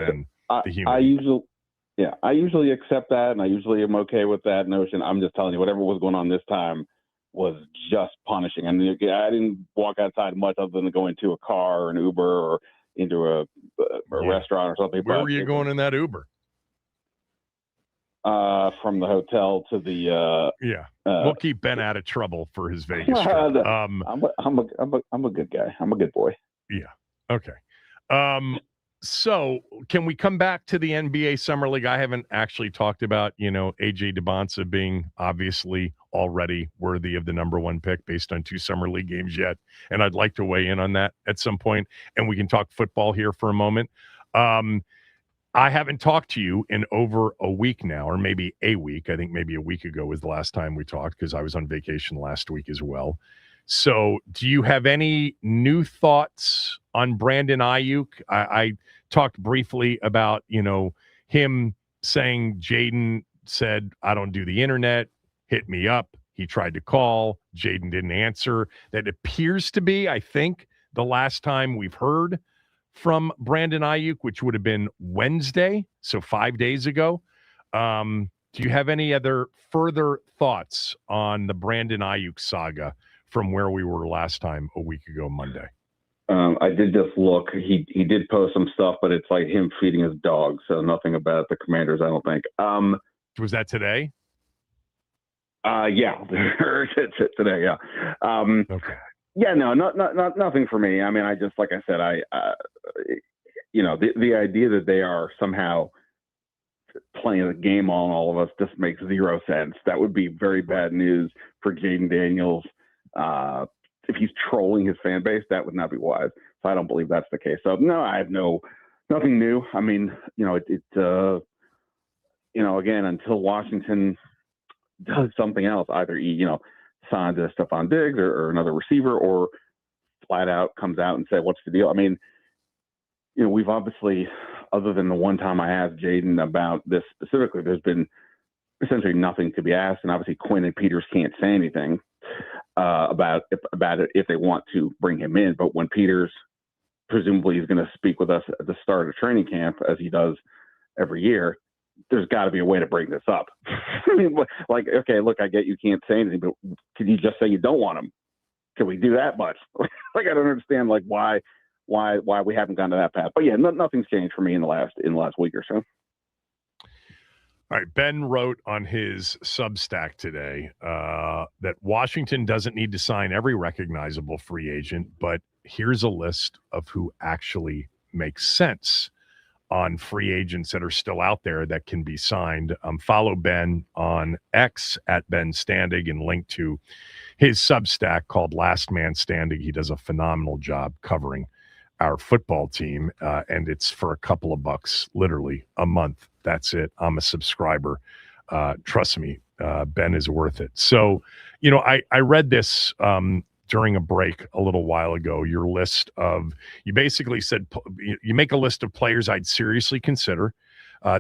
usually accept that, and I usually am okay with that notion. I'm just telling you, whatever was going on this time was just punishing. I mean, I didn't walk outside much other than going to a car or an Uber or into a restaurant or something. Where were you going in that Uber? From the hotel to the we'll keep Ben out of trouble for his Vegas trip. I'm a good guy. I'm a good boy. Yeah. Okay. So can we come back to the NBA Summer League? I haven't actually talked about, AJ Dybantsa being obviously already worthy of the number 1 pick based on 2 Summer League games yet. And I'd like to weigh in on that at some point, and we can talk football here for a moment. I haven't talked to you in over a week now, or maybe a week. I think maybe a week ago was the last time we talked because I was on vacation last week as well. So do you have any new thoughts on Brandon Ayuk? I talked briefly about, him saying Jaden said, I don't do the internet, hit me up. He tried to call. Jaden didn't answer. That appears to be, I think, the last time we've heard from Brandon Ayuk, which would have been Wednesday, so 5 days ago. Do you have any other further thoughts on the Brandon Ayuk saga from where we were last time a week ago Monday? I did just look. He did post some stuff, but it's like him feeding his dog, so nothing about the Commanders, I don't think. Was that today? Yeah, it's today. Yeah. Okay. Yeah, no, nothing for me. I mean, I just, like I said, the idea that they are somehow playing a game on all of us just makes zero sense. That would be very bad news for Jaden Daniels. If he's trolling his fan base, that would not be wise. So I don't believe that's the case. So no, I have nothing new. I mean, again, until Washington does something else, either signs a Stephon Diggs or another receiver, or flat out comes out and say, what's the deal? I mean, we've obviously, other than the one time I asked Jaden about this specifically, there's been essentially nothing to be asked. And obviously Quinn and Peters can't say anything about it if they want to bring him in. But when Peters presumably is going to speak with us at the start of training camp, as he does every year, there's got to be a way to bring this up. I mean, like, okay, look, I get you can't say anything, but can you just say you don't want him? Can we do that much? Like, I don't understand, like, why why we haven't gone to that path. But yeah, nothing's changed for me in the last week or so. All right, Ben wrote on his Substack today that Washington doesn't need to sign every recognizable free agent, but here's a list of who actually makes sense on free agents that are still out there that can be signed. Follow Ben on X at Ben Standig and link to his Substack called Last Man Standing. He does a phenomenal job covering our football team, and it's for a couple of bucks, literally a month. That's it. I'm a subscriber. Trust me, Ben is worth it. So, I read this during a break a little while ago, your list of, you basically said, you make a list of players I'd seriously consider.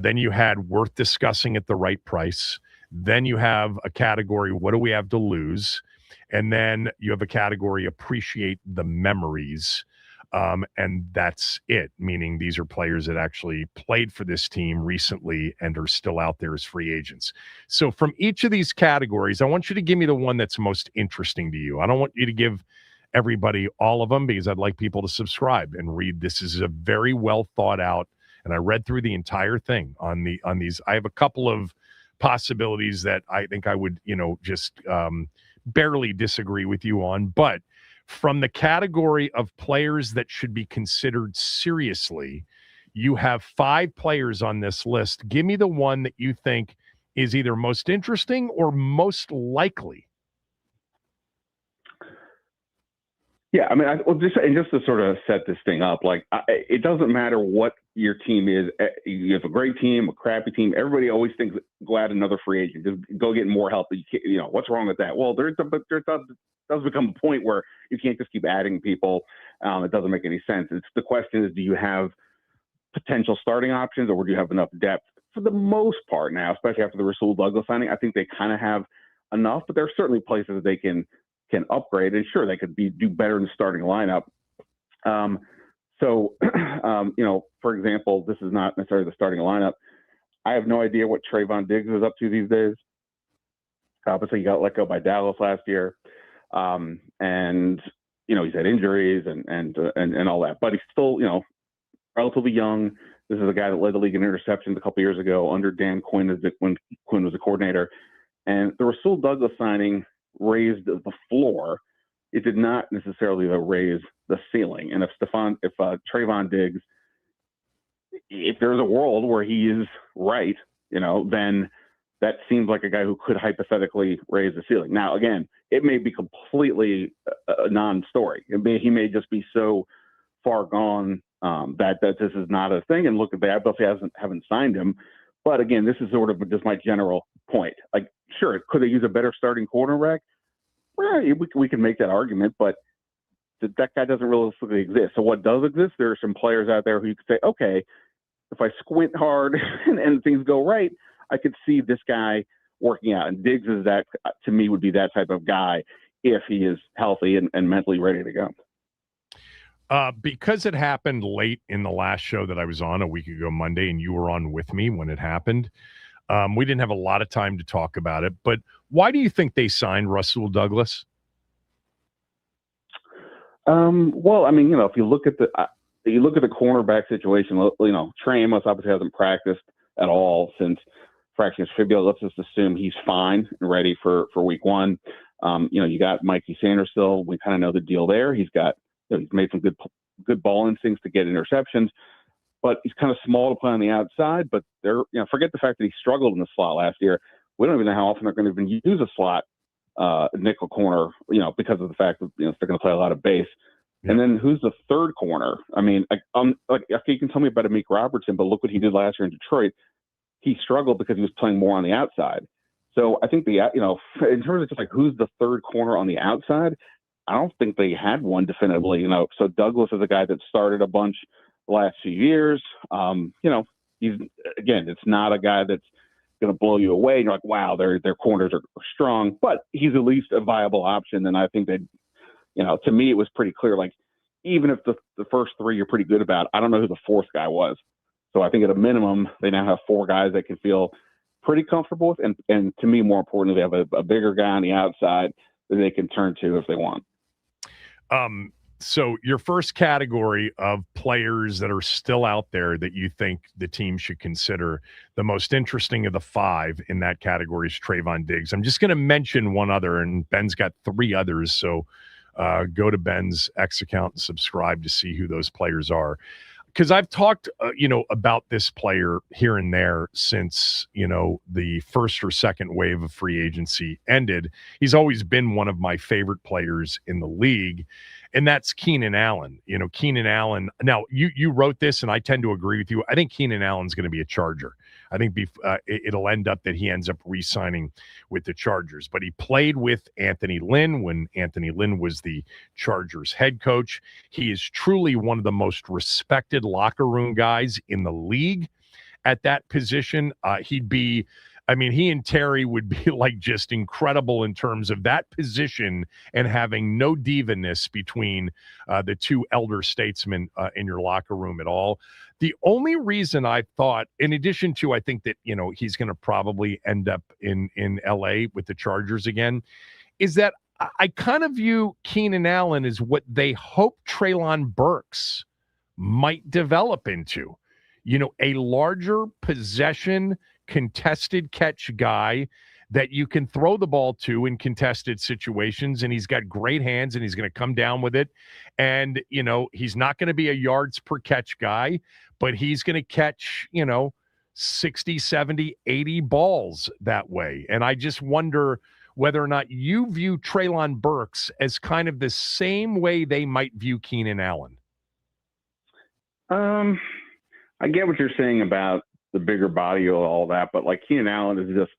Then you had worth discussing at the right price. Then you have a category, what do we have to lose? And then you have a category, appreciate the memories. And that's it, meaning these are players that actually played for this team recently and are still out there as free agents. So from each of these categories, I want you to give me the one that's most interesting to you. I don't want you to give everybody all of them because I'd like people to subscribe and read. This is a very well thought out, and I read through the entire thing on these. I have a couple of possibilities that I think I would, just barely disagree with you on, but from the category of players that should be considered seriously, you have 5 players on this list. Give me the one that you think is either most interesting or most likely. Yeah, I mean, just to sort of set this thing up, it doesn't matter what your team is. You have a great team, a crappy team. Everybody always thinks, go add another free agent, just go get more help. What's wrong with that? Well, there does become a point where you can't just keep adding people. It doesn't make any sense. The question is, do you have potential starting options, or do you have enough depth? For the most part now, especially after the Rasul Douglas signing, I think they kind of have enough, but there are certainly places that they can upgrade, and sure, they could do better in the starting lineup. For example, this is not necessarily the starting lineup. I have no idea what Trayvon Diggs is up to these days. Obviously, he got let go by Dallas last year, and he's had injuries and all that, but he's still relatively young. This is a guy that led the league in interceptions a couple years ago under Dan Quinn when Quinn was a coordinator, and the Rasul Douglas signing raised the floor. It did not necessarily raise the ceiling. And if Trayvon Diggs, if there's a world where he is right, then that seems like a guy who could hypothetically raise the ceiling. Now, again, it may be completely a non-story. He may just be so far gone that this is not a thing. And look, they obviously haven't signed him. But again, this is sort of just my general point. Sure, could they use a better starting quarterback? Well, we can make that argument, but that guy doesn't realistically exist. So what does exist? There are some players out there who you could say, okay, if I squint hard and things go right, I could see this guy working out. And Diggs is that, to me, would be that type of guy if he is healthy and mentally ready to go. Because it happened late in the last show that I was on a week ago Monday, and you were on with me when it happened, we didn't have a lot of time to talk about it. But why do you think they signed Rasul Douglas? Well, I mean, if you look at the cornerback situation, Trey Amos obviously hasn't practiced at all since fractured his fibula. Let's just assume he's fine and ready for week 1. You got Mikey Sanders still. We kind of know the deal there. He's made some good ball instincts to get interceptions, but he's kind of small to play on the outside. But forget the fact that he struggled in the slot last year. We don't even know how often they're going to even use a slot nickel corner, because of the fact that they're going to play a lot of base. Yeah. And then who's the third corner? I mean, you can tell me about Amik Robertson, but look what he did last year in Detroit. He struggled because he was playing more on the outside. So I think in terms of just who's the third corner on the outside, I don't think they had one definitively. So Douglas is a guy that started a bunch the last few years. It's not a guy that's going to blow you away. And you're like, wow, their corners are strong, but he's at least a viable option. And I think that, to me, it was pretty clear. Even if the first 3 you're pretty good about, I don't know who the fourth guy was. So I think at a minimum, they now have 4 guys that can feel pretty comfortable with. And to me, more importantly, they have a bigger guy on the outside that they can turn to if they want. So your first category of players that are still out there that you think the team should consider, the most interesting of the 5 in that category is Trayvon Diggs. I'm just going to mention one other, and Ben's got 3 others. So go to Ben's X account and subscribe to see who those players are. Because I've talked, about this player here and there since, the first or second wave of free agency ended. He's always been one of my favorite players in the league, and that's Keenan Allen. Keenan Allen. Now, you wrote this, and I tend to agree with you. I think Keenan Allen's going to be a Charger. I think it'll end up that he ends up re-signing with the Chargers. But he played with Anthony Lynn when Anthony Lynn was the Chargers head coach. He is truly one of the most respected locker room guys in the league at that position. He and Terry would be like just incredible in terms of that position and having no diva-ness between the 2 elder statesmen in your locker room at all. The only reason I thought, in addition to, I think that, he's going to probably end up in LA with the Chargers again, is that I kind of view Keenan Allen as what they hope Treylon Burks might develop into, a larger possession contested catch guy that you can throw the ball to in contested situations, and he's got great hands, and he's going to come down with it. And, he's not going to be a yards per catch guy, but he's going to catch, 60, 70, 80 balls that way. And I just wonder whether or not you view Treylon Burks as kind of the same way they might view Keenan Allen. I get what you're saying about the bigger body and all that, but like Keenan Allen is just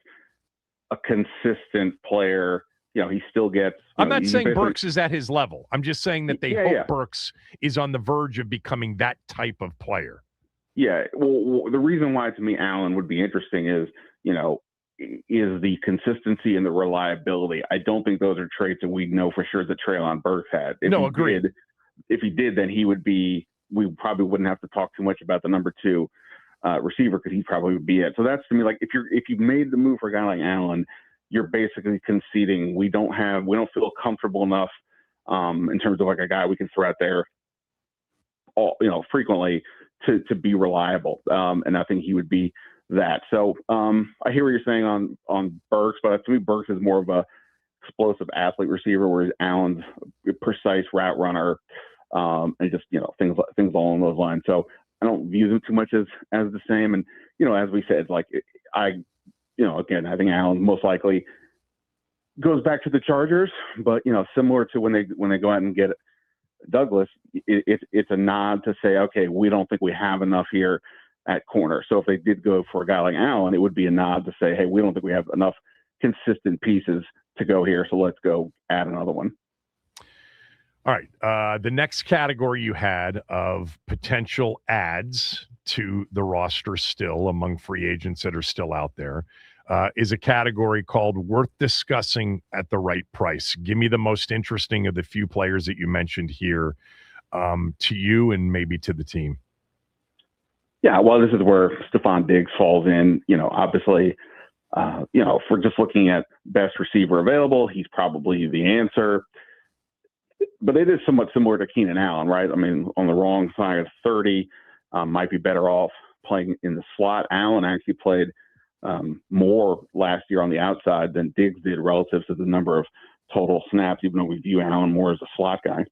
a consistent player. He still gets. I'm not saying Burks is at his level. I'm just saying that they hope Burks is on the verge of becoming that type of player. Yeah. Well, the reason why to me Allen would be interesting is, is the consistency and the reliability. I don't think those are traits that we know for sure that Treylon Burks had. Agreed. If he did, then he would be. We probably wouldn't have to talk too much about the number 2 receiver because he probably would be it. So that's to me like if you made the move for a guy like Allen, you're basically conceding we don't feel comfortable enough in terms of like a guy we can throw out there frequently to be reliable. And I think he would be that. So I hear what you're saying on Burks, but to me Burks is more of a explosive athlete receiver, whereas Allen's a precise route runner and just things along those lines. So I don't view them too much as the same. And, as we said, like again, I think Allen most likely goes back to the Chargers, but, similar to when they go out and get Douglas, it's a nod to say, okay, we don't think we have enough here at corner. So if they did go for a guy like Allen, it would be a nod to say, hey, we don't think we have enough consistent pieces to go here. So let's go add another one. All right. The next category you had of potential adds to the roster still among free agents that are still out there is a category called worth discussing at the right price. Give me the most interesting of the few players that you mentioned here to you and maybe to the team. Yeah, well, this is where Stephon Diggs falls in. Obviously, if we're just looking at best receiver available, he's probably the answer. But it is somewhat similar to Keenan Allen, right? I mean, on the wrong side of 30, might be better off playing in the slot. Allen actually played more last year on the outside than Diggs did relative to the number of total snaps, even though we view Allen more as a slot guy.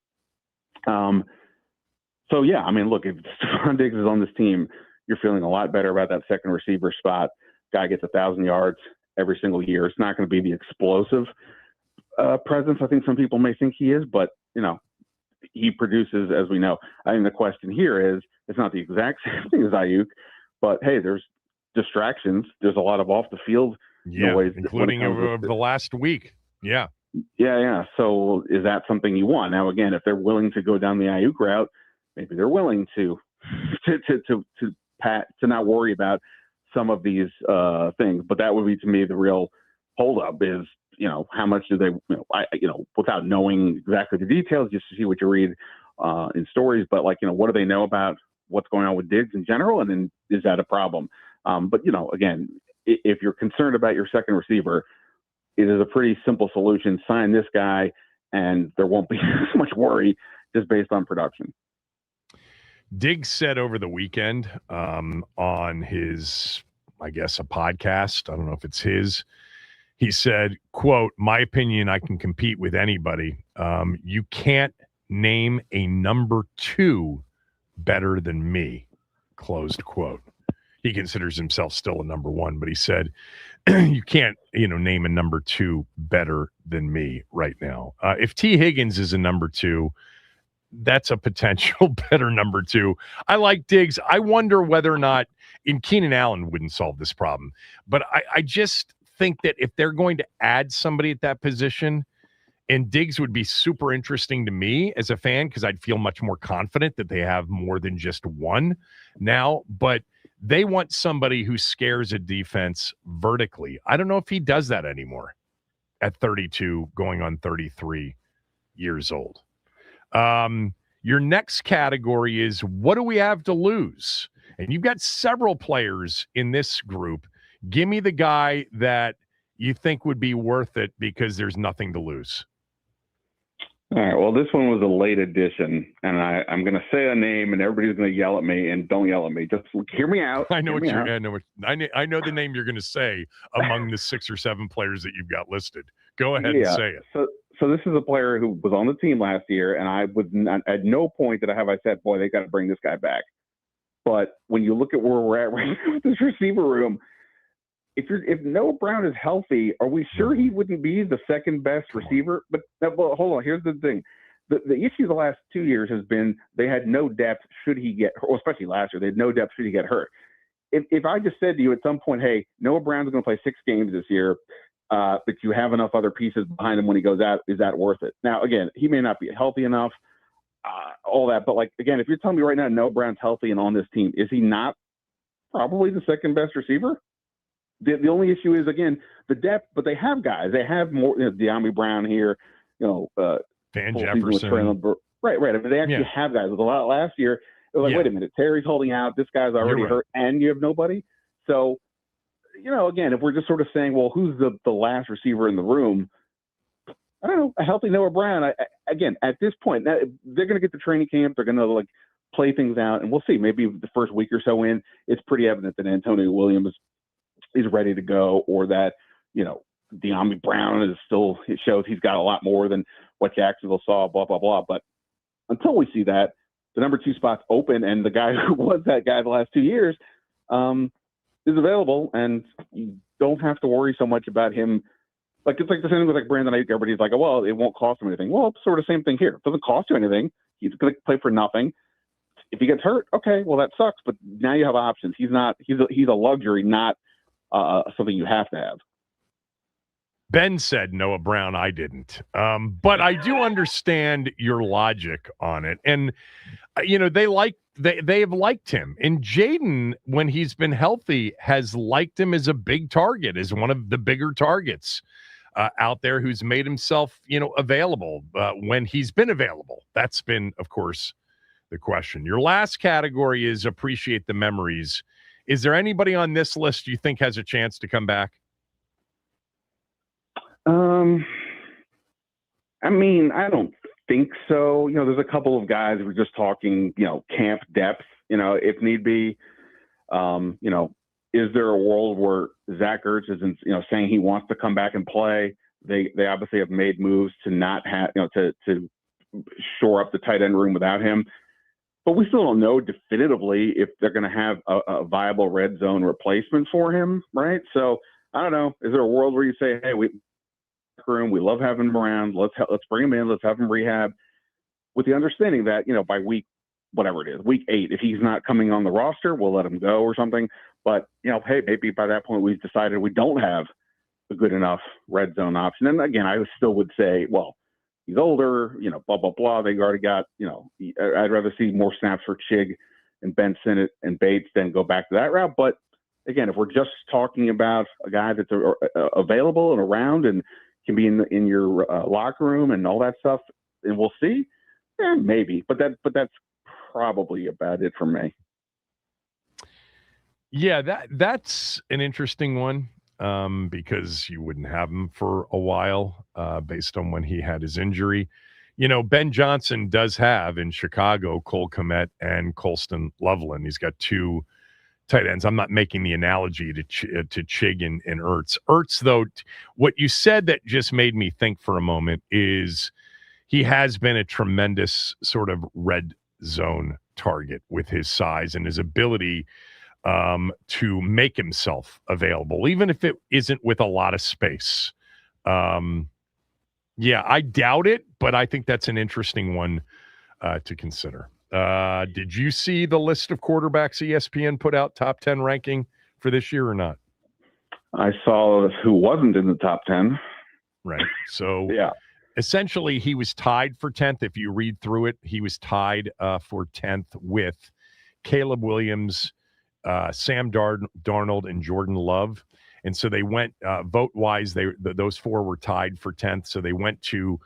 So, yeah, I mean, look, if Stephon Diggs is on this team, you're feeling a lot better about that second receiver spot. Guy gets 1,000 yards every single year. It's not going to be the explosive presence I think some people may think he is, but, he produces, as we know. I think the question here is, it's not the exact same thing as Ayuk, but, hey, there's distractions. There's a lot of off-the-field noise. Including over the last week. Yeah. Yeah. So is that something you want? Now, again, if they're willing to go down the Ayuk route, maybe they're willing to not worry about some of these things. But that would be, to me, the real holdup is, how much do they, without knowing exactly the details, just to see what you read in stories. But what do they know about what's going on with Diggs in general? And then is that a problem? But, again, if you're concerned about your second receiver, it is a pretty simple solution. Sign this guy and there won't be so much worry, just based on production. Diggs said over the weekend on his, I guess, a podcast, I don't know if it's his, he said, quote, "My opinion, I can compete with anybody. You can't name a number 2 better than me," closed quote. He considers himself still a number 1, but he said, you can't, name a number 2 better than me right now. If T. Higgins is a number 2, that's a potential better number 2. I like Diggs. I wonder whether or not Keenan Allen wouldn't solve this problem. But I just think that if they're going to add somebody at that position, and Diggs would be super interesting to me as a fan because I'd feel much more confident that they have more than just one now. But they want somebody who scares a defense vertically. I don't know if he does that anymore at 32, going on 33 years old. Your next category is, what do we have to lose? And you've got several players in this group. Give me the guy that you think would be worth it because there's nothing to lose. All right. Well, this one was a late addition, and I'm going to say a name, and everybody's going to yell at me. And don't yell at me. Just hear me out. I know I know the name you're going to say among the 6 or 7 players that you've got listed. Go ahead and say it. So this is a player who was on the team last year, and I was not, at no point did I said, boy, they got to bring this guy back. But when you look at where we're at right now with this receiver room, if Noah Brown is healthy, are we sure he wouldn't be the second best receiver? But well, hold on. Here's the thing. The issue the last 2 years has been they had no depth should he get, or especially last year, they had no depth should he get hurt. If I just said to you at some point, hey, Noah Brown's going to play 6 games this year, but you have enough other pieces behind him when he goes out, is that worth it? Now, again, he may not be healthy enough, all that. But, again, if you're telling me right now Noah Brown's healthy and on this team, is he not probably the second best receiver? The only issue is, again, the depth, but they have guys. They have more, De'Ami Brown here, Van Jefferson. Right. I mean, they actually have guys. With a lot last year, it was like, wait a minute, Terry's holding out. This guy's already hurt, and you have nobody. So, again, if we're just sort of saying, well, who's the last receiver in the room? I don't know. A healthy Noah Brown. Again, at this point, they're going to get the training camp. They're going to play things out, and we'll see. Maybe the first week or so in, it's pretty evident that Antonio Williams is ready to go, or that, De'Ami Brown is still, it shows he's got a lot more than what Jacksonville saw, blah, blah, blah. But until we see that, the number 2 spot's open, and the guy who was that guy the last 2 years is available, and you don't have to worry so much about him. It's like the same with Brandon Ayuk. Everybody's like, oh, well, it won't cost him anything. Well, it's sort of the same thing here. It doesn't cost you anything. He's going to play for nothing. If he gets hurt, okay, well, that sucks, but now you have options. He's a luxury, not something you have to have. Ben said Noah Brown. I didn't. But I do understand your logic on it. And, they have liked him. And Jaden, when he's been healthy, has liked him as a big target, as one of the bigger targets out there, who's made himself, available when he's been available. That's been, of course, the question. Your last category is appreciate the memories. Is there anybody on this list you think has a chance to come back? I mean, I don't think so. There's a couple of guys we're just talking, camp depth, if need be. Is there a world where Zach Ertz isn't, saying he wants to come back and play? They obviously have made moves to not have, to shore up the tight end room without him. But we still don't know definitively if they're going to have a viable red zone replacement for him, right? So I don't know. Is there a world where you say, hey, we love having him around. Let's bring him in. Let's have him rehab, with the understanding that by week 8, if he's not coming on the roster, we'll let him go or something. But hey, maybe by that point we've decided we don't have a good enough red zone option. And again, I still would say, well, he's older, blah, blah, blah. They already got, I'd rather see more snaps for Chig and Ben Sinnott and Bates than go back to that route. But again, if we're just talking about a guy that's available and around and can be in your locker room and all that stuff, and we'll see, maybe. But that's probably about it for me. Yeah, that's an interesting one. Because you wouldn't have him for a while based on when he had his injury. Ben Johnson does have in Chicago Cole Kmet and Colston Loveland. He's got two tight ends. I'm not making the analogy to Chig and Ertz. Ertz, though, what you said that just made me think for a moment is he has been a tremendous sort of red zone target with his size and his ability to make himself available, even if it isn't with a lot of space. Yeah, I doubt it, but I think that's an interesting one to consider. Did you see the list of quarterbacks ESPN put out, top 10 ranking for this year or not? I saw who wasn't in the top 10. Right. So yeah, essentially he was tied for 10th. If you read through it, he was tied for 10th with Caleb Williams, Sam Darnold, and Jordan Love. And so they went vote-wise, those four were tied for 10th. So they went to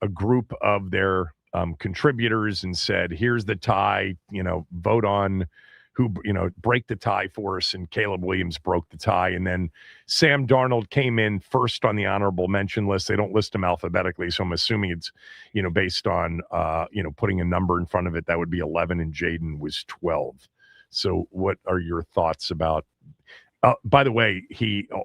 a group of their contributors and said, here's the tie, vote on who, break the tie for us. And Caleb Williams broke the tie. And then Sam Darnold came in first on the honorable mention list. They don't list them alphabetically. So I'm assuming it's, based on, putting a number in front of it. That would be 11 and Jaden was 12. So what are your thoughts about, by the way,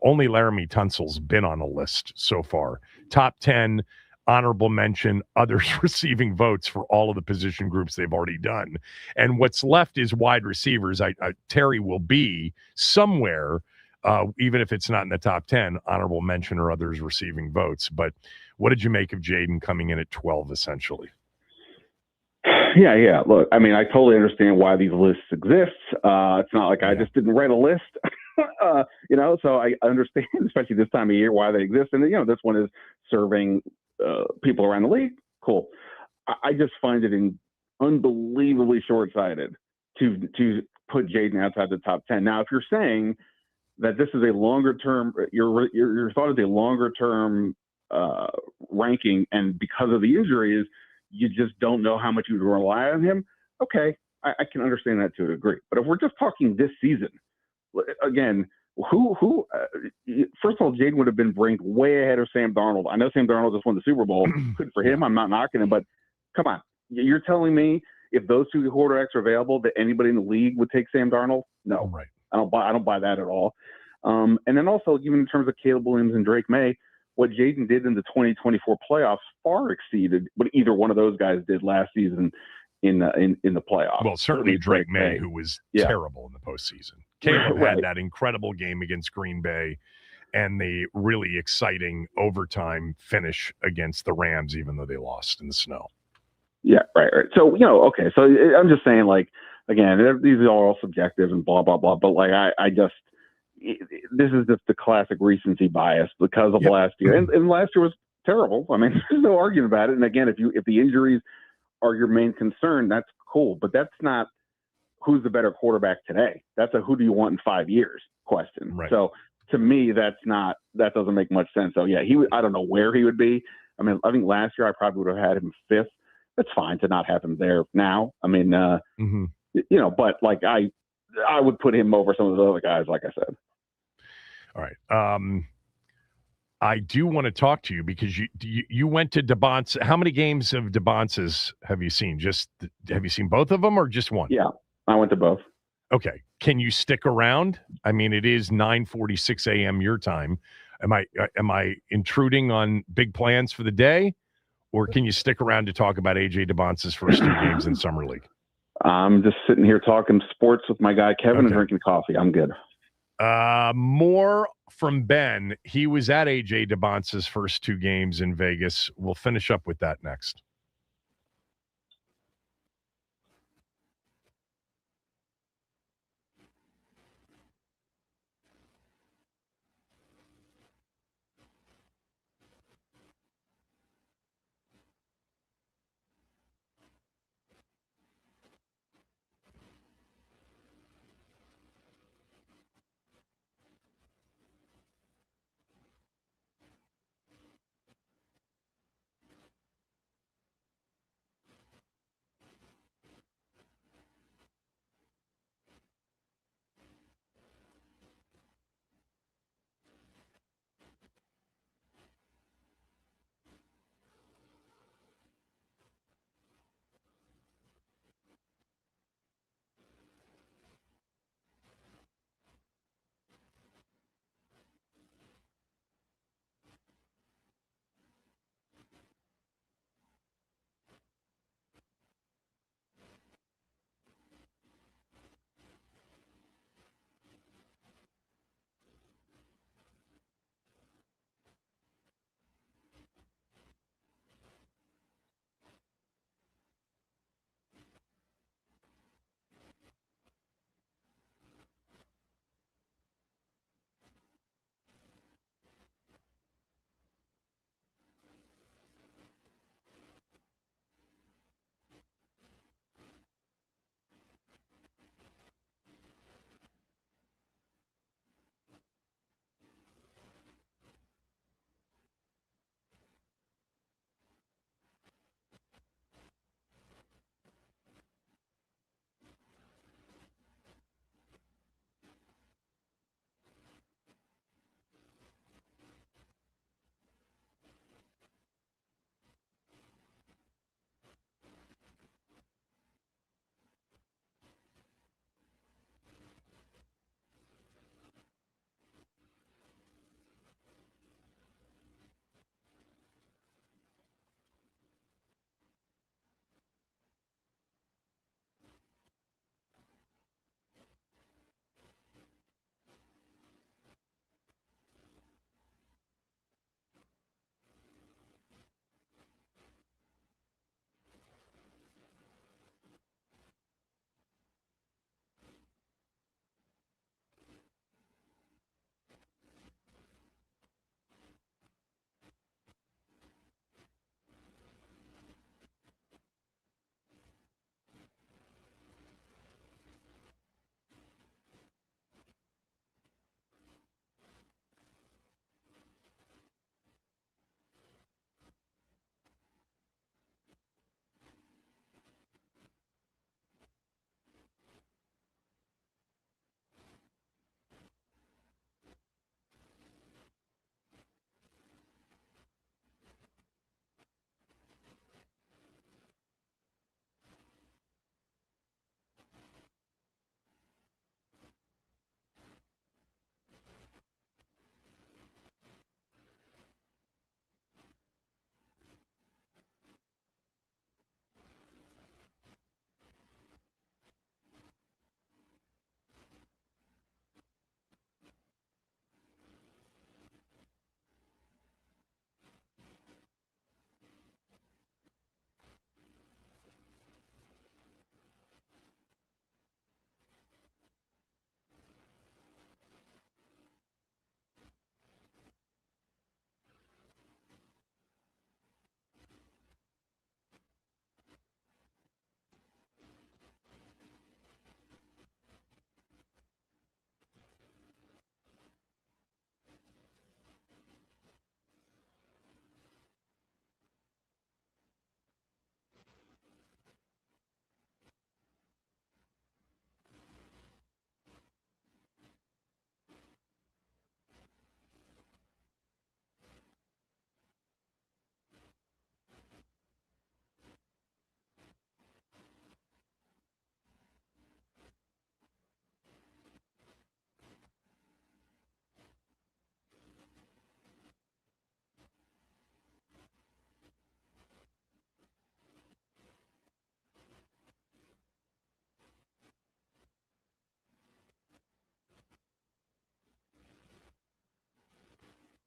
only Laramie Tunsil's been on a list so far. Top 10, honorable mention, others receiving votes for all of the position groups they've already done. And what's left is wide receivers. Terry will be somewhere, even if it's not in the top 10, honorable mention or others receiving votes. But what did you make of Jaden coming in at 12, essentially? Yeah. Look, I mean, I totally understand why these lists exist. It's not like I just didn't write a list, so I understand, especially this time of year, why they exist. And, this one is serving people around the league. Cool. I just find it unbelievably short-sighted to put Jaden outside the top 10. Now, if you're saying that this is a longer-term, your thought is a longer-term ranking, and because of the injuries, you just don't know how much you rely on him. Okay, I can understand that to a degree. But if we're just talking this season, again, who? First of all, Jaden would have been ranked way ahead of Sam Darnold. I know Sam Darnold just won the Super Bowl. Good for him. I'm not knocking him, but come on, you're telling me if those two quarterbacks are available, that anybody in the league would take Sam Darnold? No, right. I don't buy that at all. And then also, even in terms of Caleb Williams and Drake May, what Jaden did in the 2024 playoffs far exceeded what either one of those guys did last season in the playoffs. Well, certainly Drake May, who was terrible in the postseason. Caleb had that incredible game against Green Bay and the really exciting overtime finish against the Rams, even though they lost in the snow. Yeah, right. So, okay. So I'm just saying, like, again, these are all subjective and blah, blah, blah. But, like, I just – this is just the classic recency bias because of last year. And last year was terrible. I mean, there's no argument about it. And, again, if the injuries are your main concern, that's cool. But that's not who's the better quarterback today. That's a who do you want in 5 years question. Right. So, to me, that doesn't make much sense. So, yeah, I don't know where he would be. I mean, I think last year I probably would have had him 5th. It's fine to not have him there now. I mean, but like I would put him over some of the other guys, like I said. All right. I do want to talk to you because you went to Dybantsa. How many games of Dybantsa's have you seen? Have you seen both of them or just one? Yeah, I went to both. Okay. Can you stick around? I mean, it is 9:46 a.m. your time. Am I intruding on big plans for the day? Or can you stick around to talk about A.J. Dybantsa's first 2 games in Summer League? I'm just sitting here talking sports with my guy Kevin and drinking coffee. I'm good. More from Ben. He was at A.J. Dybantsa's first 2 games in Vegas. We'll finish up with that next.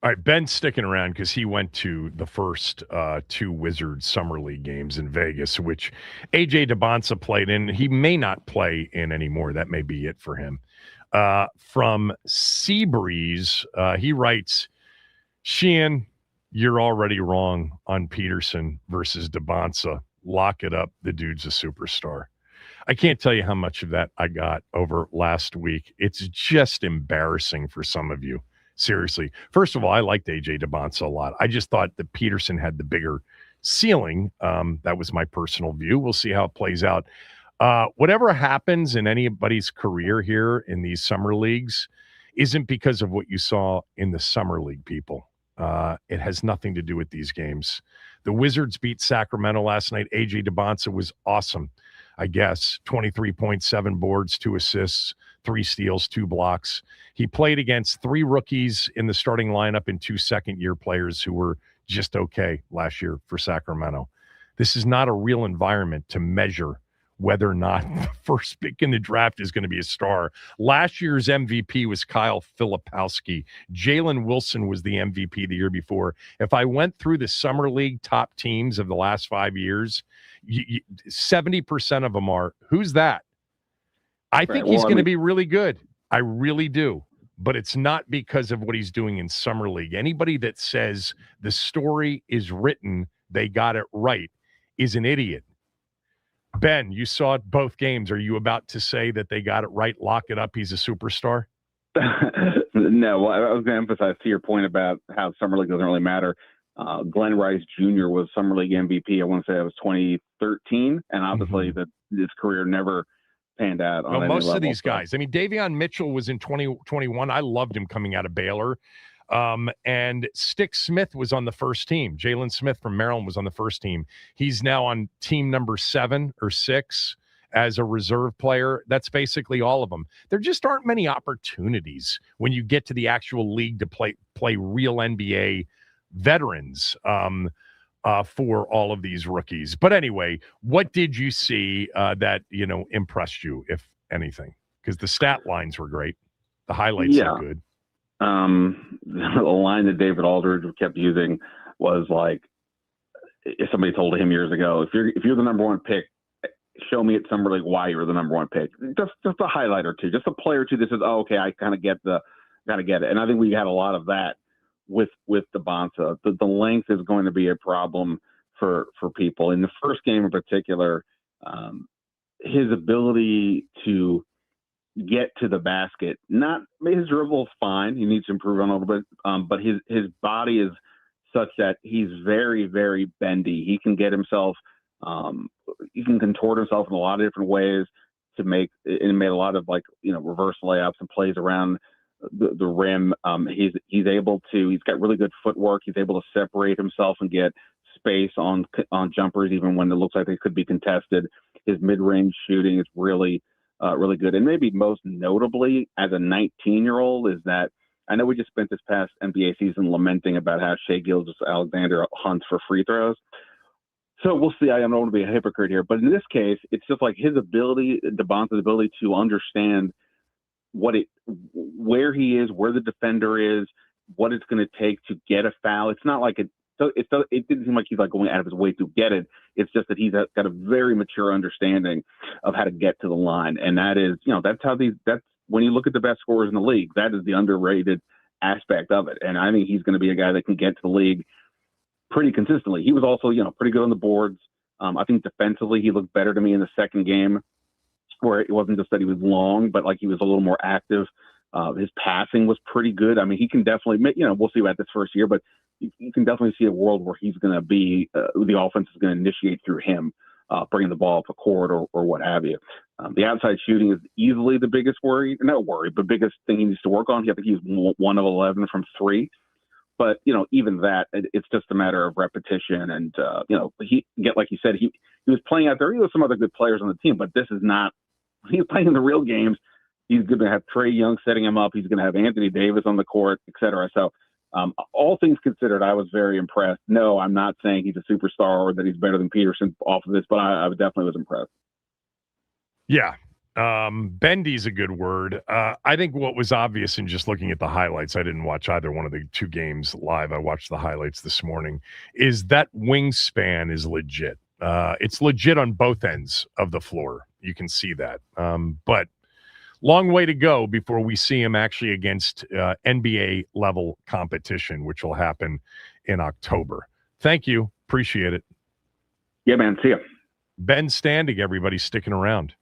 All right, Ben's sticking around because he went to the first two Wizards Summer League games in Vegas, which A.J. Dybantsa played in. He may not play in anymore. That may be it for him. From Seabreeze, he writes, Sheehan, you're already wrong on Peterson versus Dybantsa. Lock it up. The dude's a superstar. I can't tell you how much of that I got over last week. It's just embarrassing for some of you. Seriously. First of all, I liked A.J. Dybantsa a lot. I just thought that Peterson had the bigger ceiling. That was my personal view. We'll see how it plays out. Whatever happens in anybody's career here in these summer leagues isn't because of what you saw in the summer league, people. It has nothing to do with these games. The Wizards beat Sacramento last night. A.J. Dybantsa was awesome, I guess. 23.7 boards, 2 assists, 3 steals, 2 blocks. He played against 3 rookies in the starting lineup and 2 second-year players who were just okay last year for Sacramento. This is not a real environment to measure whether or not the first pick in the draft is going to be a star. Last year's MVP was Kyle Filipowski. Jalen Wilson was the MVP the year before. If I went through the Summer League top teams of the last 5 years, 70% of them are, who's that? I think he's going to be really good. I really do. But it's not because of what he's doing in Summer League. Anybody that says the story is written, they got it right, is an idiot. Ben, you saw both games. Are you about to say that they got it right? Lock it up. He's a superstar. No, well, I was going to emphasize to your point about how Summer League doesn't really matter. Glenn Rice Jr. was Summer League MVP. I want to say it was 2013, and obviously his career never panned out. Well, most of these guys. I mean, Davion Mitchell was in 2021. I loved him coming out of Baylor. And Stick Smith was on the first team. Jalen Smith from Maryland was on the first team. He's now on team number 7 or 6 as a reserve player. That's basically all of them. There just aren't many opportunities when you get to the actual league to play real NBA veterans for all of these rookies. But anyway, what did you see that impressed you, if anything? Because the stat lines were great. The highlights were good. The line that David Aldridge kept using was like, if somebody told him years ago, if you're the number 1 pick, show me at Summer League why you were the number 1 pick. Just a highlight or two, just a play or two that says, oh, okay, I kind of get it. And I think we had a lot of that with Dybantsa. The length is going to be a problem for people. In the first game in particular, his ability to get to the basket, his dribble is fine. He needs to improve on a little bit, but his body is such that he's very, very bendy. He can get himself, he can contort himself in a lot of different ways to made a lot of reverse layups and plays around the rim. He's able to. He's got really good footwork. He's able to separate himself and get space on jumpers, even when it looks like they could be contested. His mid-range shooting is really good. And maybe most notably as a 19-year-old is that I know we just spent this past NBA season lamenting about how Shai Gilgeous-Alexander hunts for free throws. So we'll see. I don't want to be a hypocrite here, but in this case, it's just like his ability, Dybantsa's ability to understand where he is, where the defender is, what it's going to take to get a foul. It's not like it didn't seem like he's going out of his way to get it. It's just that he's got a very mature understanding of how to get to the line. And that is, that's when you look at the best scorers in the league, that is the underrated aspect of it. And I think he's going to be a guy that can get to the league pretty consistently. He was also, pretty good on the boards. I think defensively, he looked better to me in the second game, where it wasn't just that he was long, but he was a little more active. His passing was pretty good. I mean, he can definitely, we'll see about this first year, but you can definitely see a world where he's going to be, the offense is going to initiate through him, bringing the ball up the court or what have you. The outside shooting is easily the biggest but biggest thing he needs to work on. I think he's 1 of 11 from 3. But, even that, it's just a matter of repetition. And, like you said, he was playing out there. He was some other good players on the team, but this is not, he's playing in the real games. He's going to have Trae Young setting him up. He's going to have Anthony Davis on the court, et cetera. So all things considered, I was very impressed. No, I'm not saying he's a superstar or that he's better than Peterson off of this, but I definitely was impressed. Yeah. Bendy's a good word. I think what was obvious in just looking at the highlights, I didn't watch either one of the two games live. I watched the highlights this morning, is that wingspan is legit. It's legit on both ends of the floor. You can see that. But long way to go before we see him actually against NBA level competition, which will happen in October. Thank you. Appreciate it. Yeah, man. See ya. Ben Standig, everybody sticking around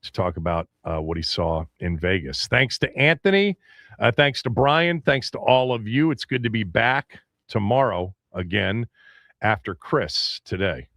to talk about what he saw in Vegas. Thanks to Anthony. Thanks to Brian. Thanks to all of you. It's good to be back tomorrow again after Chris today.